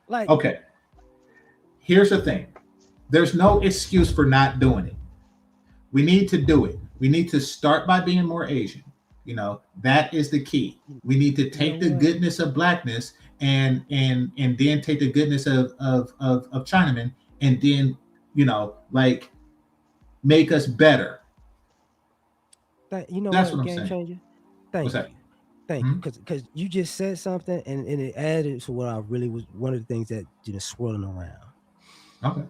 Like, okay. Here's the thing. There's no excuse for not doing it. We need to do it. We need to start by being more Asian. That is the key. We need to take the goodness of blackness and then take the goodness of Chinamen and then make us better. That's what I'm game saying. changer. Thank What's you. that? Thank you, because you just said something, and it added to what I really was one of the things that swirling around. Okay.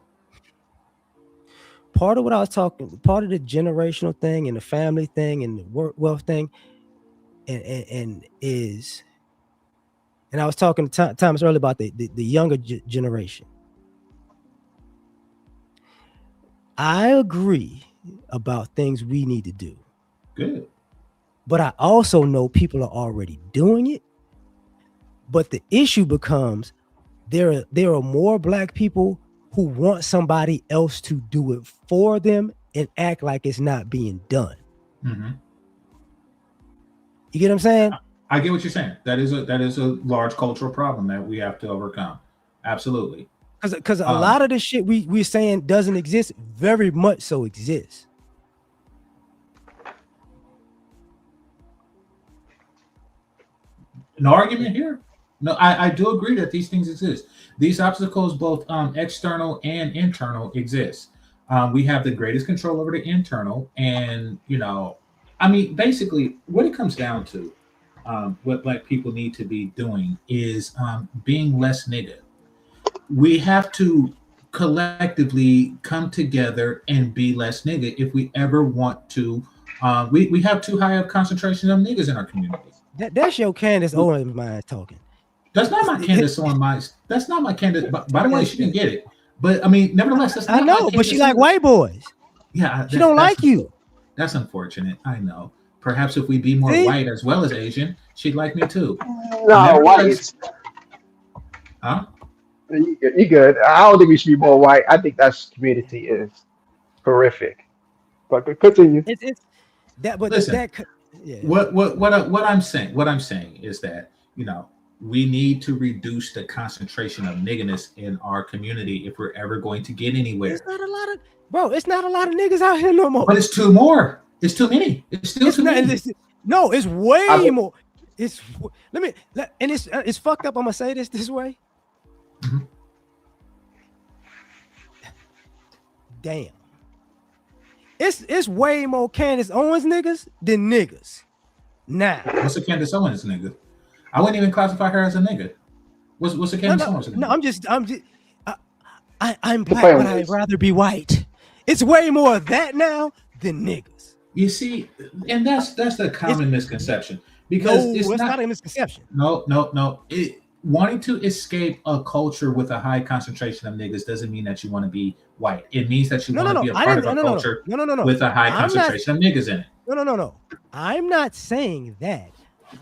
Part of what I was talking, part of the generational thing and the family thing and the work wealth thing, and is, and I was talking to Thomas earlier about the younger generation. I agree about things we need to do, Good. but I also know people are already doing it. But the issue becomes there are more black people who want somebody else to do it for them and act like it's not being done. Mm-hmm. You get what I'm saying? I get what you're saying. That is a large cultural problem that we have to overcome. Absolutely. Because a lot of the shit we're saying doesn't exist, very much so exists. An argument here? No, I do agree that these things exist. These obstacles, both external and internal, exist. We have the greatest control over the internal, and I mean, basically, what it comes down to, what black people need to be doing is being less nigga. We have to collectively come together and be less nigga if we ever want to. We have too high a concentration of niggas in our community. That's your Candace Owens mind talking. That's not my Candace Owens mind. That's not my Candace. By the way, she didn't get it. But I mean, nevertheless, that's not I know, but she like white boys. Yeah, she don't like you. That's unfortunate. I know. Perhaps if we be more white as well as Asian, she'd like me too. No, white. Huh? You good. I don't think we should be more white. I think that community is horrific. But continue. It's that, but listen, that. Yeah. What I'm saying is that we need to reduce the concentration of nigginess in our community if we're ever going to get anywhere. It's not a lot of it's not a lot of niggas out here no more. But it's too more. It's too many. It's still too many. No, it's way more. It's and it's fucked up. I'm gonna say this way. Mm-hmm. Damn. It's way more Candace Owens niggas than niggas. Nah. What's a Candace Owens nigga? I wouldn't even classify her as a nigga. What's a Candace Owens nigga? No, I'm black, but I'd rather be white. It's way more of that now than niggas. You see, and that's the common misconception. Because it's not a misconception. No. Wanting to escape a culture with a high concentration of niggas doesn't mean that you want to be white. It means that you want to be a part of a culture with a high concentration of niggas in it. No. I'm not saying that.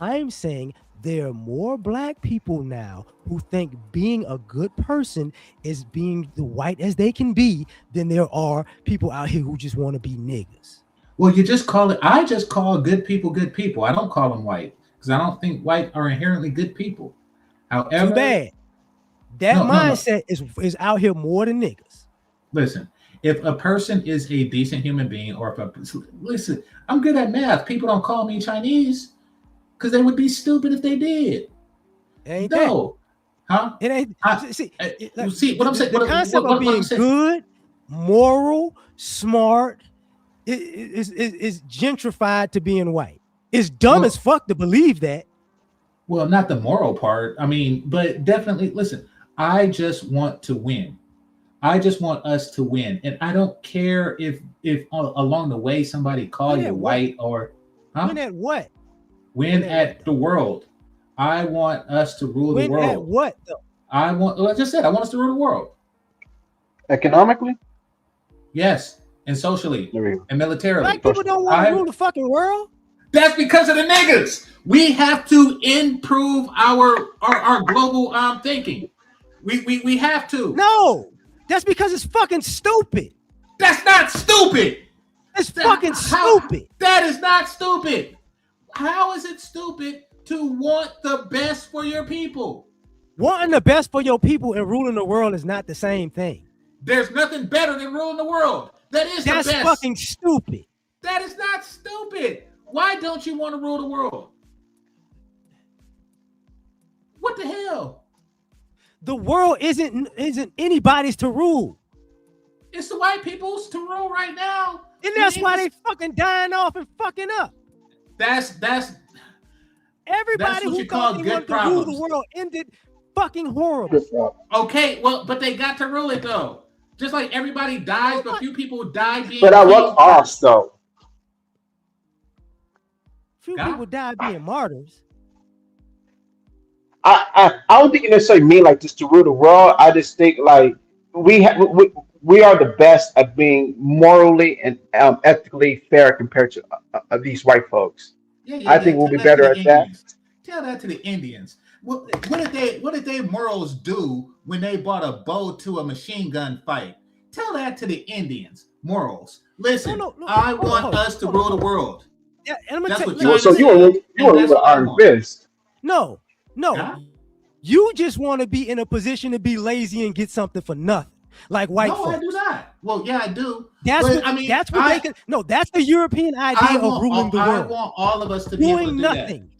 I'm saying there are more black people now who think being a good person is being the white as they can be than there are people out here who just want to be niggas. Well, I just call good people good people. I don't call them white because I don't think white are inherently good people. However, too bad. That mindset is out here more than niggas. Listen, if a person is a decent human being, listen, I'm good at math. People don't call me Chinese because they would be stupid if they did. Ain't no, that? Huh? It ain't. See what I'm saying. The concept of being good, moral, smart is gentrified to being white. It's dumb as fuck to believe that. Well, not the moral part. I mean, but definitely, listen, I just want to win. I just want us to win. And I don't care if along the way somebody call you white or... Huh? Win at what? Win at the world. I want us to rule the world. Win at what, though? I just said, I want us to rule the world. Economically? Yes. And socially. And militarily. Black people don't want to rule the fucking world? That's because of the niggas. We have to improve our global thinking. We have to. No, that's because it's fucking stupid. That's not stupid. It's fucking stupid. That is not stupid. How is it stupid to want the best for your people? Wanting the best for your people and ruling the world is not the same thing. There's nothing better than ruling the world. That's the best. That's fucking stupid. That is not stupid. Why don't you want to rule the world? What the hell? The world isn't anybody's to rule. It's the white people's to rule right now. And that's why they fucking dying off and fucking up. That's Everybody what who you thought call they good wanted to rule the problems. world ended fucking horrible. Okay, well, but they got to rule it though. Just like everybody dies, but few people die But being at what king cost, first. though? Few God? people died being martyrs. I don't think it necessarily mean like just to rule the world. I just think like we are the best at being morally and ethically fair compared to these white folks. Yeah, yeah, I yeah. think we'll Tell be that to better the at that. Indians. Tell that to the Indians. What did they morals do when they brought a bow to a machine gun fight? Tell that to the Indians. Morals. No, Listen, no, no. I Hold on, want hold on, us to hold on, rule the hold on. world. Yeah, and I'm gonna That's tell. what Well, China so said, you and want to rule that's with what an I iron want. fist? No, no. God? You just want to be in a position to be lazy and get something for nothing, like white No, I do folks. not. Well, yeah, I do. That's But what I mean, that's what they could. No, that's the European I idea of want ruling the I world, want all of us to be able to doing do that. nothing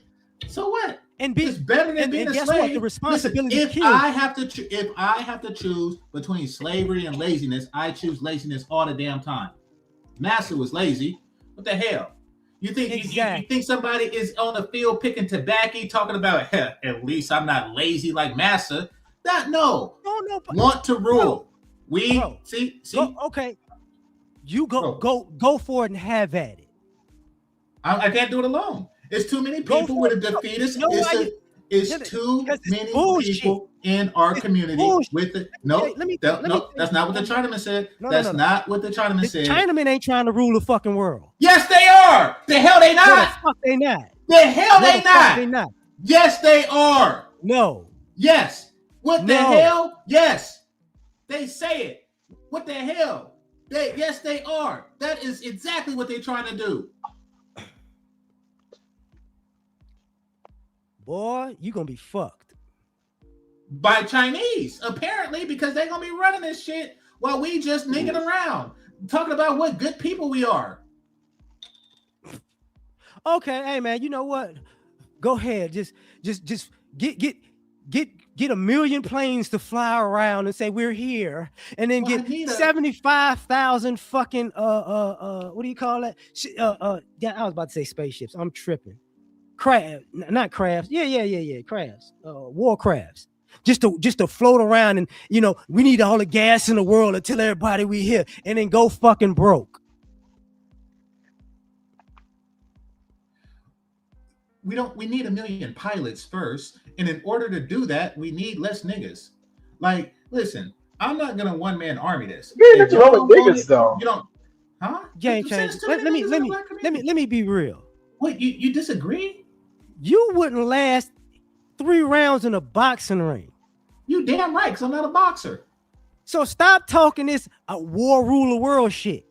So what? and It's be better than being and a guess what? The slave. Listen, responsibility if kills. I have to if I have to choose between slavery and laziness, I choose laziness all the damn time. Massa was lazy. What the hell? You think you Exactly. think somebody is on the field picking tobacco, talking about at least I'm not lazy like Massa? That no. No, but Want to bro, rule. We bro, see go okay. You bro. go for it and have at it. I can't do it alone. It's too many Go people for with it. a No, defeatist. you know why you? It's too Because it's many bullshit. people in our It's community bullshit. with it. Okay, No, let me no, tell that's you. not what the Chinaman said. No. That's not what the Chinaman The said. Chinamen ain't trying to rule the fucking world. Yes, they are. The hell they No, the not. fuck they not. The hell No, they the fuck not. they not. Yes, they are. No, Yes. What the no. hell? Yes. They say it. What the hell? Yes, they are. That is exactly what they're trying to do. Boy, you gonna be fucked. By Chinese, apparently, because they're gonna be running this shit while we just nigging around, talking about what good people we are. Okay, hey man, you know what? Go ahead, just get a million planes to fly around and say we're here, and then Well, get 75,000 fucking what do you call that? Yeah, I was about to say spaceships. I'm tripping. Not crafts. Yeah. Crafts. War crafts. Just to float around and we need all the gas in the world to tell everybody we here, and then go fucking broke. We need a million pilots first, and in order to do that, we need less niggas. Like, listen, I'm not gonna one man army this. Yeah, If that's wrong y'all with want niggas it, though. you don't, huh? Game You said changer. it's too many niggas in the black community. Let me be real. Wait, you disagree? You wouldn't last 3 rounds in a boxing ring. You damn right, because I'm not a boxer. So stop talking this war rule the world shit.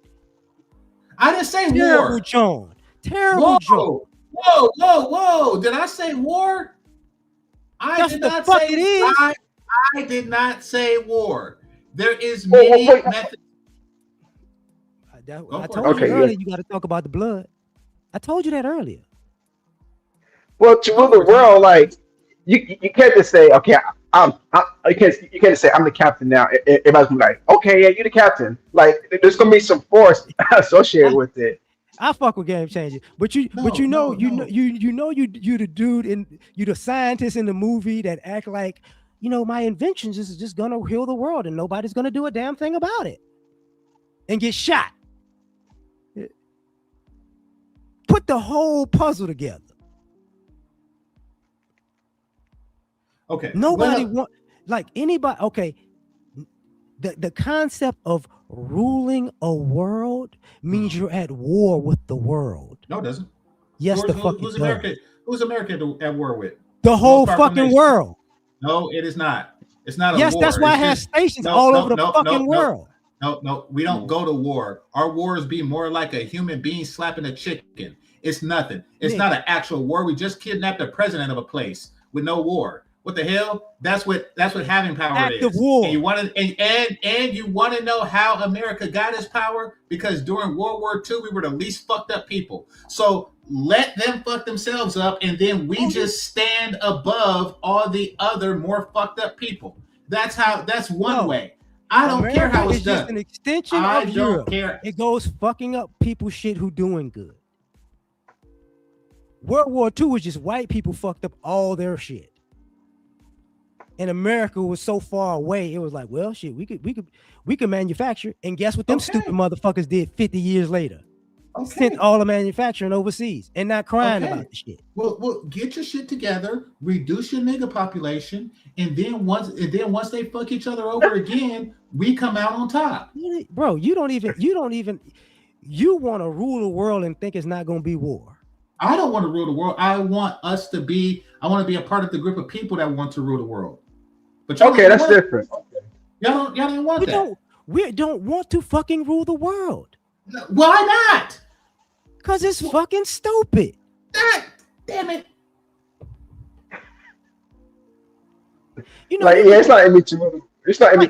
I didn't say Terrible war. John. Terrible John. Whoa. Did I say war? That's what the fuck it is. I did not say war. There is many methods. I told you earlier you got to talk about the blood. I told you that earlier. Well, to rule the world, like you can't just say, okay, you can't just say I'm the captain now. Everybody's gonna be like, okay, yeah, you're the captain. Like there's gonna be some force associated with it. I fuck with game changer, but you know you the dude you the scientist in the movie that act like my inventions is just gonna heal the world and nobody's gonna do a damn thing about it and get shot. Put the whole puzzle together. Okay. Nobody want like anybody. Okay, the concept of ruling a world means you're at war with the world. No, it doesn't. Yes, who's America? Who's America at war with? The whole fucking world. No, it is not. It's not a war. Yes, that's why I have stations all over the fucking world. No, we don't go to war. Our wars be more like a human being slapping a chicken. It's nothing. It's not an actual war. We just kidnapped the president of a place with no war. What the hell? That's what having power Active is. war. And you want to and you want to know how America got its power? Because during World War II, we were the least fucked up people. So let them fuck themselves up, and then we just stand above all the other more fucked up people. That's one way. I don't care how it's done. Just an extension I of don't Europe. care. It goes fucking up people's shit who doing good. World War II was just white people fucked up all their shit. And America was so far away, it was like, well, shit, we could manufacture. And guess what them stupid motherfuckers did 50 years later? Sent all the manufacturing overseas and not crying about the shit. Well, get your shit together, reduce your nigga population, and then once they fuck each other over again, we come out on top. Bro, you want to rule the world and think it's not gonna be war. I don't want to rule the world. I want to be a part of the group of people that want to rule the world. But that's different. Y'all don't want that. We don't want to fucking rule the world. Why not? Because it's fucking stupid. Damn it. You know, it's not in me to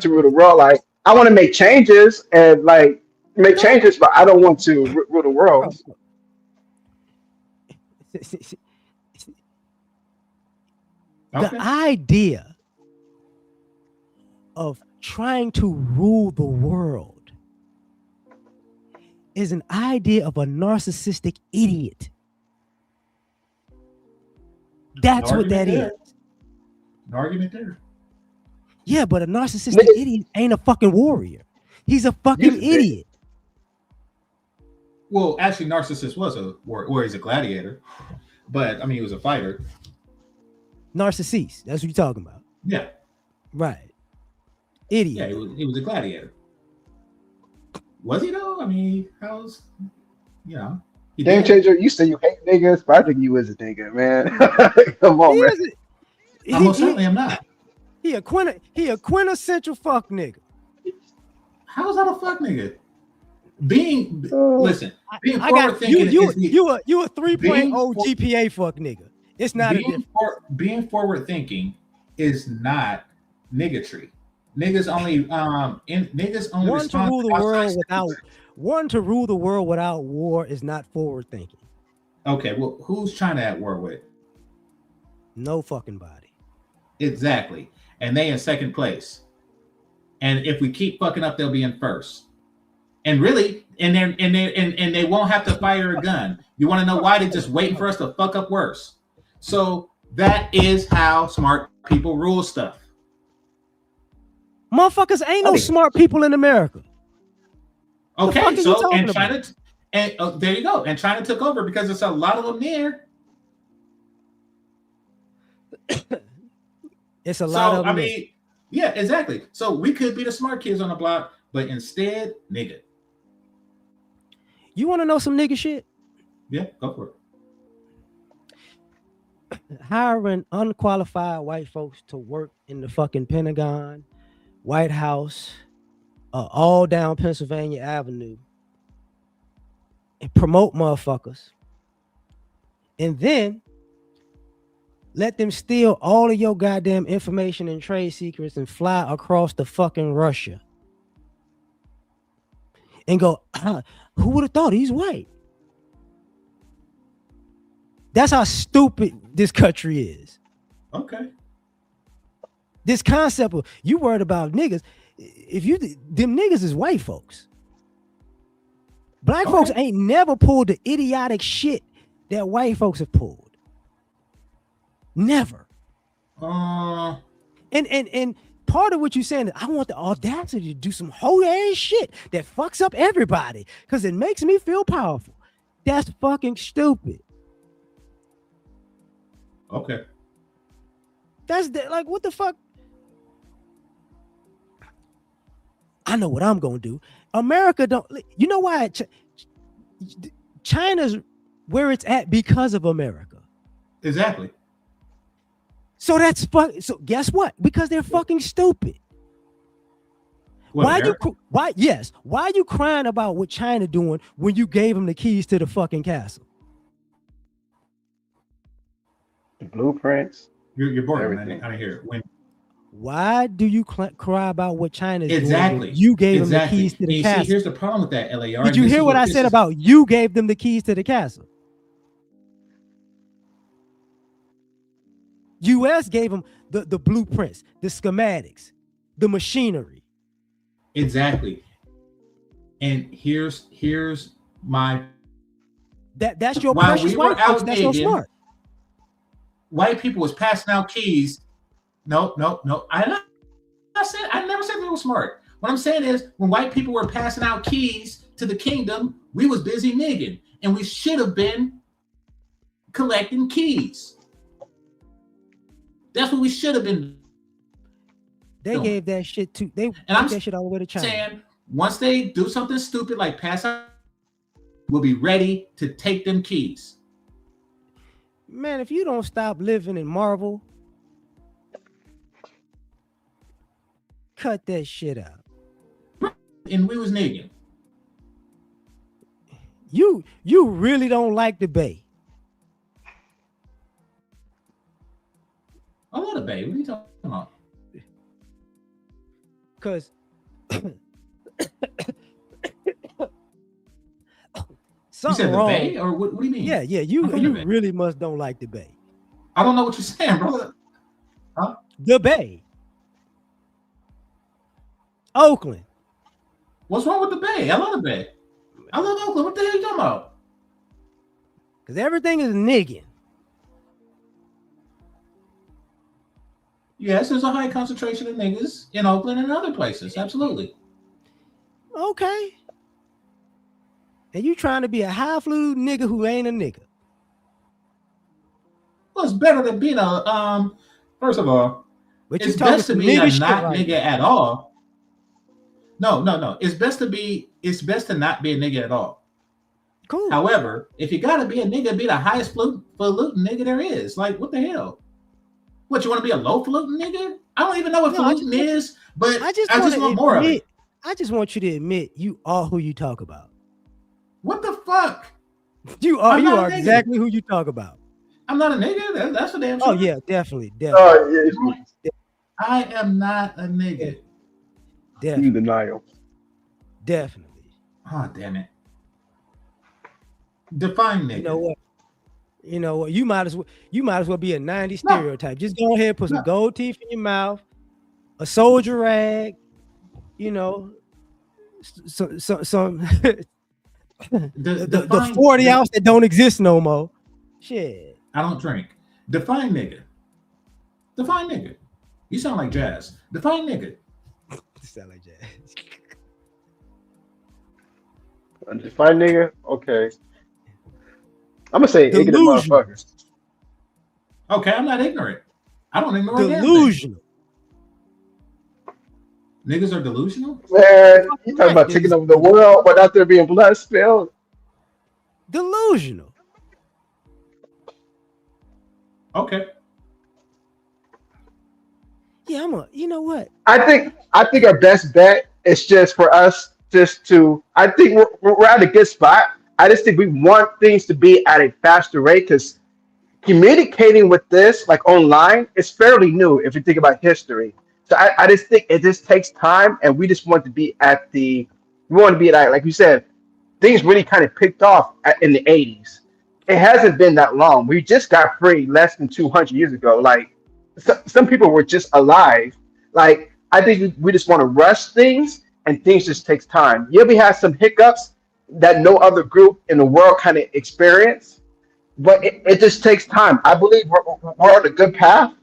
rule the world. Like, I want to make changes and but I don't want to rule the world. The idea of trying to rule the world is an idea of a narcissistic idiot. That's what that is. An argument there. Yeah, but a narcissistic idiot ain't a fucking warrior. He's a fucking idiot. Well, actually, Narcissus was a warrior, or he's a gladiator. But, I mean, he was a fighter. Narcissus, that's what you're talking about. Yeah. Right. Idiot. Yeah, he was a gladiator. Was he though? I mean, Game changer, you say you hate niggas, but I think you was a nigga, man. Come on, man. I most certainly am not. He a quintessential fuck nigga. How is that a fuck nigga? Being forward thinking you a 3.0 GPA fuck nigga. It's not being forward thinking is not niggatry. Niggas only one to rule the world without war is not forward thinking. Okay, well, who's China at war with? No fucking body. Exactly. And they in second place. And if we keep fucking up, they'll be in first. And really, and they won't have to fire a gun. You want to know why? They're just waiting for us to fuck up worse. So that is how smart people rule stuff. Motherfuckers ain't no smart people in America. Okay, so and China, there you go. And China took over because there's a lot of them there. It's a lot of them. I mean, yeah, exactly. So we could be the smart kids on the block, but instead, nigga. You want to know some nigga shit? Yeah, go for it. Hiring unqualified white folks to work in the fucking Pentagon, White House, all down Pennsylvania Avenue, and promote motherfuckers, and then let them steal all of your goddamn information and trade secrets and fly across the fucking Russia and go, who would have thought he's white? That's how stupid this country is. Okay. This concept of you worried about niggas. Them niggas is white folks. Black folks ain't never pulled the idiotic shit that white folks have pulled. Never. And part of what you're saying is I want the audacity to do some whole ass shit that fucks up everybody because it makes me feel powerful. That's fucking stupid. Okay. That's like, what the fuck? I know what I'm gonna do. America don't. You know why? China's where it's at because of America. Exactly. So that's so guess what? Because they're fucking stupid. Why are you crying about what China doing when you gave them the keys to the fucking castle? The blueprints. You're boring. I didn't hear it. Why do you cry about what China's doing? Exactly. You gave them the keys to the castle. See, here's the problem with that, L.A.R. Did you hear what I said about you gave them the keys to the castle? U.S. gave them the blueprints, the schematics, the machinery. Exactly. And here's my That's your While precious we were white folks. out That's so nigging, smart. white people was passing out keys. No. I never said they were smart. What I'm saying is, when white people were passing out keys to the kingdom, we was busy nigging, and we should have been collecting keys. That's what we should have been. They gave that shit to they And took I'm that shit all the way to China. saying, once they do something stupid like pass out, we'll be ready to take them keys. Man, if you don't stop living in Marvel, cut that shit out. And we was nigging. You really don't like the Bay. I love the Bay. What are you talking about? Cause You something said the wrong. Bay, or what do you mean? Yeah, you I'm from the Bay. really must don't like the Bay. I don't know what you're saying, brother. Huh? The Bay. Oakland. What's wrong with the Bay? I love the Bay. I love Oakland. What the hell are you talking about? Cause everything is nigging. Yes, there's a high concentration of niggas in Oakland and other places. Absolutely. Okay. And you trying to be a high-flued nigga who ain't a nigga. Well, it's better than being a first of all, But you it's talking best to some be a nigga shit not right nigga at all. No. It's best to not be a nigga at all. Cool. However, if you gotta be a nigga, be the highest falutin nigga there is. Like, what the hell? What, you want to be a low falutin nigga? I don't even know what falutin is, but I just want more of it. I just want you to admit you are who you talk about. What the fuck? You are exactly who you talk about. I'm not a nigga. That's for damn sure. Oh yeah, definitely. I am not a nigga. In denial. Definitely. Oh, damn it. Define nigga. You know what? You might as well be a 90s stereotype. Just go ahead, put some gold teeth in your mouth, a soldier rag, some the 40 ounce that don't exist no more. Shit. I don't drink. Define nigga. Define nigga. You sound like Jazz. Define nigga. Sound like Jazz. Define nigga? Okay. I'm gonna say ignorant motherfuckers. Okay, I'm not ignorant. I don't ignore a damn thing. Delusional. Niggas are delusional? Man, you talking about taking over the world, but out there being blood spilled? Delusional. Okay. Yeah, you know what? I think our best bet is just for us I think we're at a good spot. I just think we want things to be at a faster rate because communicating with this like online is fairly new if you think about history. So I just think it just takes time, and we just want to be we want to be at, like you said, things really kind of picked off in the 80s. It hasn't been that long. We just got free less than 200 years ago. Like some people were just alive. Like I think we just want to rush things, and things just takes time. Yeah, we have some hiccups that no other group in the world kind of experience, but it just takes time. I believe we're on a good path.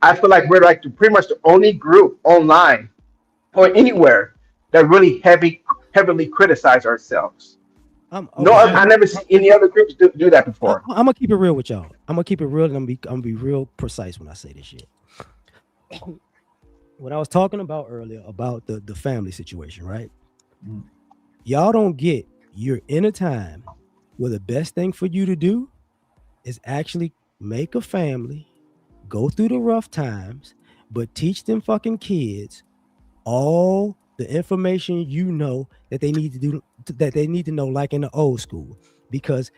I feel like we're like pretty much the only group online or anywhere that really heavily criticize ourselves. No, I never seen any other groups do that before. I'm gonna keep it real with y'all. I'm gonna keep it real, and I'm gonna be real precise when I say this shit. What I was talking about earlier about the family situation, right? Y'all don't get you're in a time where the best thing for you to do is actually make a family, go through the rough times, but teach them fucking kids all the information that they need to do, that they need to know, like in the old school, because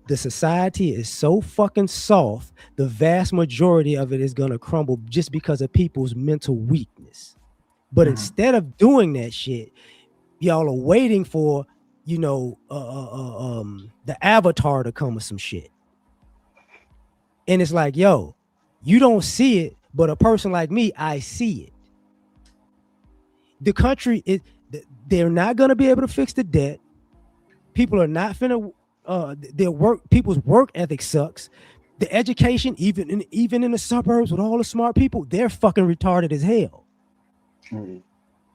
the society is so fucking soft, the vast majority of it is gonna crumble just because of people's mental weakness. But instead of doing that shit, y'all are waiting for the avatar to come with some shit. And it's like, yo, you don't see it, but a person like me, I see it. The country they're not gonna be able to fix the debt. People are not finna their people's work ethic sucks. The education, even in the suburbs with all the smart people, they're fucking retarded as hell. Mhm.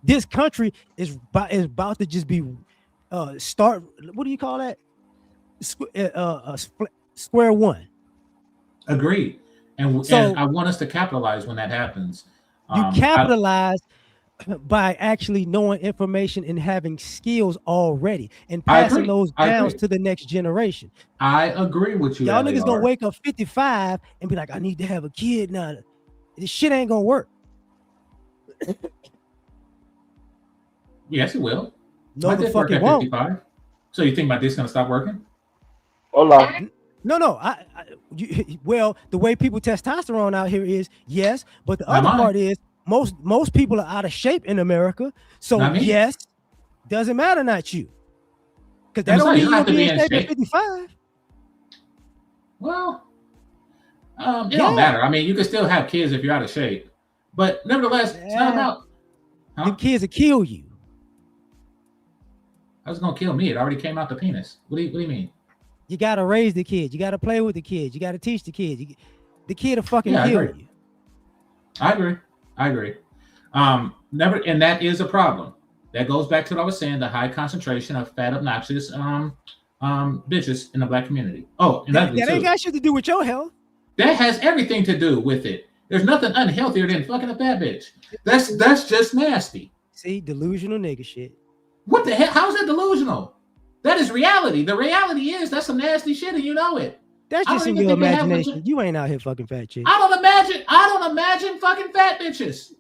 This country is about to just be start. What do you call that? Square one. Agreed. And So I want us to capitalize when that happens. you I capitalize by actually knowing information and having skills already and I passing agree. those I down agree. to the next generation. I agree with you, Y'all niggas gonna L.A.R. wake up 55 and be like, I need to have a kid now. This shit ain't gonna work. Yes, it will. No, My the dick fuck work it at won't. 55. So you think my dick's gonna stop working? Hola. No. Well, the way people testosterone out here is yes, but the Not other mine. part is most people are out of shape in America. So Not me. yes, doesn't matter, not you, because that And don't besides, mean you you're don't have gonna to be be in in shape at shape. 55. Well, it Yeah, don't matter. I mean, you can still have kids if you're out of shape. But nevertheless, it's not yeah, about, them huh? kids will kill you. I was gonna kill me. It already came out the penis. What do you mean? You gotta raise the kid. You gotta play with the kid. You gotta teach the kid. The kid will fucking Yeah, I kill agree. you. I agree. I agree. Never, and that is a problem. That goes back to what I was saying: the high concentration of fat, obnoxious, bitches in the black community. Oh, and That, ugly that ain't too. got shit to do with your health. That has everything to do with it. There's nothing unhealthier than fucking a fat bitch. That's just nasty. See, delusional nigga shit. What the hell? How is that delusional? That is reality. The reality is that's some nasty shit, and you know it. That's I just don't in even your think they have imagination. You ain't out here fucking fat chicks. I don't imagine. I don't imagine fucking fat bitches.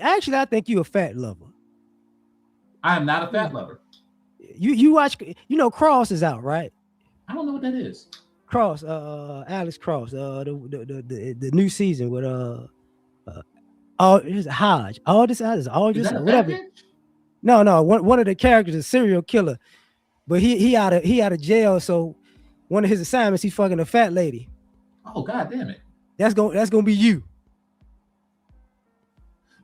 Actually, I think you a fat lover. I am not a fat lover. You watch. Cross is out, right? I don't know what that is. Cross, Alex Cross, the new season with Hodge, all this Is that a fat whatever. bitch? No, one of the characters is a serial killer, but he out of jail. So one of his assignments, he's fucking a fat lady. Oh god damn it! That's gonna be you.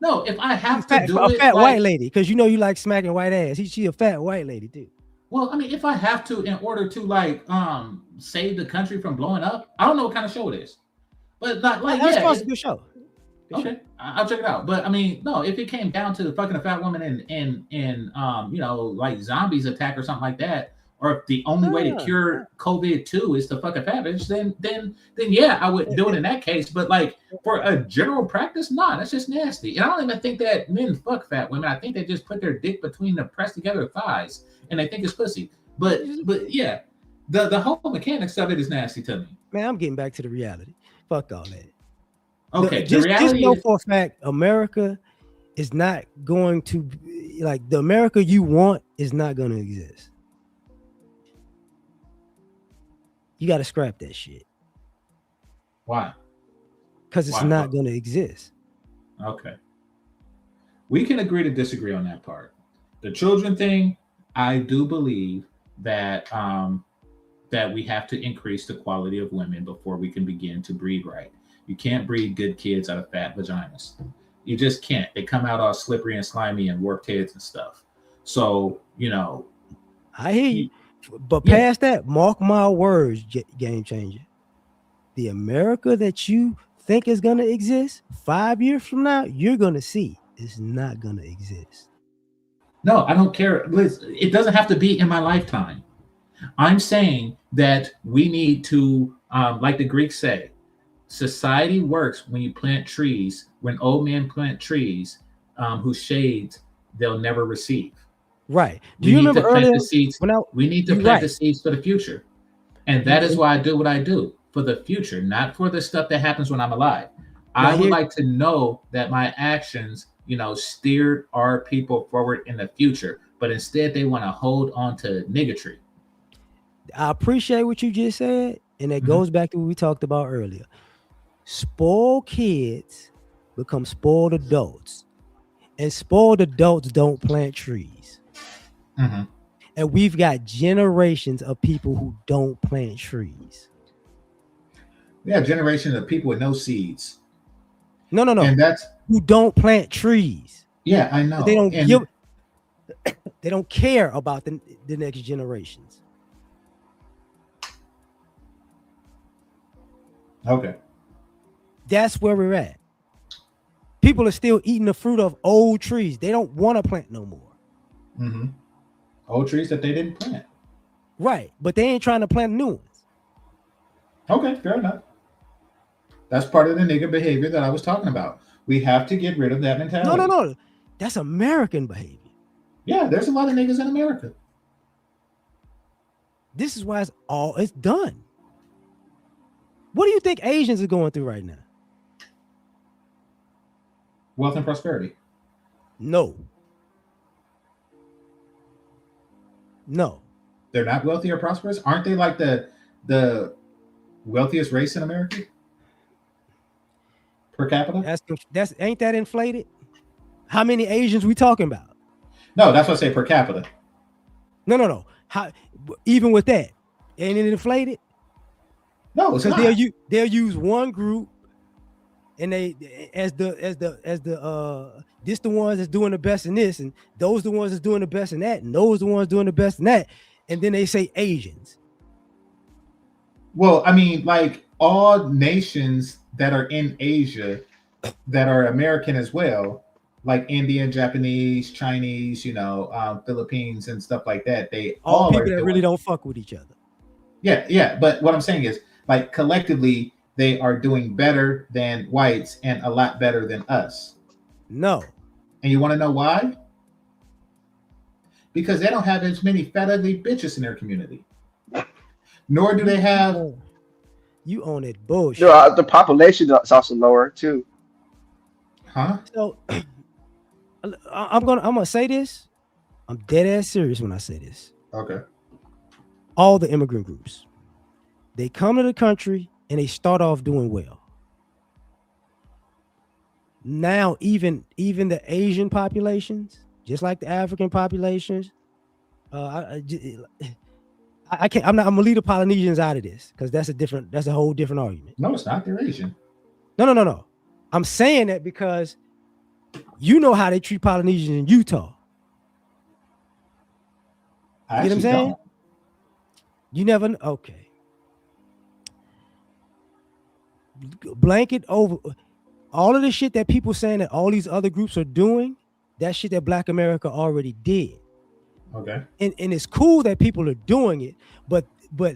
No, if I have to A do it, fat white like, lady, because you like smacking white ass. She a fat white lady too. well, I mean, if I have to, in order to like save the country from blowing up, I don't know what kind of show it is, but like Alex yeah, Cross is a good show. okay, I'll check it out. But I mean, no, if it came down to fucking a fat woman and like zombies attack or something like that, or if the only way to cure COVID-2 is to fuck a fat bitch, then yeah, I would do it in that case. But like for a general practice, nah, that's just nasty. And I don't even think that men fuck fat women. I think they just put their dick between the pressed together thighs and they think it's pussy. But yeah, the whole mechanics of it is nasty to me. Man, I'm getting back to the reality. Fuck all that. Okay, Just reality know is for a fact, America is not going to like the America you want is not going to exist. You got to scrap that shit why? because it's Why? not going to exist. Okay. We can agree to disagree on that part. The children thing, I do believe that that we have to increase the quality of women before we can begin to breed right. You can't breed good kids out of fat vaginas. You just can't. They come out all slippery and slimy and warped heads and stuff. So, I hear you. But yeah. past that, mark my words, game changer. The America that you think is going to exist 5 years from now, you're going to see it's not going to exist. No, I don't care. Listen, it doesn't have to be in my lifetime. I'm saying that we need to, like the Greeks say, society works when you plant trees, when old men plant trees whose shades they'll never receive. Right. Do We you need remember to plant earlier? the seeds. We need to you're plant right. the seeds for the future. And that is why I do what I do, for the future, not for the stuff that happens when I'm alive. I would like to know that my actions, steered our people forward in the future, but instead they want to hold on to niggatry. I appreciate what you just said, and it goes back to what we talked about earlier. Spoiled kids become spoiled adults, and spoiled adults don't plant trees. Mm-hmm. And we've got generations of people who don't plant trees. We have generations of people with no seeds. No. And that's who don't plant trees. Yeah, I know. They don't they don't care about the next generations. Okay. That's where we're at. People are still eating the fruit of old trees. They don't want to plant no more. Mm-hmm. Old trees that they didn't plant. Right. But they ain't trying to plant new ones. Okay, fair enough. That's part of the nigga behavior that I was talking about. We have to get rid of that No, no, mentality. no. That's American behavior. Yeah, there's a lot of niggas in America. This is why it's done. What do you think Asians are going through right now? Wealth and prosperity. No. No. They're not wealthy or prosperous. Aren't they like the wealthiest race in America per capita? That's ain't that inflated? How many Asians we talking about? No, that's what I say per capita. No. How even with that, ain't it inflated? No, it's Because not. they'll use one group and they as the this the ones that's doing the best in this, and those the ones that's doing the best in that, and those the ones doing the best in that, and then they say Asians. Well, I mean, like all nations that are in Asia that are American as well, like Indian, Japanese, Chinese, Philippines and stuff like that. They All all are people that doing. really don't fuck with each other. Yeah. But what I'm saying is, like collectively, they are doing better than whites and a lot better than us. No. And you want to know why? Because they don't have as many fat ugly bitches in their community. Nor do they have. You own it bullshit. No, the population is also lower too. Huh? So I'm gonna say this. I'm dead ass serious when I say this. Okay. All the immigrant groups, they come to the country and they start off doing well. Now, even the Asian populations, just like the African populations, I can't. I'm gonna leave the Polynesians out of this because that's a whole different argument. No, it's not. They're Asian. No. I'm saying that because you know how they treat Polynesians in Utah. I You get what I'm saying? don't. You never. Okay. Blanket over all of the shit that people saying that all these other groups are doing. That shit that Black America already did. Okay. And it's cool that people are doing it, but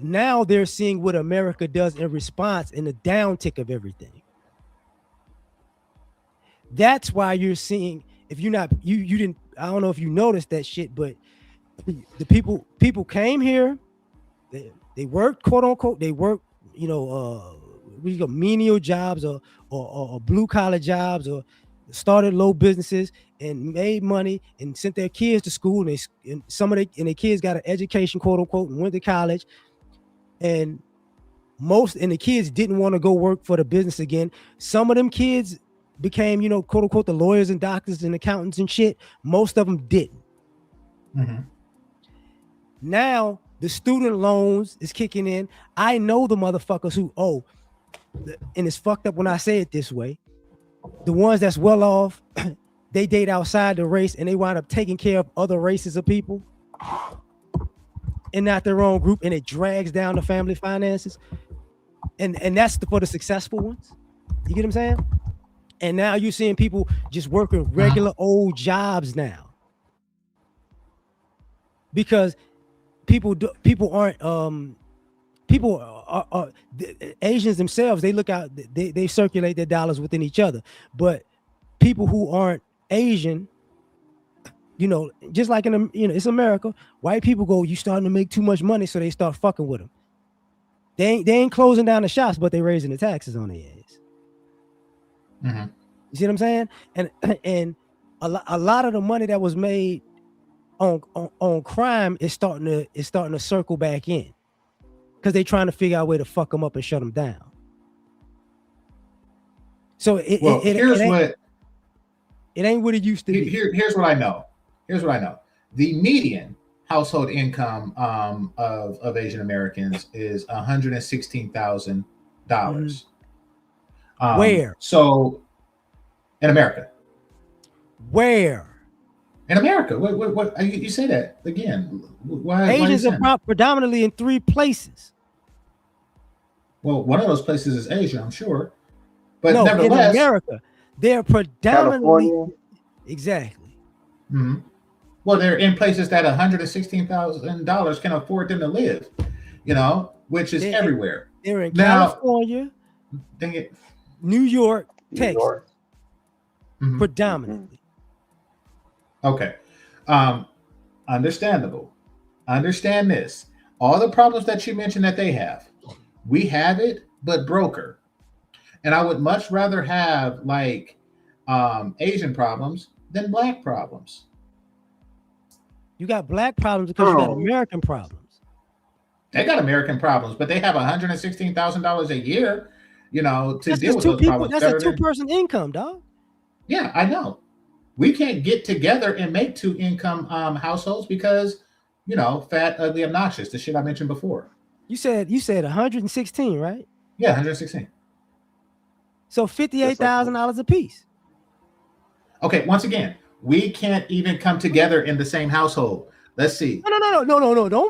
now they're seeing what America does in response in the downtick of everything. That's why you're seeing, if you're not, you didn't, I don't know if you noticed that shit, but the people came here, they worked, quote unquote, they worked, we got menial jobs or blue collar jobs or started low businesses and made money and sent their kids to school, and their kids got an education, quote unquote, and went to college, and the kids didn't want to go work for the business again. Some of them kids became, quote unquote, the lawyers and doctors and accountants and shit. Most of them didn't. Mm-hmm. Now the student loans is kicking in. I know the motherfuckers who and it's fucked up when I say it this way. The ones that's well off, they date outside the race and they wind up taking care of other races of people and not their own group, and it drags down the family finances. And that's for the successful ones. You get what I'm saying? And now you're seeing people just working regular old jobs now. Because people aren't the Asians themselves, they look out, they circulate their dollars within each other. But people who aren't Asian, just like it's America, white people go, you starting to make too much money, so they start fucking with them. They ain't closing down the shops, but they raising the taxes on their ass. Mm-hmm. You see what I'm saying? And a lot of the money that was made on crime is starting to circle back in, because they're trying to figure out a way to fuck them up and shut them down. So it ain't what it used to be. Here's what I know. The median household income of Asian Americans is $116,000. Mm-hmm. Where? So in America. Where? In America. What you say that again? Why Asians are predominantly in 3 places. Well, one of those places is Asia, I'm sure. But No, in nevertheless, America, they're predominantly California. exactly. mhm. Well, they're in places that $116,000 can afford them to live, which is They everywhere. they're in Now, California, dang it. New York, New Texas, York. Mhm. Mhm. predominantly. Okay. Um, Understandable. Understand this. All the problems that you mentioned that they have, we have it, but broker. And I would much rather have like Asian problems than black problems. You got black problems because you got Oh, American problems. They got American problems, but they have $116,000 a year, to That's deal just with two those people. problems That's a better than. two-person income, dog. Yeah, I know. We can't get together and make two income households because, fat, ugly, obnoxious, the shit I mentioned before. You said 116, right? Yeah, 116. So just like $58,000 a piece. Okay, once again, we can't even come together in the same household. Let's see. No.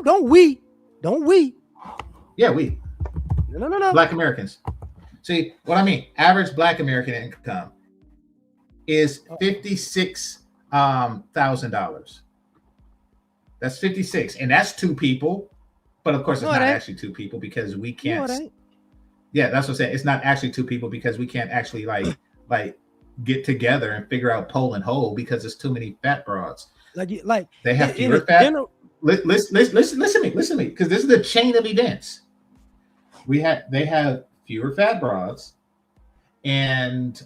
Don't we. Yeah, we No. Black Americans. See what I mean? Average Black American income is $56,000. That's 56, and that's two people. But of course, it's No, it not ain't. actually two people because we No, can't. it ain't. Yeah, that's what I'm saying. It's not actually two people because we can't actually like get together and figure out pole and hole because there's too many fat broads. Like They have in fewer a fat. general. Listen to me, because this is the chain of events. They have fewer fat broads and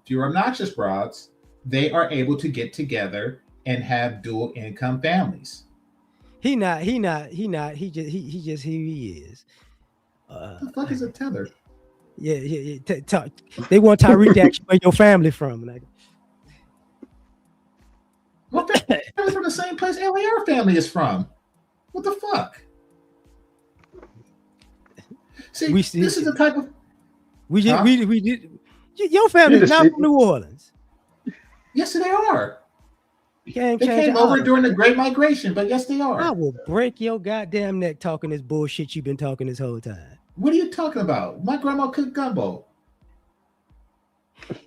fewer obnoxious broads. They are able to get together and have dual income families. He not. He just who he is. What the fuck is a tether? Yeah. They want Tyreek to ask you where your family from. Like, What the family from the same place L.A.R. family is from? What the fuck? See, this is the type of we did. Huh? We did. Your family's just not see- from New Orleans. yes, they are. Can't They change. came over during the Great Migration, but yes, they I are. will break your goddamn neck talking this bullshit you've been talking this whole time. What are you talking about? My grandma cooked gumbo.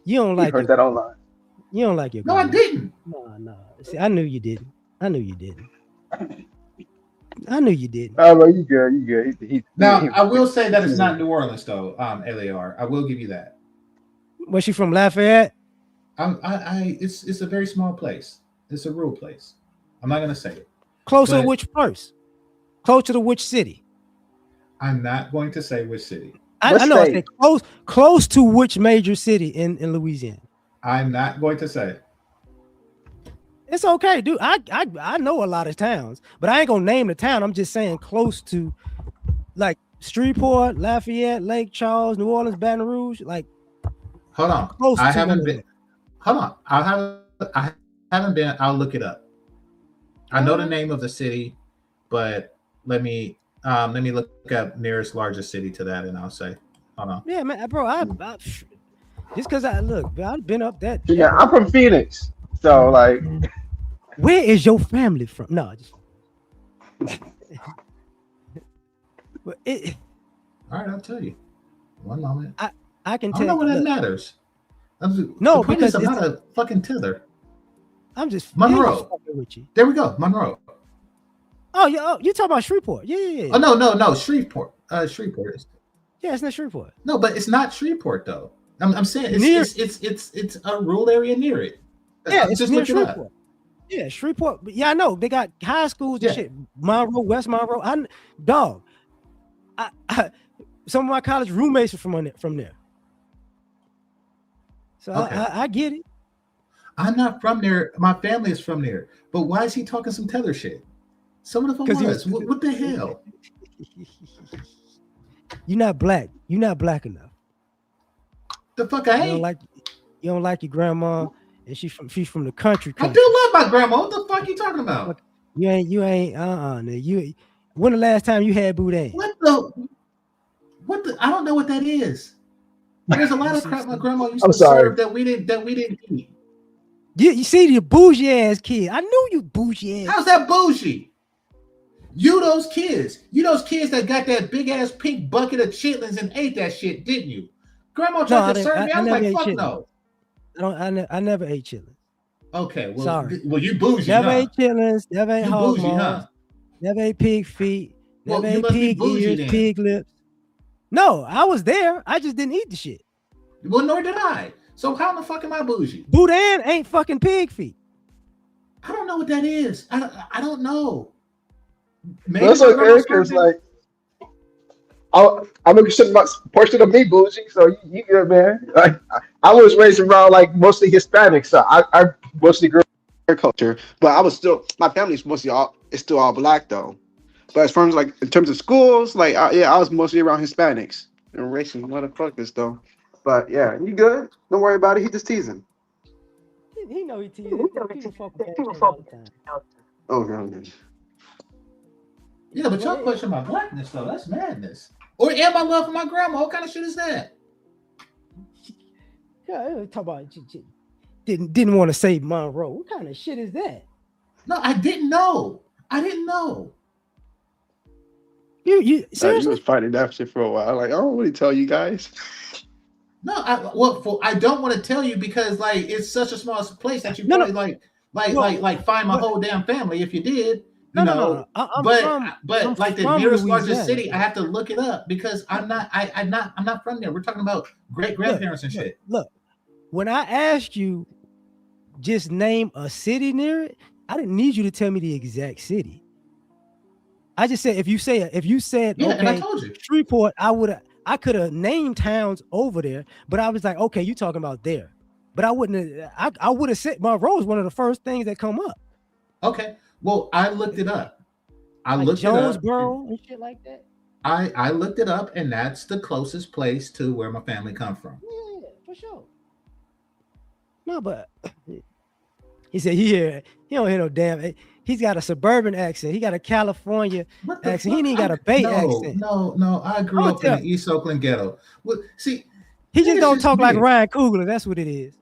You don't you like heard your, that online. you don't like your No, I grandma. didn't. No. See, I knew you didn't. I knew you didn't. Oh, well, you good. You good. Now, I will say that it's not New Orleans, though. L.A.R. I will give you that. Was she from Lafayette? It's a very small place. It's a rural place. I'm not gonna say it. Closer to But- which place? Closer to which city? I'm not going to say which city. I What know. I state? said close to which major city in Louisiana? I'm not going to say. It's okay, dude. I know a lot of towns, but I ain't gonna name the town. I'm just saying close to, like Shreveport, Lafayette, Lake Charles, New Orleans, Baton Rouge. Like Hold on. close I to haven't one of been. them. Hold on. I haven't been. I'll look it up. I know the name of the city, but let me look up nearest largest city to that, and I'll say. Hold on. Yeah, man, bro. Just because I've been up that. See, now, I'm from Phoenix, so like, Where is your family from? No, just. But All right, I'll tell you. One moment. I can I tell. don't know what that Look, matters. No, the point because is I'm it's- not a fucking tether. I'm just Monroe. fucking with you. There we go, Monroe. Oh, you talking about Shreveport? Yeah. Oh no, Shreveport. Shreveport is. Yeah, it's not Shreveport. No, but it's not Shreveport though. I'm saying Near- it's a rural area near it. Yeah, it's just near look it up. Shreveport. Yeah, Shreveport. But yeah, I know they got high schools and Yeah. shit. Monroe, West Monroe. Some of my college roommates are from there. So Okay. I get it. I'm not from there. My family is from there. But why is he talking some tether shit? Some of them 'Cause he was. was- What the hell? You're not black. You're not black enough. The fuck I You ain't. don't like your grandma, and she's from the country. I do love my grandma. What the fuck you talking about? You ain't You when the last time you had boudin? What the I don't know what that is. There's a lot of crap my grandma used I'm to sorry. serve that we didn't eat. You see the bougie ass kid. I knew you bougie ass. How's that bougie? You those kids that got that big ass pink bucket of chitlins and ate that shit, didn't you? Grandma No, tried I to didn't. serve me. I I was never like, ate fuck chitlins. no. I never ate chitlins. Okay, Sorry. well, you bougie, Never huh? ate chitlins. Never ate You hog bougie, maws. huh? Never ate pig feet. Well, Never you ate must be pig bougie ears, then. pig lips. No, I was there. I just didn't eat the shit. Well, nor did I. So how the fuck am I bougie? Boudin ain't fucking pig feet. I don't know what that is. I don't know. Maybe That's my grandma okay, served because it. like I'm a portion of me bougie, so you good, man. Like I was raised around like mostly Hispanic, so I mostly grew up in culture, but I was still my family's mostly all it's still all black though. But as far as like in terms of schools, like yeah, I was mostly around Hispanics and racist motherfuckers though. But yeah, you good? Don't worry about it. He just teasing. He know he teasing. People fuck with Paris all the time. Okay, okay. Yeah, but But y'all question my blackness though. That's madness. Or and my love for my grandma. What kind of shit is that? yeah, talk about didn't want to say Monroe. What kind of shit is that? No, I didn't know. I didn't know. You You seriously? was fighting that shit for a while. Like I don't really tell you guys. No, I don't want to tell you because like it's such a small place that you No, no. probably Well, find my but whole damn family if you did, you no. know. But I'm like the from nearest largest Louisiana. city, I have to look it up because I'm not from there. We're talking about great grandparents and shit. Look. When I asked you just name a city near it, I didn't need you to tell me the exact city. I just said if you said Yeah, and I okay, told you. Shreveport, I could have named towns over there, but I was like, okay, you talking about there. But I wouldn't have, I would have said Monroe is one of the first things that come up. Okay. Well, I looked it up. I Like looked it up. Jonesboro and shit like that. I looked it up, and that's the closest place to where my family come from. Yeah, for sure. No, but he said he don't hear no damn. He's got a suburban accent. He got a California What the accent. fuck? He ain't even got a Bay No, accent. no. I grew I'ma up in tell the East Oakland ghetto. Well, see, he just niggas don't just talk like weird. Ryan Coogler. That's what it is.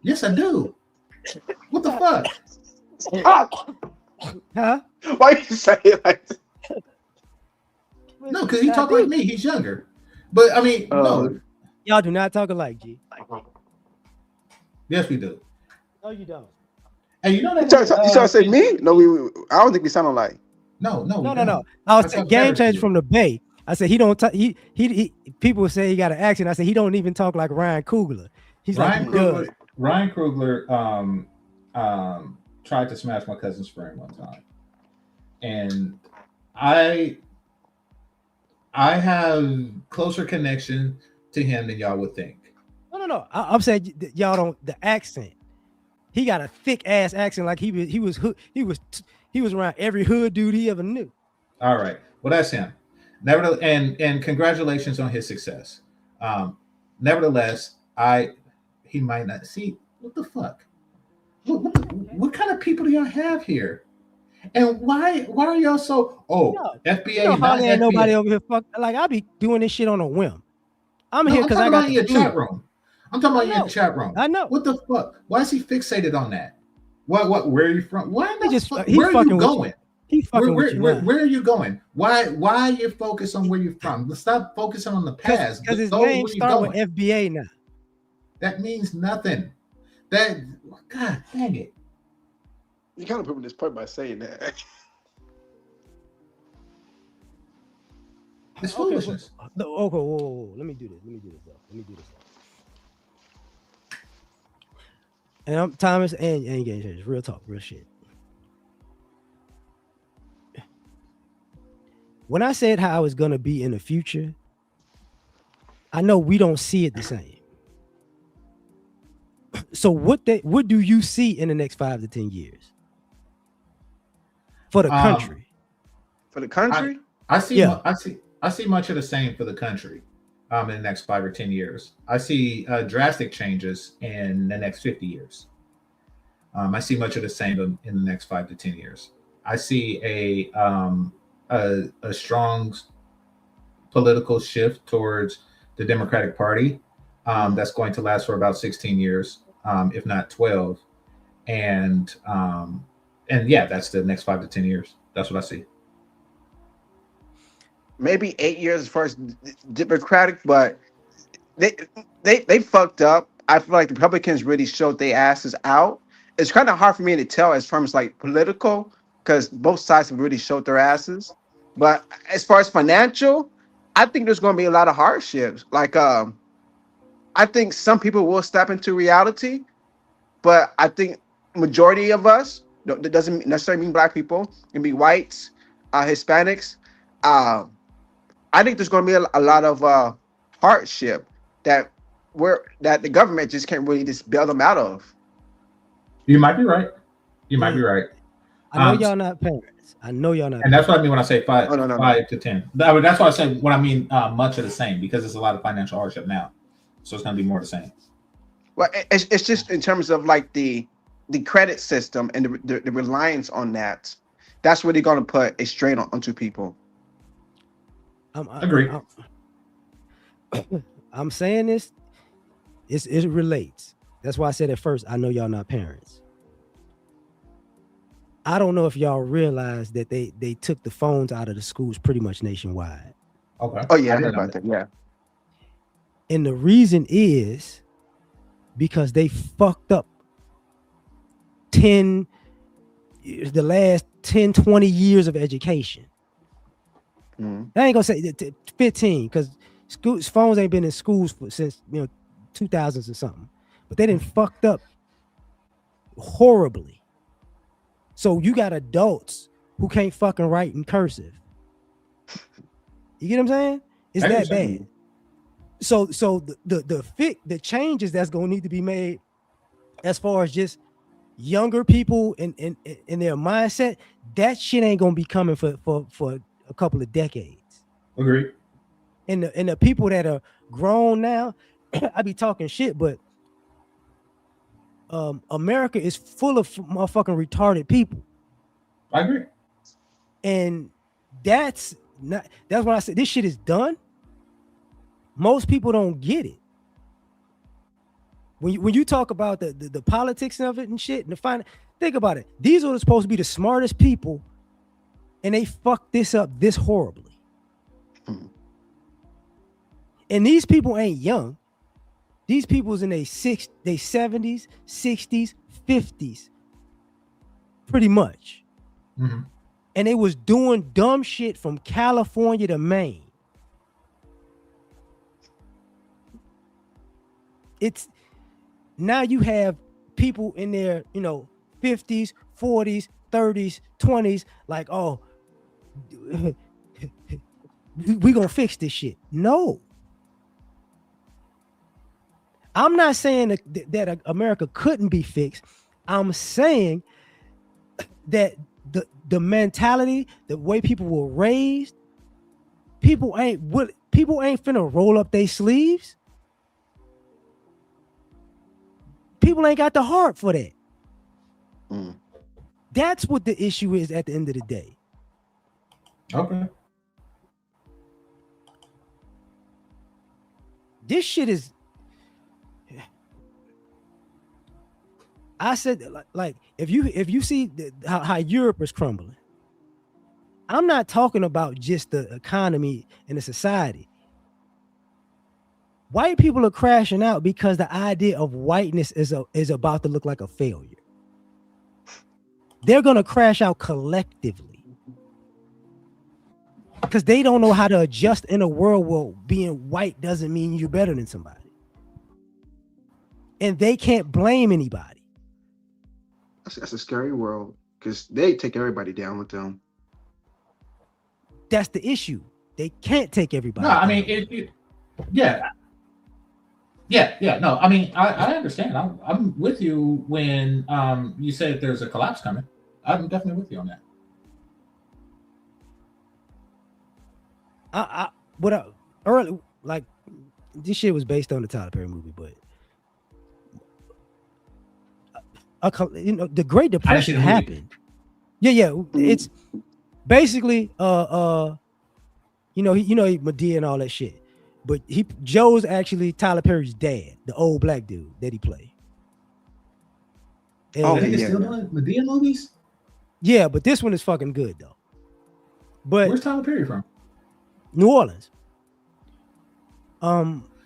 Yes, I do. What the fuck? Huh? Why you say it like that? No, because he I talked do. like me. He's younger. But I mean, no. Y'all do not talk alike, G. Yes, we do. No, you don't. And you know that. You trying to say me? No, I don't think we sound alike. No. No. I was saying game change from the Bay. I said he don't talk. He people say he got an accent. I said he don't even talk like Ryan Coogler. He's Ryan like he does. Krugler. Ryan Krugler tried to smash my cousin's friend one time, and I have closer connection to him than y'all would think. No. I'm saying y'all don't the accent. He got a thick ass accent, like he was around every hood dude he ever knew. All right, well that's him. Nevertheless, and congratulations on his success. Nevertheless, he might not see what the fuck. What kind of people do y'all have here? And why are y'all so FBA? You know, hardly ain't nobody over here. Fuck, like I be doing this shit on a whim. I'm here because I got the your chat room. I'm talking about your chat room. I know. What the fuck? Why is he fixated on that? What? Where are you from? Why? Where are you going? He's fucking with you. Where are you going? Why are you focused on where you're from? Let's stop focusing on the past. Because his name starts with FBA now. That means nothing. God dang it. You kind of proving this point by saying that. It's foolishness. Okay, whoa. Let me do this. And I'm Thomas and Game Changers. Real talk, real shit. When I said how I was gonna be in the future, I know we don't see it the same. So what do you see in the next 5 to 10 years for the country? For the country, I see much of the same for the country. In the next 5 or 10 years, I see drastic changes in the next 50 years. I see much of the same in the next 5 to 10 years. I see a strong political shift towards the Democratic Party that's going to last for about 16 years, if not 12. And yeah, that's the next 5 to 10 years. That's what I see. maybe 8 years as far as Democratic, but they they fucked up. I feel like the Republicans really showed their asses out. It's kind of hard for me to tell as far as like political, because both sides have really showed their asses. But as far as financial, I think there's going to be a lot of hardships. Like, I think some people will step into reality, but I think majority of us, that doesn't necessarily mean black people, it can be whites, Hispanics. Uh, I think there's going to be a lot of hardship that that the government just can't really just bail them out of. You might be right. You might be right. I know y'all not parents. I know y'all not. And that's what I mean when I say five, Oh, no. 5 to 10. That's why I say what I mean. Much of the same, because there's a lot of financial hardship now, so it's going to be more the same. Well, it's just in terms of like the credit system and the reliance on that. That's really going to put a strain onto people. Agree. I'm saying this. It relates. That's why I said at first, I know y'all not parents. I don't know if y'all realize that they took the phones out of the schools pretty much nationwide. Okay. Oh yeah, I heard about that. Yeah. And the reason is because they fucked up the last 10, 20 years of education. Mm-hmm. I ain't gonna say 15, because phones ain't been in schools since 2000s or something. But they didn't fucked up horribly. So you got adults who can't fucking write in cursive. You get what I'm saying? It's that bad. So the changes that's gonna need to be made as far as just younger people in their mindset, that shit ain't gonna be coming for a couple of decades. Agree. And the people that are grown now, I be talking shit, but America is full of motherfucking retarded people. I agree. And that's what I said. This shit is done. Most people don't get it. When you talk about the politics of it and shit, and think about it. These are supposed to be the smartest people, and they fucked this up this horribly. Mm-hmm. And these people ain't young. These people's in their 70s, 60s, 50s, pretty much. Mm-hmm. And they was doing dumb shit from California to Maine. It's now you have people in their 50s, 40s, 30s, 20s, like, oh, we gonna fix this shit. No. I'm not saying that America couldn't be fixed. I'm saying that the mentality, the way people were raised, people ain't finna roll up their sleeves. People ain't got the heart for that. Mm. That's what the issue is at the end of the day. Okay. This shit is. I said, like, if you see how Europe is crumbling, I'm not talking about just the economy and the society. White people are crashing out because the idea of whiteness is about to look like a failure. They're gonna crash out collectively because they don't know how to adjust in a world where being white doesn't mean you're better than somebody, and they can't blame anybody. That's a scary world because they take everybody down with them. That's the issue. They can't take everybody. No, I mean yeah. No, I mean I understand. I'm with you when you said there's a collapse coming. I'm definitely with you on that. Early, like, this shit was based on the Tyler Perry movie, but the Great Depression happened. Yeah, it's basically Medea and all that shit. But Joe's actually Tyler Perry's dad, the old black dude that he played. And, I think it's still doing Medea movies. Yeah, but this one is fucking good though. But where's Tyler Perry from? New Orleans.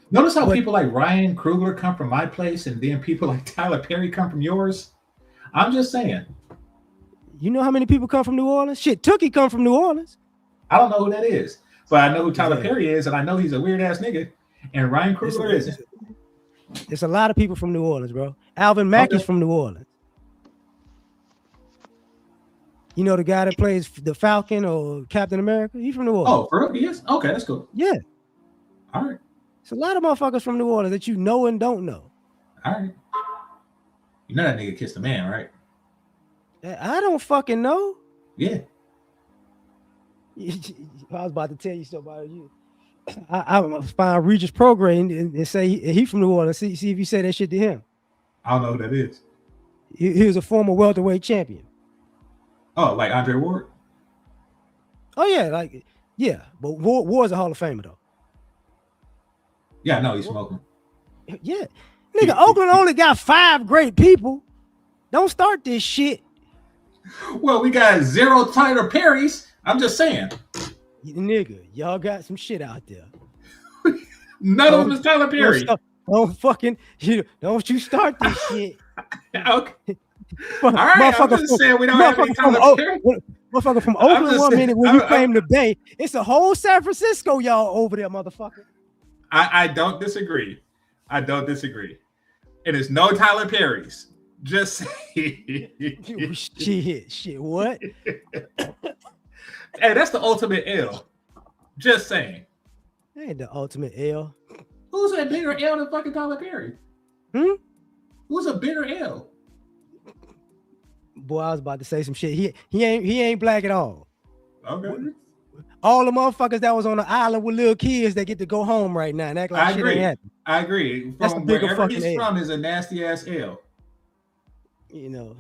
Notice how But people like Ryan Coogler come from my place, and then people like Tyler Perry come from yours. I'm just saying. you know how many people come from New Orleans? Shit, Tookie come from New Orleans. I don't know who that is, but I know who Tyler Exactly. Perry is, and I know he's a weird ass nigga. And Ryan It's, Coogler isn't. it's a lot of people from New Orleans, bro. Alvin Okay. Mackey's from New Orleans. You know the guy that plays the Falcon or Captain America? He's from New Orleans. Oh, for real? He is? Okay, that's cool. Yeah. All right. It's a lot of motherfuckers from New Orleans that you know and don't know. All right. You know that nigga kissed a man, right? I don't fucking know. Yeah. I was about to tell you something about you. I find Regis Program and say he from New Orleans. See if you say that shit to him. I don't know who that is. He was a former welterweight champion. Oh, like Andre Ward? Oh yeah, but Ward's a Hall of Famer though. Yeah, no, he's smoking. Yeah, nigga, Oakland only got 5 great people. Don't start this shit. Well, we got 0 Tyler Perry's. I'm just saying. Nigga, y'all got some shit out there. None of them is Tyler Perry. Don't you start this shit. Okay. All right, I'm just saying we don't have any Tyler Perry. Motherfucker from Oakland 1 minute when you claim the Bay. It's a whole San Francisco, y'all over there, motherfucker. I don't disagree. I don't disagree. It is no Tyler Perry's. Just shit, what? Hey, that's the ultimate L. Just saying. That ain't the ultimate L. Who's a bigger L than fucking Tyler Perry? Who's a bigger L? Boy, I was about to say some shit. He ain't black at all. Okay. All the motherfuckers that was on the island with little kids that get to go home right now and act like shit ain't happening. I agree. That's the From bigger wherever fucking he's L. from is a nasty ass L. You know,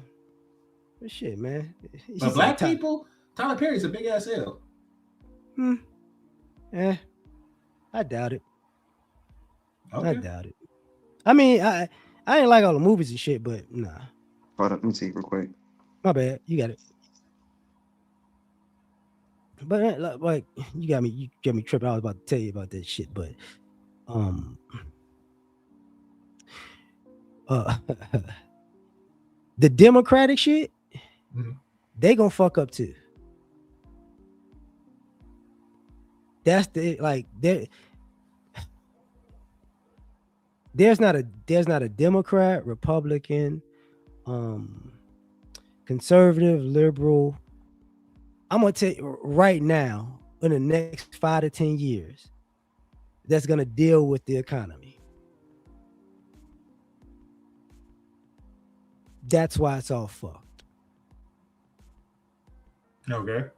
but shit, man. But black people, Tyler Perry's a big ass L. I doubt it. Okay. I doubt it. I mean, I ain't like all the movies and shit, but nah. Hold up, let me see real quick. My bad. You got it. But like you got me tripping. I was about to tell you about that shit, but the Democratic shit, they gonna fuck up too. That's the like there's not a Democrat, Republican, conservative, liberal. I'm gonna tell you right now, in the next 5 to 10 years, that's gonna deal with the economy. That's why it's all fucked. Okay.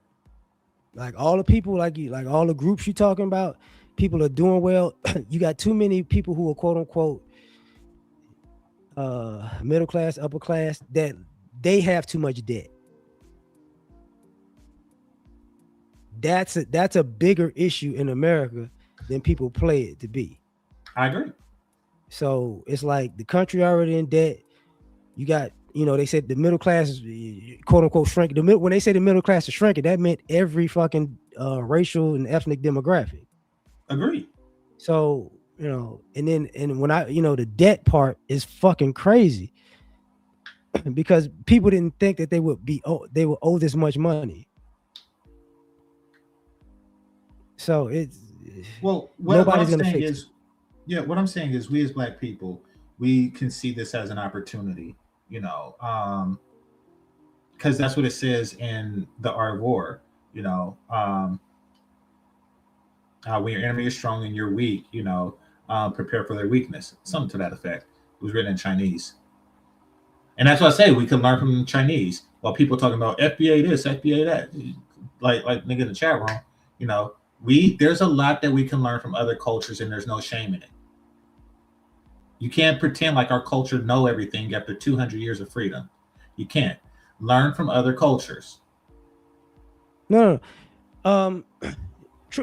Like all the people, like all the groups you talking about, people are doing well. You got too many people who are quote unquote middle class, upper class, that they have too much debt. That's a bigger issue in America than people play it to be. I agree. So it's like the country already in debt. You got, they said the middle class is quote unquote shrinking. When they say the middle class is shrinking, that meant every fucking racial and ethnic demographic. Agree. So, and when the debt part is fucking crazy because people didn't think that they would owe this much money. So it's what nobody's I'm gonna saying fix is, what I'm saying is, we as black people, we can see this as an opportunity, because that's what it says in the art of war. When your enemy is strong and you're weak, prepare for their weakness. Something to that effect. It was written in Chinese, and that's what I say. We can learn from the Chinese. While people talking about FBA this, FBA that, like nigga in the chat room, there's a lot that we can learn from other cultures, and there's no shame in it. You can't pretend like our culture know everything after 200 years of freedom. You can't. Learn from other cultures. No. True.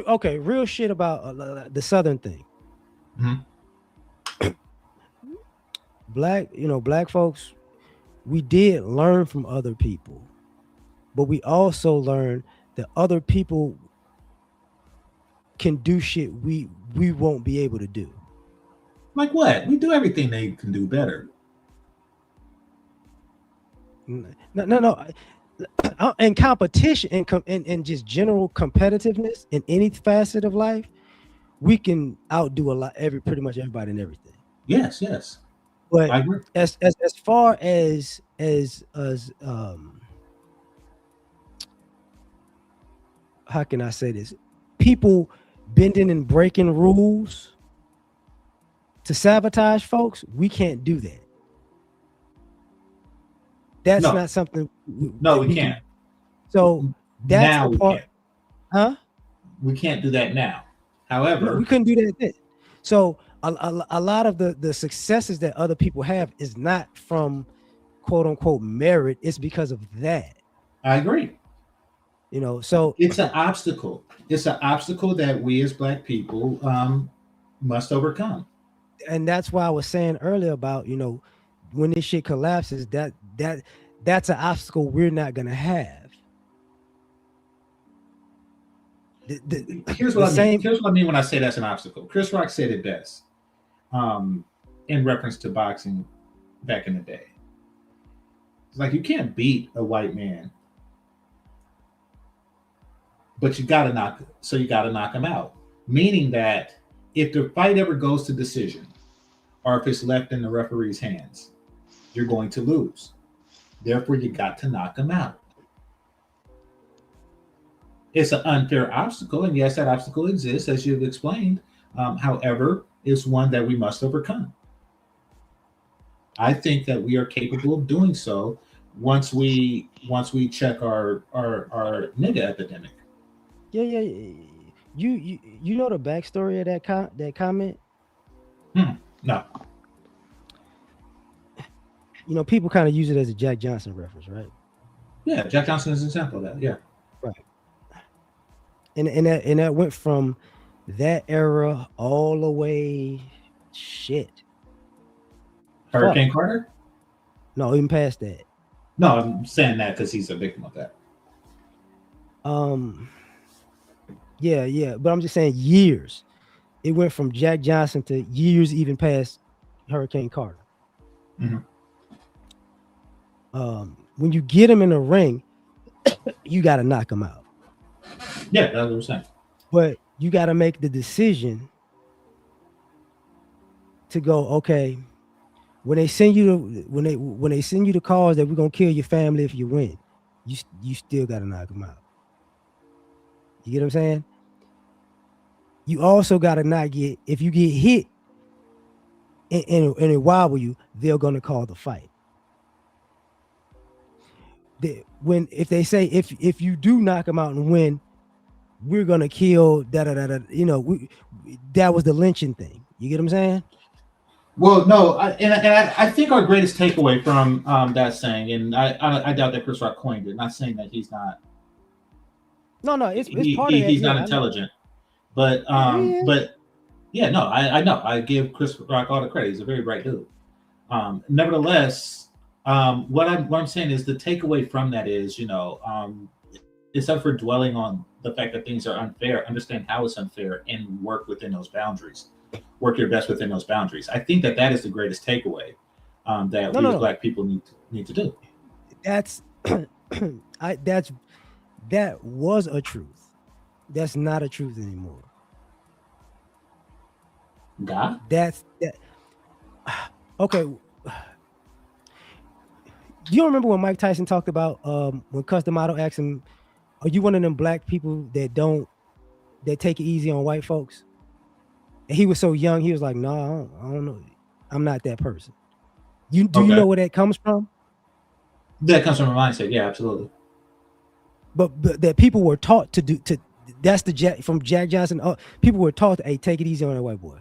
Okay. Real shit about the Southern thing. Mm-hmm. Black folks, we did learn from other people, but we also learned that other people can do shit we won't be able to do. Like what? We do everything they can do better. No. And competition and just general competitiveness in any facet of life, we can outdo a lot pretty much everybody and everything. Yes, yes. But I agree. as far as how can I say this? People bending and breaking rules to sabotage folks, we can't do that. That's No, not something no, that we we can't. can. So that's Now the we part, can't. huh? We can't do that now. No, we However, couldn't do that then. So a lot of the successes that other people have is not from quote unquote merit. It's because of that. I agree. So It's an obstacle. It's an obstacle that we as Black people must overcome. and that's why I was saying earlier about when this shit collapses, that's an obstacle we're not gonna have. The, Here's the what I mean. same. Here's what I mean when I say that's an obstacle. Chris Rock said it best um, in reference to boxing back in the day. It's like you can't beat a white man, but you gotta knock him out. Meaning that if the fight ever goes to decision, or if it's left in the referee's hands, you're going to lose. Therefore, you got to knock him out. It's an unfair obstacle, and yes, that obstacle exists, as you've explained. However, it's one that we must overcome. I think that we are capable of doing so once we check our nigga epidemic. Yeah. You know the backstory of that comment. No, People kind of use it as a Jack Johnson reference, right? yeah, Jack Johnson is an example of that. Yeah, Right. And that went from that era all the way shit. Hurricane Fuck. Carter. No, even past that. No, I'm saying that because he's a victim of that. Um yeah, but I'm just saying years. It went from Jack Johnson to years even past Hurricane Carter. Mhm. When you get him in the ring, you got to knock him out. Yeah, that's what I'm saying. But you got to make the decision to go, okay, when they send you the calls that we're going to kill your family if you win, you still got to knock them out. You get what I'm saying? You also got to not get, if you get hit and it wobble you, they're going to call the fight. If they say if you do knock them out and win, we're gonna kill da da da da. That was the lynching thing. You get what I'm saying? Well, no, I think our greatest takeaway from that saying, and I doubt that Chris Rock coined it. Not saying that he's not. No, it's part of that. He's not Yeah, intelligent, but yeah. yeah, no, I know. I give Chris Rock all the credit. He's a very bright dude. Nevertheless, what I'm saying is the takeaway from that is, instead for dwelling on the fact that things are unfair, understand how it's unfair and work within those boundaries. Work your best within those boundaries. I think that is the greatest takeaway that we as Black people need to do. That's that was a truth. That's not a truth anymore. God? That's that. Okay. Do you remember when Mike Tyson talked about when Custom Auto asked him, "Are you one of them Black people that take it easy on white folks?" And he was so young, he was like, "No, I don't know. I'm not that person." You know where that comes from? That comes from a mindset. Yeah, absolutely. But that people were taught to do to. That's from Jack Johnson. People were taught to, hey, take it easy on that white boy.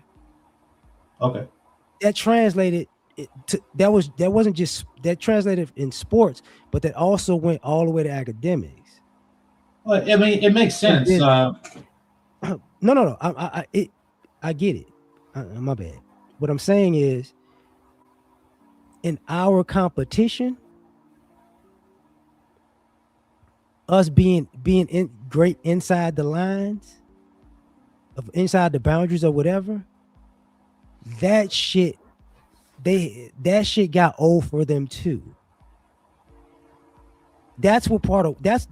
Okay. That translated that wasn't just that translated in sports, but that also went all the way to academics. Well, I mean, it makes sense. No. I get it. My bad. What I'm saying is, in our competition, us being great inside the lines, of inside the boundaries or whatever, that shit that shit got old for them too. That's what part of that's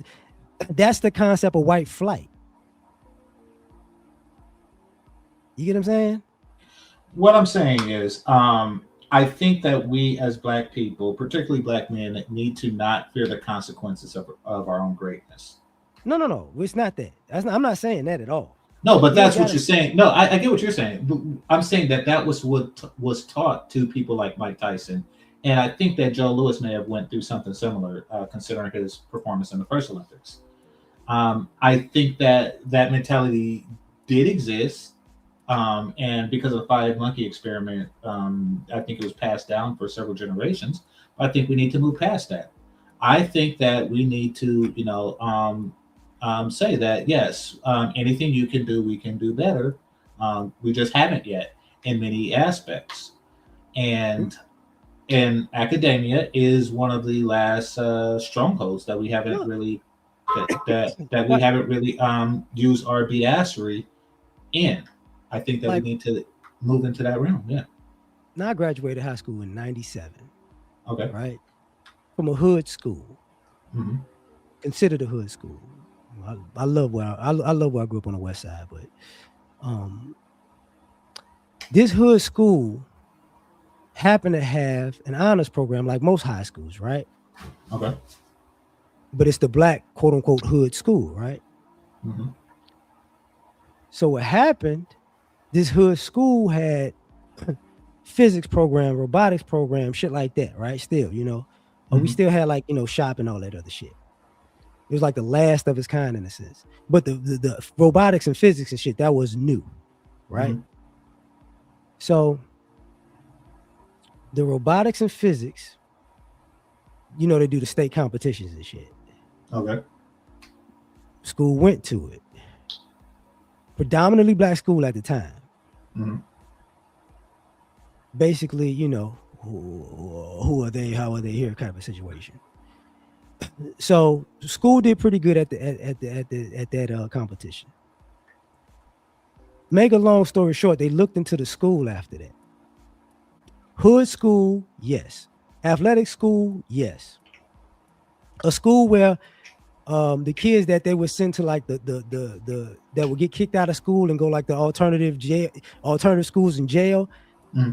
the concept of white flight. You get what I'm saying? What I'm saying is, I think that we as Black people, particularly Black men, need to not fear the consequences of our own greatness. No. It's not that. I'm not saying that at all. No, but You ain't that's what gotta. you're saying. No, I get what you're saying. But I'm saying that that was what was taught to people like Mike Tyson, and I think that Joe Louis may have went through something similar, considering his performance in the first Olympics. I think that that mentality did exist, and because of the five monkey experiment, I think it was passed down for several generations. I think we need to move past that. I think that we need to, say that yes, anything you can do, we can do better. We just haven't yet in many aspects, and academia is one of the last strongholds that we haven't Look, really that we like haven't really used our badassery in. I think that we like need to move into that realm. Yeah. now I graduated high school in '97, Okay. right? From a hood school, Hmm. considered a hood school. I love I love where I grew up on the west side, but um, this hood school happened to have an honors program like most high schools, right? Okay. But it's the black quote unquote hood school, right? Hmm. So what happened? This hood school had physics program, robotics program, shit like that, right? Still, we Hmm. still had like shop and all that other shit. It was like the last of its kind in a sense. But the robotics and physics and shit that was new, right? Hmm. So the robotics and physics, they do the state competitions and shit. Okay. School went to it. Predominantly black school at the time. Hmm. Basically, who are they? How are they here? Kind of a situation. So school did pretty good at that competition. Make a long story short, they looked into the school after that. Hood school, yes. Athletic school, yes. A school where the kids that they would send to like the that would get kicked out of school and go like the alternative schools in jail. Hmm.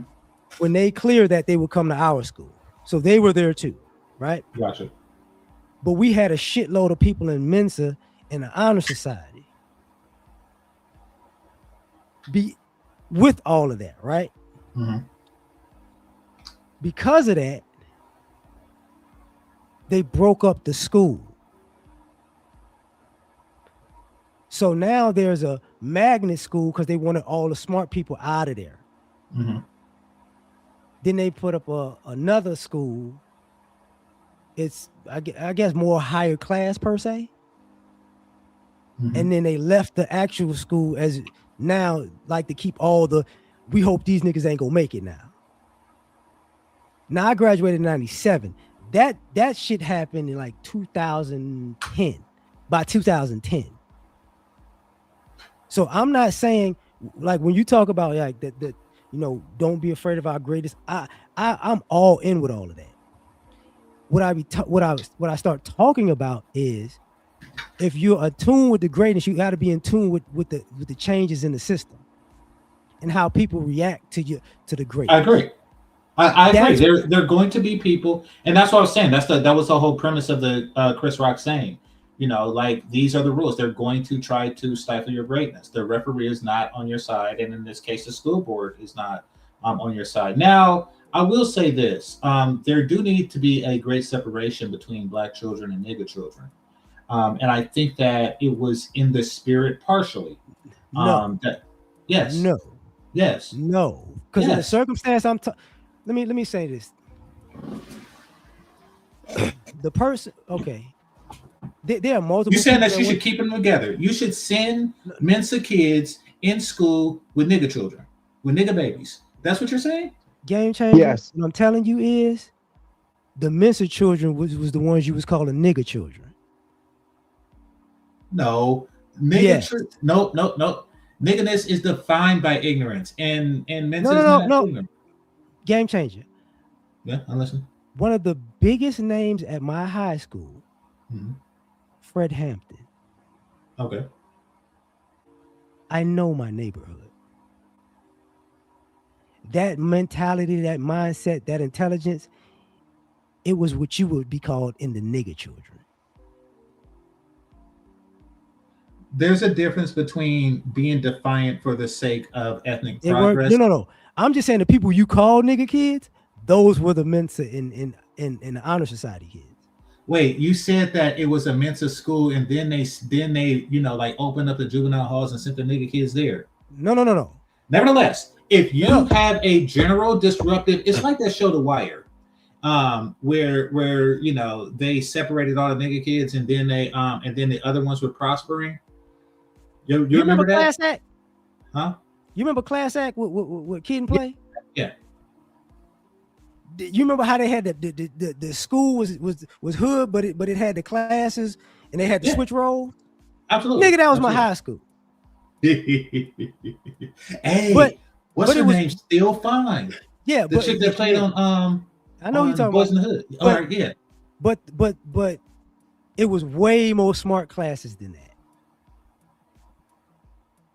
When they clear that, they would come to our school. So they were there too, right? Gotcha. But we had a shitload of people in Mensa and the honor society. Be with all of that, right? Hmm. Because of that, they broke up the school. So now there's a magnet school because they wanted all the smart people out of there. Hmm. Then they put up another school. It's I guess more higher class per se. Hmm. And then they left the actual school as now like to keep all the. We hope these niggas ain't gonna make it now. Now I graduated in '97. That shit happened in like 2010. By 2010. So I'm not saying like when you talk about like that don't be afraid of our greatest. I'm all in with all of that. What I start talking about is if you're attuned with the greatness, you got to be in tune with the changes in the system and how people react to the I greatness. agree. I agree. That's There are going to be people, and that's what I was saying. That was the whole premise of the Chris Rock saying. Like these are the rules. They're going to try to stifle your greatness. The referee is not on your side, and in this case, the school board is not on your side. Now, I will say this: there do need to be a great separation between black children and nigger children, and I think that it was in the spirit partially. no, That yes, no, yes, no, because in the yes. circumstance let me say this: the person, okay, there are You multiple saying people that that you went. should keep them together. You should send Mensa kids in school with nigger children, with nigger babies. That's what you're saying? Game changer. Yes. What I'm telling you is the Mensa children was the ones you was calling nigger children. No. Yes. No, no, no. Nigginess is defined by ignorance, and Mensa No, no, is no, not no. ignorant. Game changer. Yeah, I listen. One of the biggest names at my high school, Mhm. Fred Hampton. Okay. I know my neighborhood. That mentality, that mindset, that intelligence, it was what you would be called in the nigger children. There's a difference between being defiant for the sake of ethnic They were progress. no, no, no. I'm just saying the people you call nigger kids, those were the Mensa in the honor society kids. Wait, you said that it was a Mensa school, and then they like opened up the juvenile halls and sent the nigga kids there. No, no, no, no, Nevertheless, if no, you no. have a general disruptive, it's like that show The Wire, where they separated all the nigga kids, and then the other ones were prospering. You You remember remember that? Class Act? Huh? You remember Class Act with Kid and Yeah, Play? yeah, You remember how they had the school was hood, but it had the classes and they had the yeah. switch roles. Absolutely, Nigga, that was my absolutely. high school. But Hey, what's but her it was name? Still fine. yeah, The chick that played yeah. I know who you're on talking Boys about. in the Hood. All But right, yeah. but it was way more smart classes than that.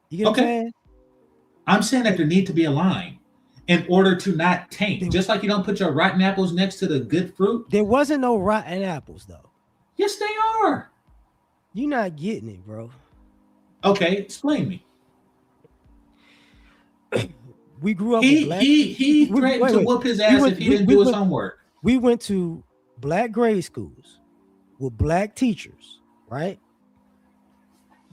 You get what I'm Okay. saying? I'm saying that there need to be a line in order to not taint. There, Just like you don't put your rotten apples next to the good fruit. there wasn't no rotten apples though. Yes, they are. You're not getting it, bro. Okay, explain me. We grew up with black. He threatened to Wait. whoop his We ass if went he we, didn't we do his went homework. we went to black grade schools with black teachers, right?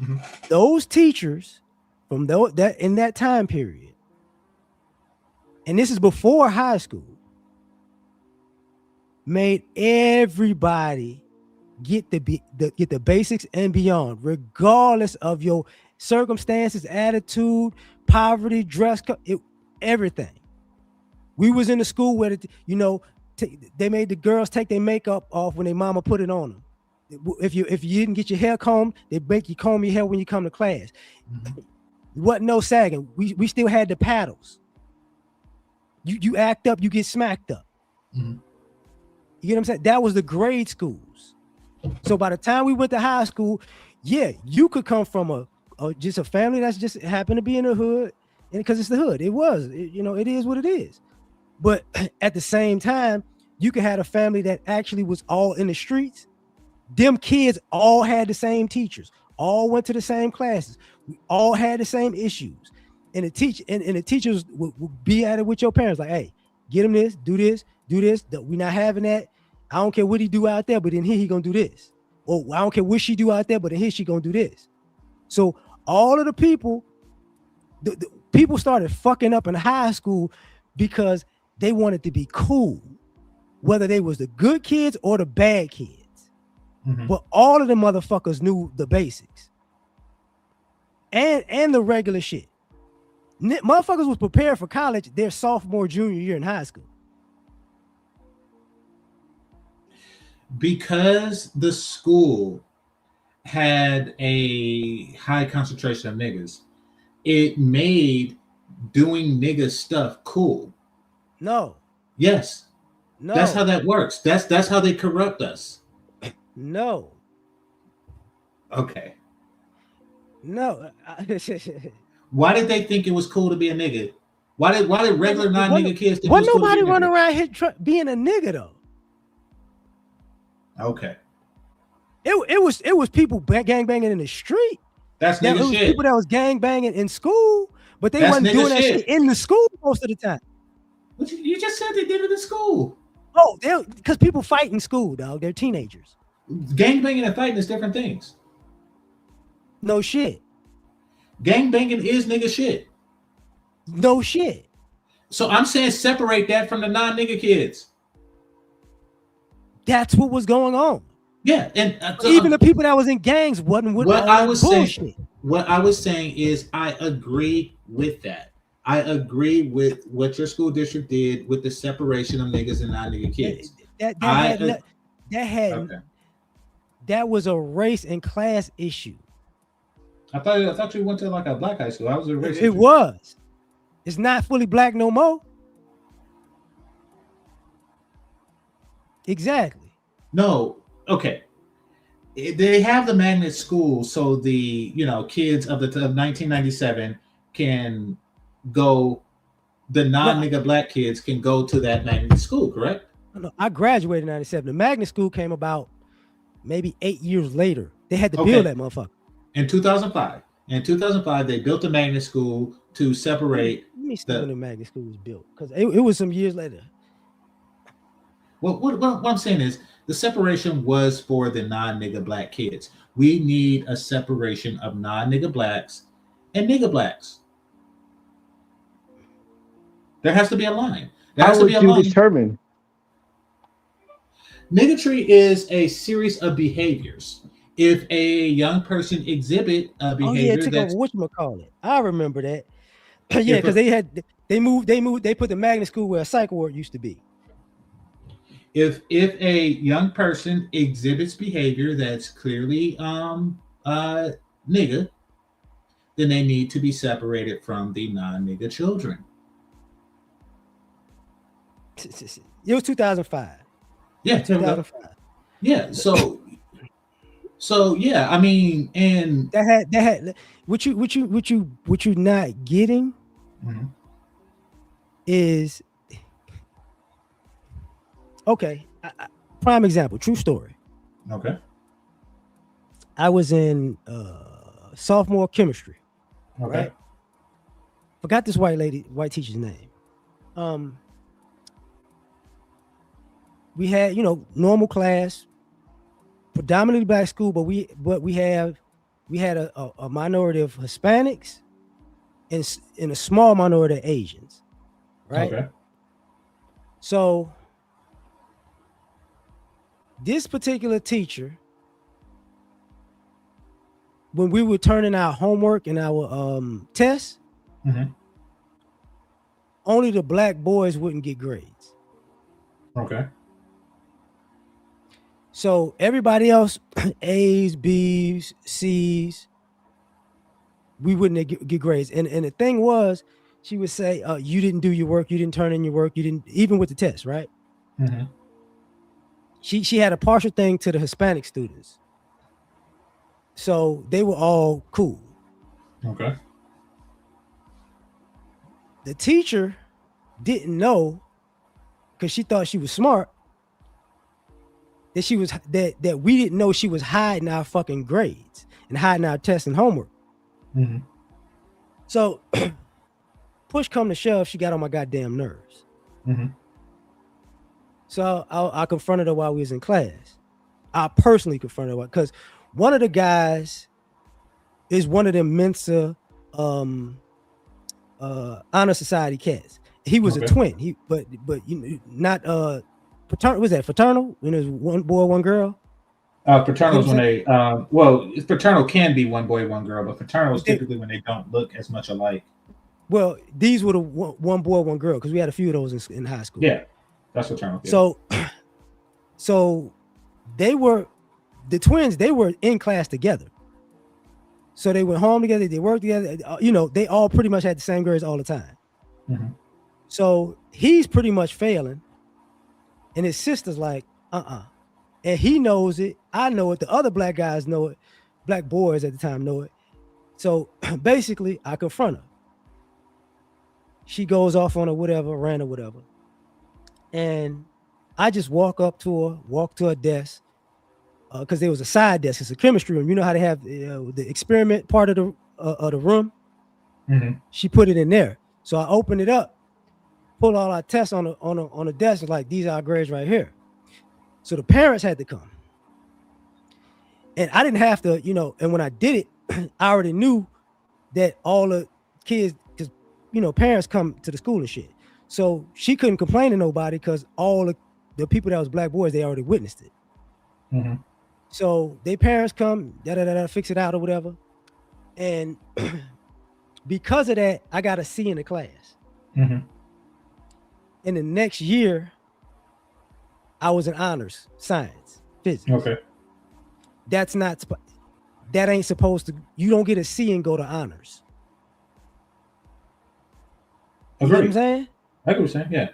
Mhm. Those teachers from that in that time period, and this is before high school, made everybody get the basics and beyond, regardless of your circumstances, attitude, poverty, dress code, everything. We was in the school where they made the girls take their makeup off when their mama put it on them. If you didn't get your hair combed, they make you comb your hair when you come to class. Mhm. Wasn't no sagging. We still had the paddles. You act up, you get smacked up. Mhm. You get what I'm saying? That was the grade schools. So by the time we went to high school, yeah, you could come from just a family that's just happened to be in the hood, and because it's the hood, it is what it is. But at the same time, you could have a family that actually was all in the streets. Them kids all had the same teachers, all went to the same classes, we all had the same issues. And the teachers would be at it with your parents, like, hey, get him this, do this, do this. We're not having that. I don't care what he do out there, but in here he gonna do this. Or I don't care what she do out there, but in here she gonna do this. So all of the people, the people started fucking up in high school because they wanted to be cool, whether they was the good kids or the bad kids. Mhm. But all of the motherfuckers knew the basics and the regular shit. Motherfuckers was prepared for college their sophomore, junior year in high school. Because the school had a high concentration of niggas, it made doing nigga stuff cool. No, Yes, that's how no, that works. That's how they corrupt us. no, Okay. no. Why did they think it was cool to be a nigga? Why did regular non-nigga kids think it Wasn't was cool to be nobody a running nigga? around here being a nigga though. Okay. It was people gang banging in the street. That's That it nigga was shit. people that was gang banging in school, but they That's wasn't nigga doing that shit. shit in the school most of the time. But you just said they did it in school. Oh, because people fight in school, dog. They're teenagers. Gangbanging and fighting is different things. No shit. Gangbanging is nigga shit. No shit. So I'm saying separate that from the non-nigga kids. That's what was going on. Yeah, and Even the people that was in gangs wasn't with what all I that was bullshit. saying, what I was saying is, I agree with that. I agree with what your school district did with the separation of niggas and non-nigga kids. That was a race and class issue. I thought you went to like a black high school. I was a It, racist. it was. It's not fully black no more. Exactly. No, okay. They have the magnet school, so the kids of 1997 can go. The No, non-nigga black kids can go to that magnet school, correct? no, I graduated in '97. The magnet school came about maybe 8 years later. They had to build Okay, that motherfucker. in 2005. In 2005, they built a magnet school to separate Let me see when the. the magnet school was built, because it was some years later. Well, what I'm saying is the separation was for the non-nigga black kids. We need a separation of non-nigga blacks and nigga blacks. There has to be a line. There How has to be would a you line. determine? Niggatry is a series of behaviors. If a young person exhibit a Oh yeah, it behavior took over that's whatchamacallit. I remember that. Yeah, if because a, they put the magnet school where a psych ward used to be. if a young person exhibits behavior that's clearly nigga, then they need to be separated from the non-nigga children. It was 2005. Yeah, there we go. 2005. Yeah, so yeah, I mean, and That had what you not getting mhm, is okay. Prime example, true story. okay, I was in sophomore chemistry, okay, right? Forgot this white teacher's name. Um, we had normal class, predominantly black school, but we had a minority of Hispanics and a small minority of Asians, right? okay, So this particular teacher, when we were turning our homework and our tests, hmm, only the black boys wouldn't get grades. okay, So everybody else, A's, B's, C's, we wouldn't get grades. And the thing was, she would say, "You didn't do your work. You didn't turn in your work. You didn't even with the test, right?" hmm, She had a partial thing to the Hispanic students, so they were all cool. okay, The teacher didn't know because she thought she was smart that we didn't know she was hiding our fucking grades and hiding our tests and homework. hmm, So push come to shove, she got on my goddamn nerves. hmm, So I confronted her while we was in class. I personally confronted her because one of the guys is one of them Mensa honor society cats. He was a okay. twin. But not fraternal. Was that fraternal? When there's one boy, one girl. You know Fraternals what I'm when saying? fraternal can be one boy, one girl, but fraternal is But they, typically when they don't look as much alike. well, these were the one boy, one girl because we had a few of those in high school. Yeah, that's fraternal. Yeah. So they were the twins. They were in class together. So they went home together. They worked together. They all pretty much had the same grades all the time. Hmm. So he's pretty much failing, and his sister's like, and he knows it. I know it. The other black guys know it. Black boys at the time know it. So basically, I confront her. She goes off on her whatever, ran or whatever, and I just walk to her desk, because there was a side desk. It's a chemistry room. You know how they have the experiment part of the room. Hmm. She put it in there. So I opened it up, pull all our tests on the desk, like these are our grades right here. So the parents had to come, and I didn't have to, And when I did it, I already knew that all the kids, because parents come to the school and shit. So she couldn't complain to nobody because all the people that was black boys, they already witnessed it. Hmm. So they parents come, fix it out or whatever. And because of that, I got a C in the class. Hmm. In the next year, I was in honors, science, physics. Okay. That's not that ain't supposed to. You don't get a C and go to honors. You get what I'm Agreed. saying? I get what you're saying. Yeah.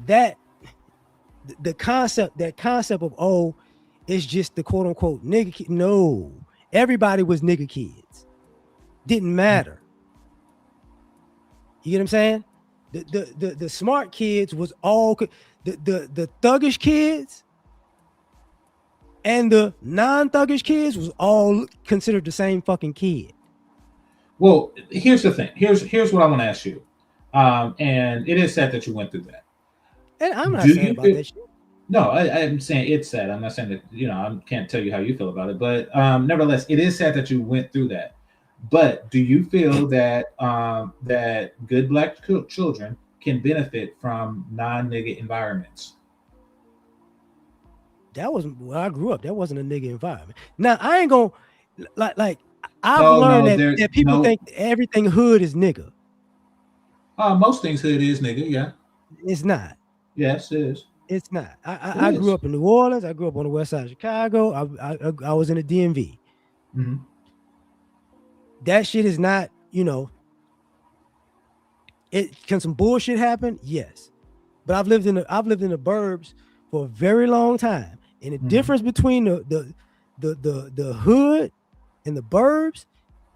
That the concept, of it's just the quote unquote nigga kid. No, everybody was nigga kids. Didn't matter. You get what I'm saying? The smart kids was all the thuggish kids and the non-thuggish kids was all considered the same fucking kid. Well, here's the thing. Here's what I want to ask you. And it is sad that you went through that. And I'm not Do sad you about feel? that shit. No, I'm saying it's sad. I'm not saying that I can't tell you how you feel about it, but nevertheless, it is sad that you went through that. But do you feel that that good black children can benefit from non-nigga environments? That wasn't where I grew up. That wasn't a nigga environment. Now I ain't gonna like I've No, learned no, that, there's people no. think everything hood is nigga. Most things hood is nigga. Yeah, It's not. yes, it is. It's not. It I grew is. up in New Orleans. I grew up on the west side of Chicago. I was in the DMV. Mm-hmm. That shit is not, it can some bullshit happen? Yes. But I've lived in the burbs for a very long time. And the Mm-hmm. difference between the hood and the burbs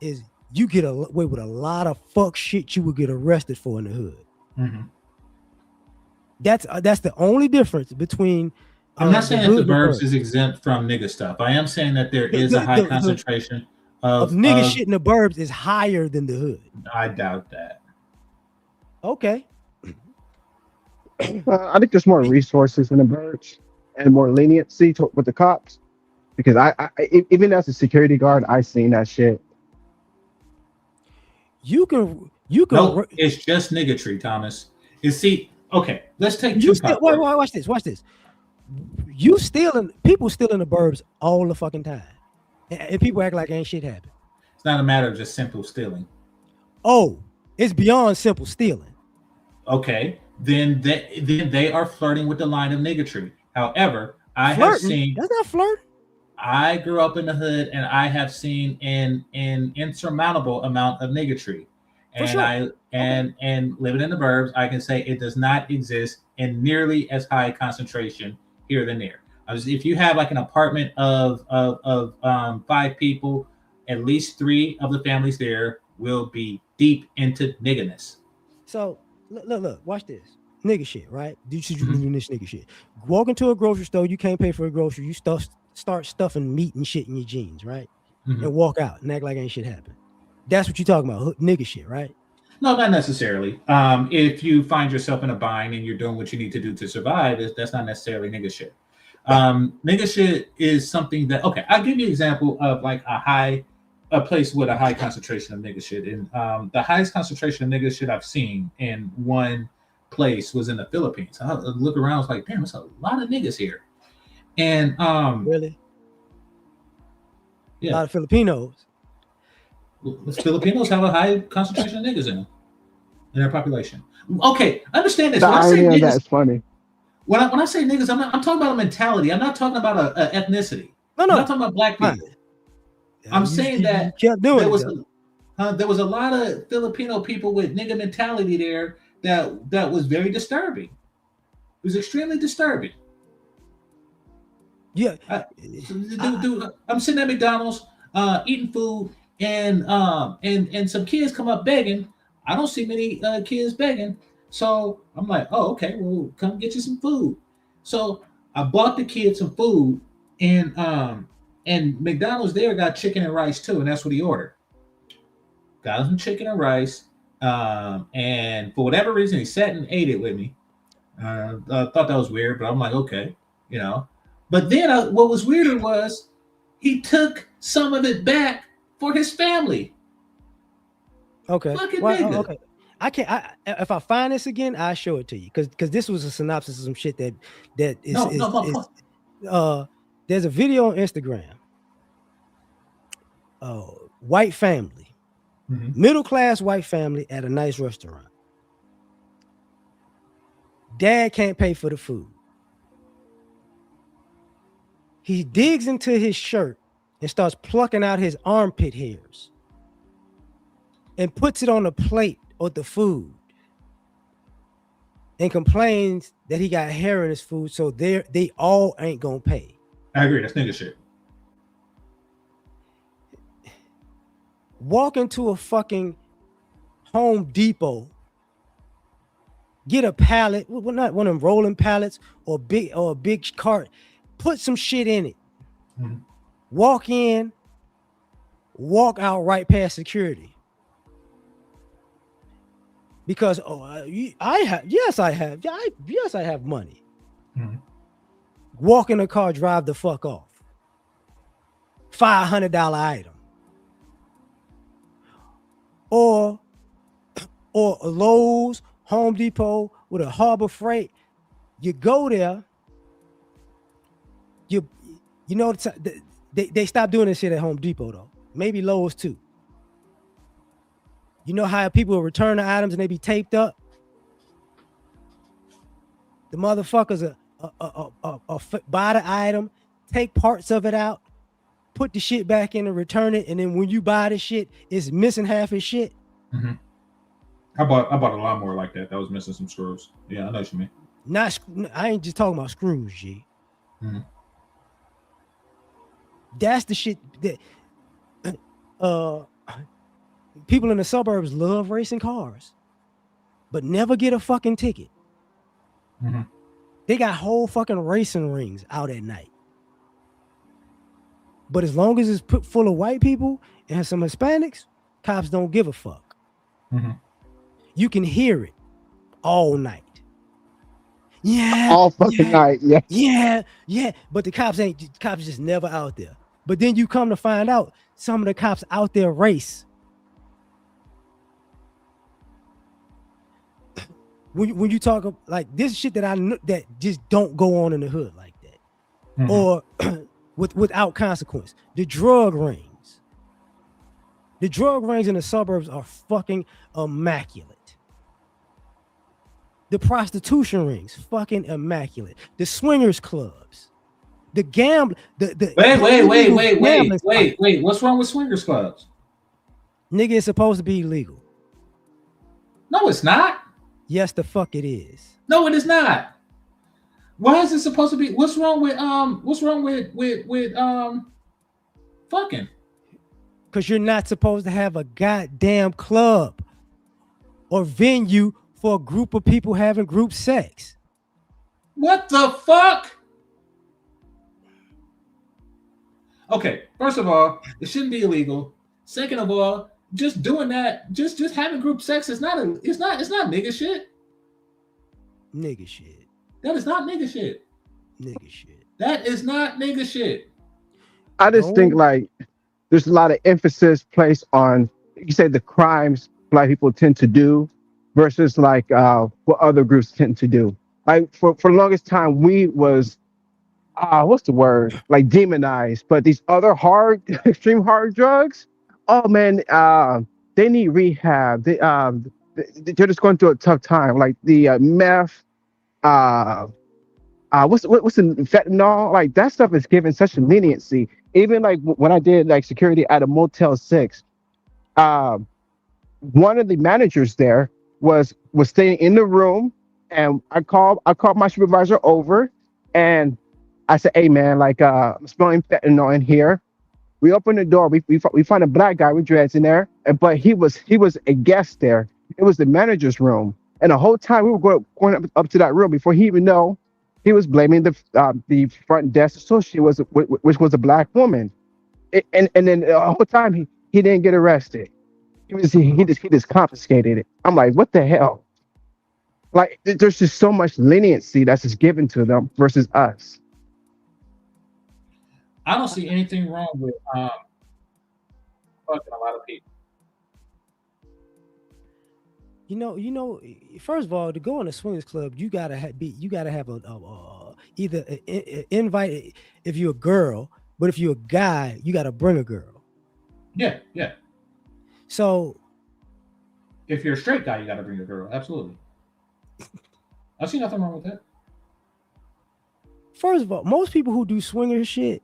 is you get away with a lot of fuck shit you would get arrested for in the hood. Mm-hmm. That's the only difference between I'm not the saying that the hood and the burbs burbs. is exempt from nigga stuff. I am saying that there The, is a the, high the, the concentration of of nigga shit in the burbs is higher than the hood. I doubt that. Okay. I think there's more resources in the birds and more leniency with the cops because even as a security guard, I seen that shit. You can Nope, it's just niggatry, Thomas. You see, okay, let's take you still Tupac for example. watch this. People stealing the burbs all the fucking time. And people act like ain't shit happened. It's not a matter of just simple stealing. Oh, it's beyond simple stealing. Okay, then they are flirting with the line of niggatry. However, I have Flirting? seen. That's not flirting. I grew up in the hood, and I have seen an insurmountable amount of niggatry. For And sure. I Okay. and living in the burbs, I can say it does not exist in nearly as high concentration here than there. If you have like an apartment of 5 people, at least 3 of the families there will be deep into nigginess. So look, watch this. Nigga shit, right? You should Mhm, do this nigga shit. Walk into a grocery store, you can't pay for a grocery, you start stuffing meat and shit in your jeans, right? mhm. And walk out and act like ain't shit happened. That's what you talking about, nigga shit, right? No, not necessarily. If you find yourself in a bind and you're doing what you need to do to survive, that's not necessarily nigga shit. Nigga shit is something that okay. I'll give you an example of like a place with a high concentration of nigga shit, and the highest concentration of nigga shit I've seen in one place was in the Philippines. I look around, I was like, damn, there's a lot of niggas here, and Really? A yeah, lot of Filipinos. Filipinos have a high concentration of niggas in their population. Okay, understand this. The When I say irony of that niggas, is funny. when I say niggas, I'm talking about a mentality. I'm not talking about a ethnicity. No, I'm not no. talking about black Fine. people. I'm saying You that kept doing there it was though. there was a lot of Filipino people with nigga mentality there that was very disturbing. It was extremely disturbing. Yeah. I, I, I'm sitting at McDonald's eating food, and some kids come up begging. I don't see many kids begging, so I'm like, oh, okay, well, come get you some food. So I bought the kids some food, and McDonald's there got chicken and rice too, and that's what he ordered. Got him some chicken and rice, and for whatever reason, he sat and ate it with me. I thought that was weird, but I'm like, okay, you know. But then what was weirder was he took some of it back for his family. okay. Fucking Well, nigga. okay. I can't. If I find this again, I'll show it to you because this was a synopsis of some shit that is No, no, is no. is there's a video on Instagram. White family, Mhm. middle class white family at a nice restaurant. Dad can't pay for the food. He digs into his shirt and starts plucking out his armpit hairs and puts it on the plate or the food and complains that he got hair in his food, so they all ain't gonna pay. I agree. That's nigga shit. Walk into a fucking Home Depot, get a pallet, well, not one of them rolling pallets or a big cart, put some shit in it. Mhm. Walk in, walk out right past security. Because I have money. Mhm. Walk in the car, drive the fuck off. $500 item. Or Lowe's, Home Depot with a Harbor Freight. You go there, you know they stopped doing this shit at Home Depot though. Maybe Lowe's too. You know how people return the items and they be taped up? The motherfuckers buy the item, take parts of it out, put the shit back in and return it, and then when you buy the shit, it's missing half its shit. Mm-hmm. I bought a lawnmower like that. That was missing some screws. Yeah, I know what you mean. I ain't just talking about screws, G. Mm-hmm. That's the shit that people in the suburbs love racing cars, but never get a fucking ticket. Mm-hmm. They got whole fucking racing rings out at night. But as long as it's put full of white people and some Hispanics, cops don't give a fuck. Mm-hmm. You can hear it all night. Yeah. All fucking night. Yeah. Yeah. But the cops just never out there. But then you come to find out some of the cops out there race. When you talk like this shit that I know that just don't go on in the hood like that, Mm-hmm. or without consequence. The drug rings in the suburbs are fucking immaculate. The prostitution rings, fucking immaculate. The swingers clubs, the gambling. Wait. What's wrong with swingers clubs? Nigga, it's supposed to be illegal. No, it's not. Yes, the fuck it is. No, it is not. Why is it supposed to be? What's wrong with fucking? Because you're not supposed to have a goddamn club or venue for a group of people having group sex. What the fuck? Okay, first of all, it shouldn't be illegal. Second of all, just doing that, just having group sex is not nigga shit. Nigga shit. That is not nigga shit. Nigga shit. That is not nigga shit. I just think like there's a lot of emphasis placed on, you say, the crimes black people tend to do versus like what other groups tend to do. Like for the longest time we was what's the word, like demonized, but these other hard extreme hard drugs, oh man, they need rehab. They're just going through a tough time, like the meth, what's the fentanyl, like that stuff is given such a leniency. Even like when I did like security at a Motel 6, one of the managers there was staying in the room, and I called my supervisor over, and I said, "Hey man, like I'm smelling fentanyl in here." We opened the door. We found a black guy with dreads in there, but he was a guest there. It was the manager's room, and the whole time we were going up to that room before he even know, he was blaming the front desk associate which was a black woman, and then the whole time he didn't get arrested. He just confiscated it. I'm like, what the hell? Like, there's just so much leniency that's just given to them versus us. I don't see anything wrong with fucking a lot of people. You know. First of all, to go in a swingers club, you gotta have either an invite if you're a girl, but if you're a guy, you gotta bring a girl. Yeah. So if you're a straight guy, you gotta bring a girl. Absolutely. I see nothing wrong with that. First of all, most people who do swinger shit,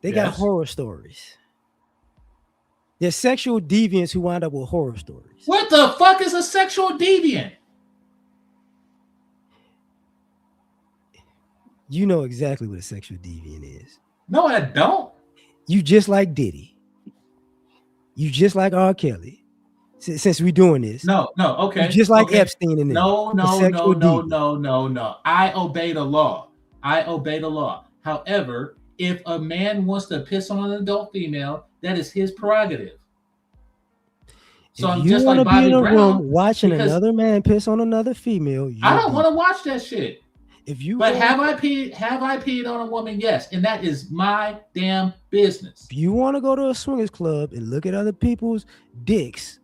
They got Yes. horror stories. There's sexual deviants who wind up with horror stories. What the fuck is a sexual deviant? You know exactly what a sexual deviant is. No, I don't. You just like Diddy. You just like R. Kelly. Since we doing this, No, you okay. just like Okay. Epstein and them. No, A no, sexual no, no, deviant. no, no, no. I obey the law. I obey the law. However, if a man wants to piss on an adult female, that is his prerogative. So If I'm you just want like to be in Bobby a Brown room watching because another man piss on another female, I you're don't want to watch that shit. If you But want, have I peed? Have I peed on a woman? Yes, and that is my damn business. if you want to go to a swingers club and look at other people's dicks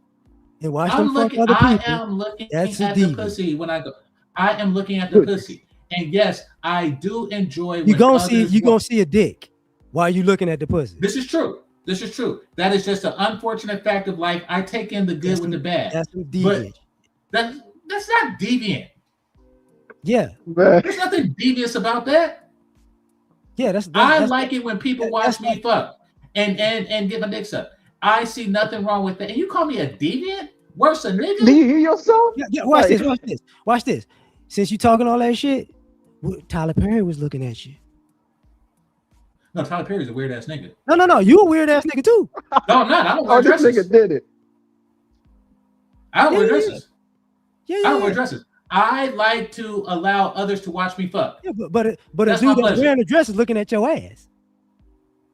and watch them I'm fuck looking. other I people, am looking that's a at the deviant. pussy when I go. I am looking at the Goodness. pussy, and yes, I do enjoy. You when gonna others see want- a dick while you looking at the pussy. This is true. This is true. That is just an unfortunate fact of life. I take in the good with the bad. That's some But deviant. that's not deviant. Yeah, Man. There's nothing devious about that. yeah. That's I like it when people watch that's me like- fuck and get my dick sucked. I see nothing wrong with that. And you call me a deviant? Worse a nigga? Do you hear yourself? Yeah, watch Like- this. Watch this. Since you talking all that shit, Tyler Perry was looking at you. No, Tyler Perry's a weird ass nigga. No. You a weird ass nigga too. No, I'm not. I don't wear Oh, this dresses. nigga did it. I don't wear Yeah. dresses. Yeah, I don't wear dresses. I like to allow others to watch me fuck. Yeah, but a That's dude my that's pleasure. wearing a dress is looking at your ass.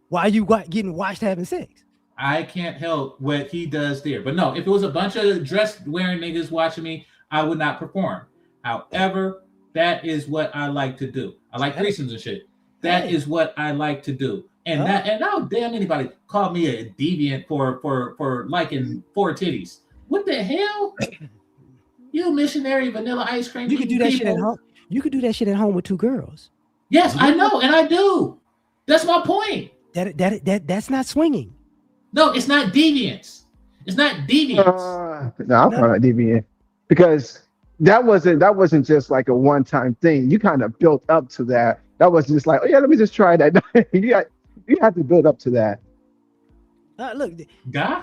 Why are you getting watched having sex? I can't help what he does there. But no, if it was a bunch of dress wearing niggas watching me, I would not perform. However, that is what I like to do. I like threesomes and shit. That Hey. is what I like to do. And Huh? that and now damn anybody call me a deviant for liking 4 titties. What the hell? You missionary vanilla ice cream. You could do eating that shit at people. home. You could do that shit at home with 2 girls. Yes, I know, and I do. That's my point. That's not swinging. No, it's not deviance. It's not deviance. No, I'm probably not deviant because that wasn't just like a one-time thing. You kind of built up to that. That was just like, oh yeah, let me just try that. you have to build up to that. Look, Guy?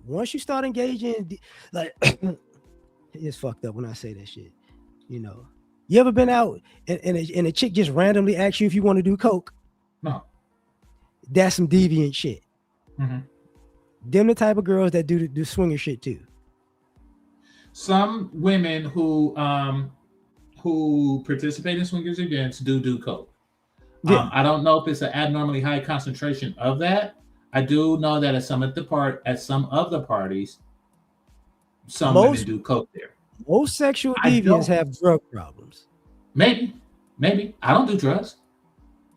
once you start engaging, like it's fucked up when I say that shit. You know, you ever been out and a chick just randomly asks you if you want to do coke? No. That's some deviant shit. Mhm. Them the type of girls that do swinger shit too. Some women who participate in swingers events do coke. Yeah. I don't know if it's an abnormally high concentration of that. I do know that at some of the parties, some women do coke there. Most sexual I deviants don't- have drug problems. Maybe. I don't do drugs.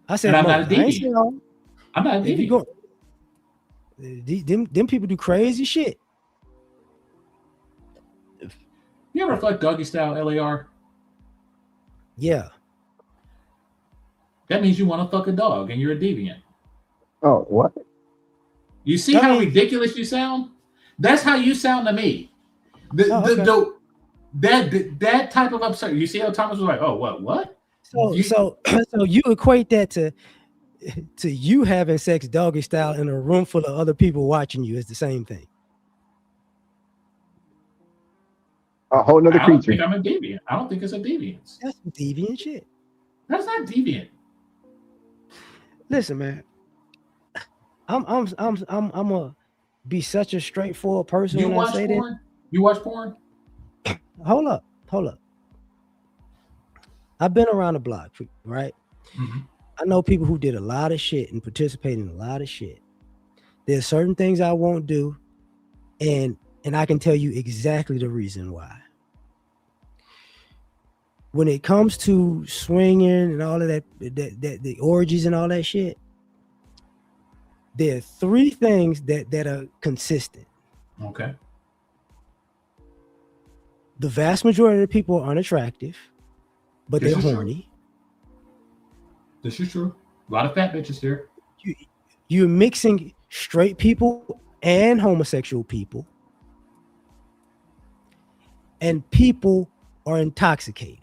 I said And I'm not most. a I ain't deviant. saying all. I'm not a If you deviant. go, them people do crazy shit. You ever fuck doggy style L.A.R? Yeah. That means you want to fuck a dog and you're a deviant. Oh, what? You see I how mean- ridiculous you sound? That's how you sound to me. That type of absurd. You see how Thomas was like, "Oh, what?" So you equate that to you having sex doggy style in a room full of other people watching you is the same thing. A whole nother I don't creature. think I'm a deviant. I don't think it's a deviance. That's some deviant shit. That's not deviant. Listen, man. I'm gonna be such a straightforward person You when I watch say porn? You watch porn? this. Hold up. I've been around the block, right? Mm-hmm. I know people who did a lot of shit and participate in a lot of shit. There's certain things I won't do, and I can tell you exactly the reason why. When it comes to swinging and all of that the orgies and all that shit, there are 3 things that are consistent. Okay. The vast majority of the people are unattractive, but This they're is true. horny. This is true. A lot of fat bitches there. You're mixing straight people and homosexual people, and people are intoxicated.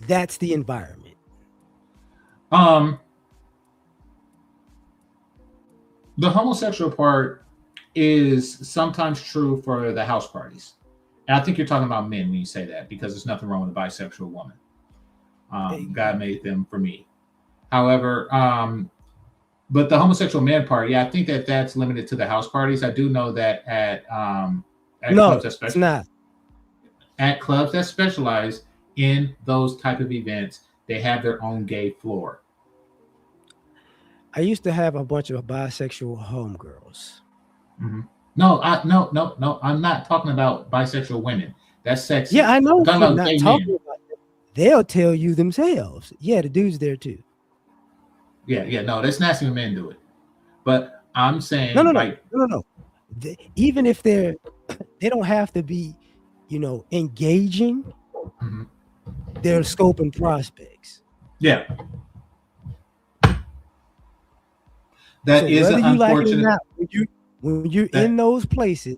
That's the environment. Um, the homosexual part is sometimes true for the house parties. And I think you're talking about men when you say that because there's nothing wrong with a bisexual woman. God made them for me. However, but the homosexual man part, yeah, I think that that's limited to the house parties. I do know that at No, clubs, it's especially not. at clubs that specialize in those type of events, they have their own gay floor. I used to have a bunch of bisexual homegirls. Mm-hmm. No, no. I'm not talking about bisexual women. That's Yeah, sexy. I I'm know talking you're about not gay talking men. about them. They'll tell you themselves. Yeah, the dude's there too. Yeah. No, that's nasty when men do it. But I'm No, saying, no, no, like, no, no, no. Even if they don't have to be, engaging. mhm. Their scope and prospects. Yeah, that So is whether an you like it or unfortunate. not, when you're in That those places,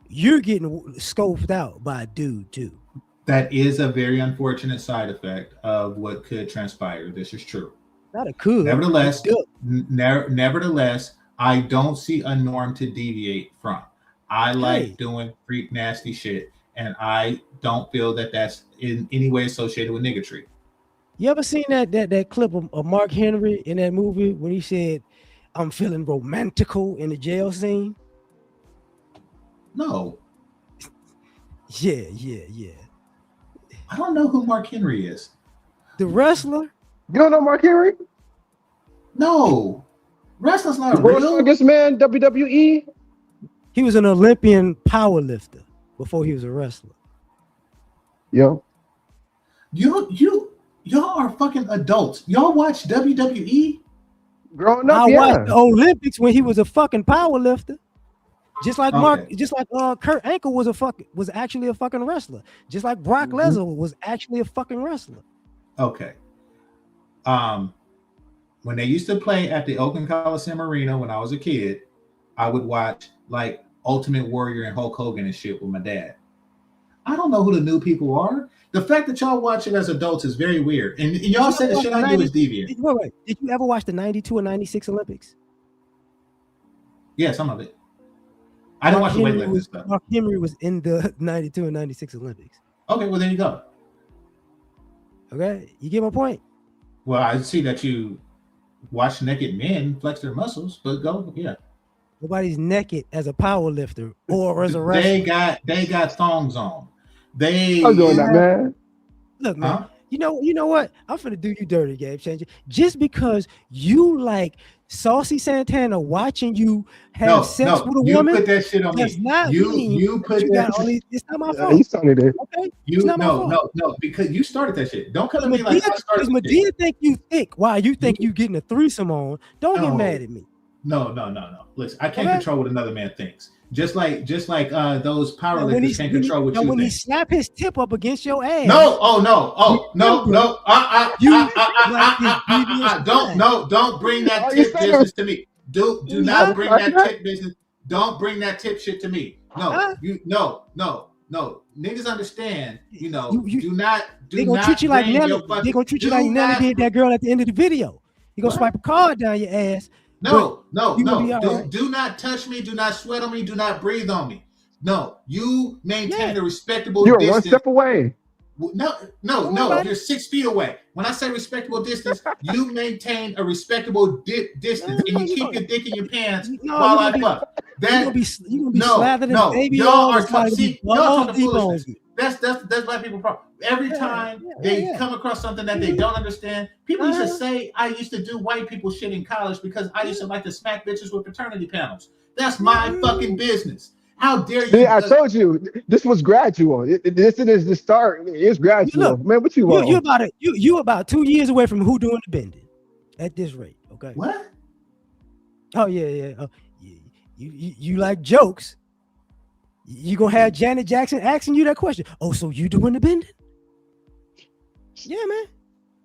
you're getting scoped out by a dude too. that is a very unfortunate side effect of what could transpire. This is true. Not a could, it Nevertheless, does. nevertheless, I don't see a norm to deviate from. I like Hey, doing freak nasty shit, and I don't feel that that's in any way associated with niggatry. you ever seen that clip of Mark Henry in that movie when he said, "I'm feeling romantical" in the jail scene? No, Yeah, yeah, yeah. I don't know who Mark Henry is. The wrestler, You don't know Mark Henry? No, wrestling's The not world's real. strongest man, WWE. he was an Olympian power lifter before he was a wrestler. Yo, Y'all are fucking adults. Y'all watch WWE? growing up, I watched yeah. the Olympics when he was a fucking power lifter. Okay. Just like Kurt Angle was actually a fucking wrestler. Just like Brock Mhm. Lesnar was actually a fucking wrestler. Okay. Um, when they used to play at the Oakland Coliseum Arena when I was a kid, I would watch like Ultimate Warrior and Hulk Hogan and shit with my dad. I don't know who the new people are. The fact that y'all watch it as adults is very weird. And Did y'all you ever say the watch shit the I do 90? is deviant. Did you ever watch the 92 and 96 Olympics? Yeah, some of it. I didn't watch the weightlifting stuff. Mark Henry was in the 92 and 96 Olympics. Okay, well there you go. Okay, you get my point. Well, I see that you watch naked men flex their muscles, but go, yeah. Nobody's naked as a power lifter or as a They wrestler. got thongs on. I'm doing They that, man. Look, man. huh? You know what? I'm finna do you dirty, Game Changer. Just because you like Saucy Santana watching you have No, sex no, with a you woman put that shit on does me. not mean You that put you got that all these. It's not my Yeah, fault. he's telling it. Okay, it's you not my fault. no, because you started that shit. Don't come to Because me like I started the shit. Medea think you thick. Why you think You you getting a threesome on? Don't get mad no, at me. no. Listen, I can't Okay. control what another man thinks. Just like those power Now when lifters can't control what now you when he think. slap his tip up against your ass, No, oh no, oh no, remember no, you like his devious don't mind. no, don't bring that Are you tip saying? business to me. Do Huh? not bring that tip business. Don't bring that tip shit to me. No, Huh? you no. Niggas understand, You do they gonna treat not you like bring Nelly. your They fucking gonna treat you like do Nelly not did that girl at the end of the video. He gonna what? swipe a card down your ass, but you gonna be all right. Do not touch me. Do not sweat on me. Do not breathe on me. No, you maintain Yeah, a respectable You're one distance. step away. No, don't worry about you're it. 6 feet away. When I say respectable distance, you maintain a respectable distance and No, you keep your dick in your pants no, while I fuck. That you gonna be no, slathered in no, baby y'all oil. are It's about to be see, y'all balls talking deep on foolishness. you. That's black people problem. Every Yeah, time yeah, they yeah. come across something that they don't understand, people used to Uh-huh. say I used to do white people shit in college because I used to like to smack bitches with fraternity panels. That's my fucking business. How dare See, you? I told you this was gradual. This is the start. It's gradual, Look, man. What you you want? about it. You about 2 years away from who doing the bending at this rate. Okay. What? Oh yeah. Oh, you like jokes. You gonna have Janet Jackson asking you that question. Oh, so you doing the bending? Yeah, man.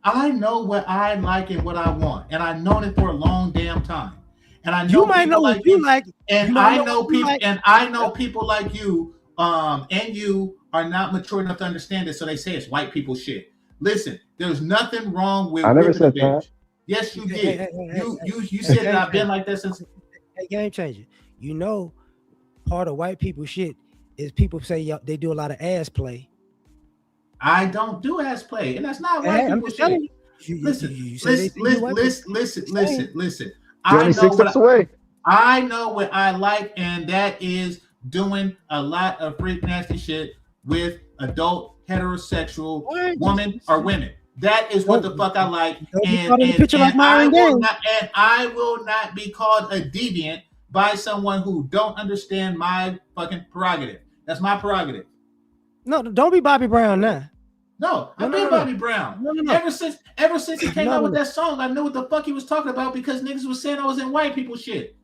I know what I like and what I want, and I've known it for a long damn time. And I know You might know people what like you you, like. and You might I know know what you people, like. and I know people like you, and you are not mature enough to understand it, so they say it's white people shit. Listen, there's nothing wrong with I never whipping a said that. bitch. Yes, you Hey, did. You hey, said that game I've been changer. like that since. Hey, game changer. You know, part of white people shit is people say they do a lot of ass play. I don't do ass play, and that's not white Hey, I'm people just telling shit. you. Listen, You say they listen, see you white people. listen. You're I only know 6 steps away. I know what I like, and that is doing a lot of freak nasty shit with adult heterosexual What? women or women. That is what the fuck I like, Don't be and caught in the and picture and like Myron Gaines. I will not be called a deviant by someone who don't understand my fucking prerogative. That's my prerogative. No, don't be Bobby Brown now. No, No, I've no, been no, Bobby no. Brown. No, no, no. Ever since he came No, out no, with no. that song, I knew what the fuck he was talking about because niggas was saying I was in white people shit.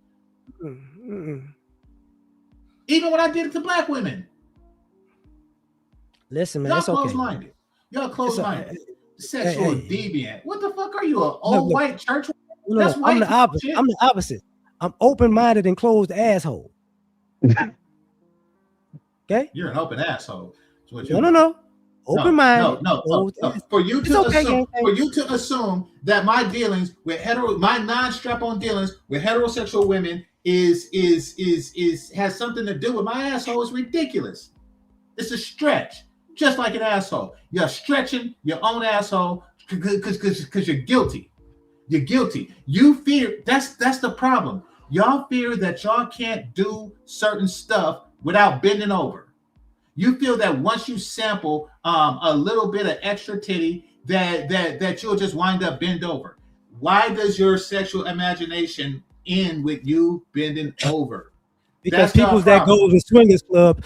Mm-mm. Even when I did it to black women. Listen, man, Y'all it's okay. close-minded. Y'all close-minded. Sexual Hey. deviant. What the fuck are you, an old Look. white church? No, That's white I'm the people opposite. shit. I'm the opposite. I'm open-minded and closed asshole. Okay? You're an open asshole. That's what you No. Open-minded. No. For you to assume that my dealings with my non-strap-on dealings with heterosexual women is has something to do with my asshole is ridiculous. It's a stretch, just like an asshole. You're stretching your own asshole because you're guilty. You're guilty. You fear that's the problem. Y'all fear that y'all can't do certain stuff without bending over. You feel that once you sample a little bit of extra titty, that you'll just wind up bend over. Why does your sexual imagination end with you bending over? Because That's people that go to the swingers club,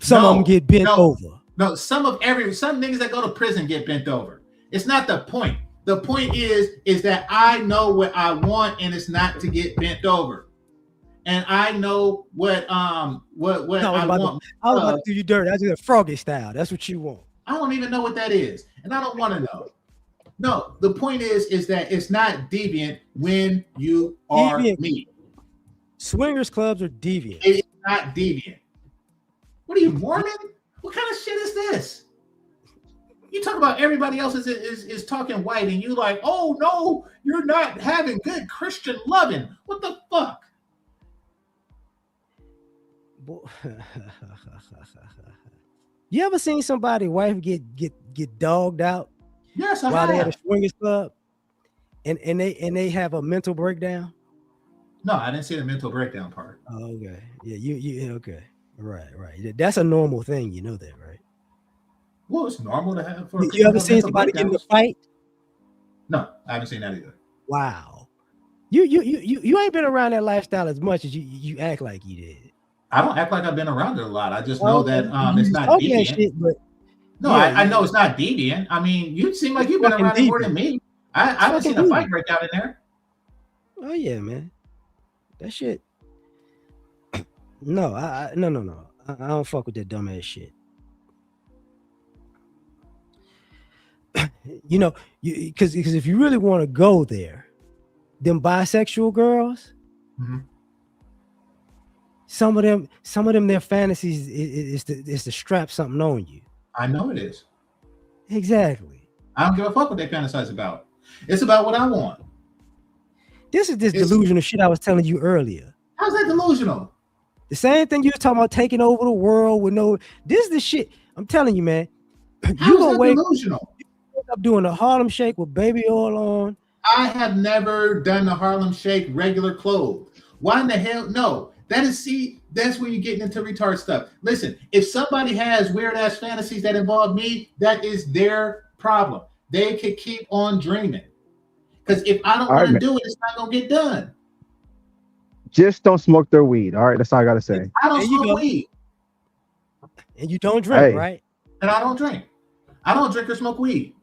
some of them get bent over. No, some niggas that go to prison get bent over. It's not the point. The point is that I know what I want, and it's not to get bent over. And I know what I want. I was about to do you dirty. I just a froggy style. That's what you want. I don't even know what that is, and I don't want to know. No, the point is that it's not deviant when you are me. Swingers clubs are deviant. It's not deviant. What are you, Mormon? What kind of shit is this? You talk about everybody else is talking white, and you like, oh no, you're not having good Christian loving. What the fuck? You ever seen somebody wife get dogged out? Yes, I while have. they at a swingers club, and they have a mental breakdown. No, I didn't see the mental breakdown part. Oh, okay, yeah, you okay, right. That's a normal thing, you know that, right? Well, it's normal to have. For you ever seen somebody get in a fight? No, I haven't seen that either. Wow, you ain't been around that lifestyle as much as you act like you did. I don't act like I've been around it a lot. I just know that it's not deviant. Shit, but no, yeah, I know it's not deviant. I mean, you seem like you've been around it more than me. I haven't seen a fight break out in there. Oh yeah, man. That shit. No, no. I don't fuck with that dumbass shit. You know, because if you really want to go there, them bisexual girls, some of them, their fantasies is to strap something on you. I know it is. Exactly. I don't give a fuck what they fantasize about. It's about what I want. This delusional shit I was telling you earlier. How's that delusional? The same thing you were talking about, taking over the world with no. This is the shit I'm telling you, man. How's that delusional? You end up doing the Harlem Shake with baby oil on. I have never done the Harlem Shake regular clothes. Why in the hell? No. That's when you're getting into retard stuff. Listen, if somebody has weird ass fantasies that involve me, that is their problem. They could keep on dreaming. Because if I don't want to do it, it's not gonna get done. Just don't smoke their weed. All right, that's all I gotta say. I don't smoke weed. And you don't drink, right? And I don't drink. I don't drink or smoke weed.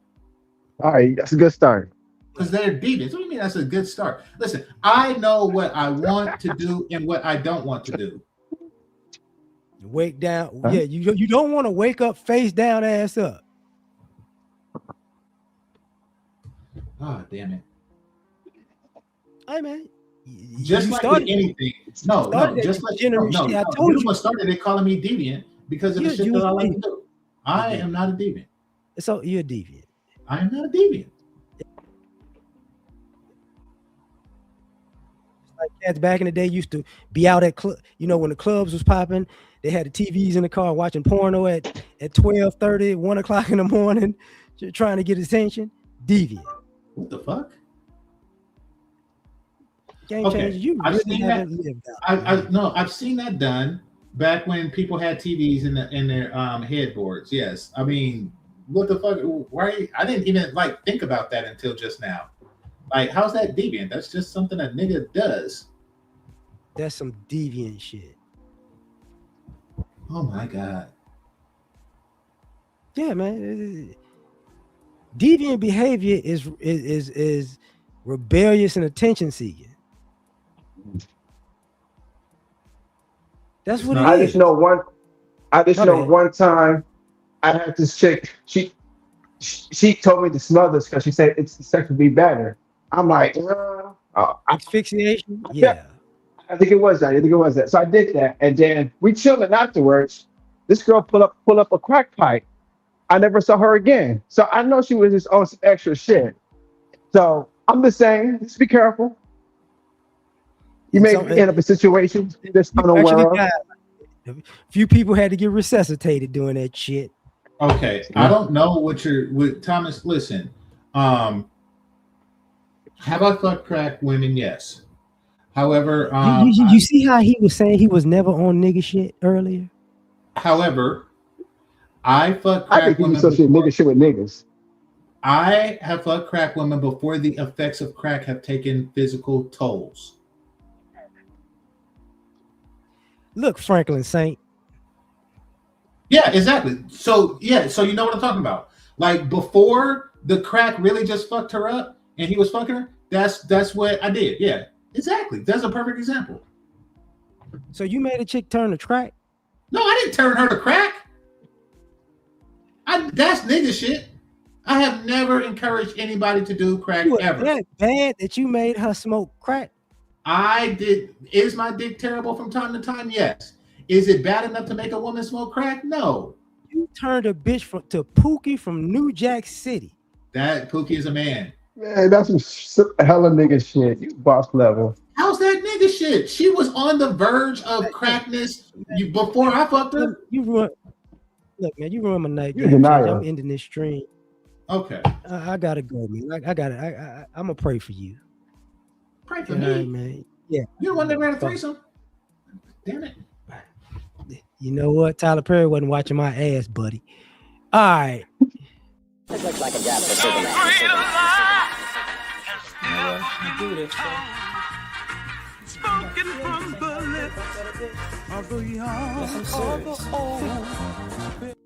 All right, that's a good start. Because they're deviants. What do you mean that's a good start? Listen, I know what I want to do and what I don't want to do. Wake down. Huh? Yeah, you don't want to wake up face down, ass up. Oh, damn it. Hey, man. Just like with anything. No. Just like you're the one started it calling me deviant because of the shit that I like to do. I am not a deviant. So you're a deviant. I am not a deviant. Like cats back in the day used to be out at club. You know, when the clubs was popping, they had the TVs in the car watching porno at 12:30, 1 o'clock in the morning, trying to get attention. Deviant. What the fuck? Game Okay, changer. You I've really seen that. haven't lived out. I've seen that done back when people had TVs in their headboards. Yes, I mean, what the fuck? Why? I didn't even like think about that until just now. Like, how's that deviant? That's just something a nigga does. That's some deviant shit. Oh my god. Yeah, man. Deviant behavior is rebellious and attention seeking. That's what I it just is. know one. I just My know bad. one time I had this chick. She told me to smell this because she said it's sex would be better. I'm like, Asphyxiation? yeah, Yeah. I think it was that. I think it was that. So I did that, and then we chilling afterwards. This girl pull up a crack pipe. I never saw her again. So I know she was just on some extra shit. So I'm just saying, just be careful. You And may so end up in situations you're just people actually unaware of. died. A few people had to get resuscitated doing that shit. Okay, I don't know what you're with Thomas. Listen, have I fucked crack women? Yes. However, You see how he was saying he was never on nigga shit earlier? however, I fucked I crack think you women associate before. nigga shit with niggas. I have fucked crack women before the effects of crack have taken physical tolls. Look, Franklin Saint. Yeah, exactly. So so you know what I'm talking about. Like before the crack really just fucked her up and he was fucking her, that's what I did. Yeah, exactly. That's a perfect example. So you made a chick turn to crack? No, I didn't turn her to crack. That's nigga shit. I have never encouraged anybody to do crack You were ever. that bad that you made her smoke crack? I did. Is my dick terrible from time to time? Yes. Is it bad enough to make a woman smoke crack? No. You turned a bitch to Pookie from New Jack City. That Pookie is a man. Man, that's some hella nigga shit. You boss level. How's that nigga shit? She was on the verge of crackness before I fucked her. You ruined. Look, man, you ruined my night. You a Game changer. denier. I'm ending this stream. Okay. I gotta go, man. I gotta. I'm gonna pray for you. Pray for All me. right, man. Yeah. You the one that ran a threesome. Damn it. You know what? Tyler Perry wasn't watching my ass, buddy. All right. This looks like a job for Superman. Do this. Spoken from the lips of the young, of the old.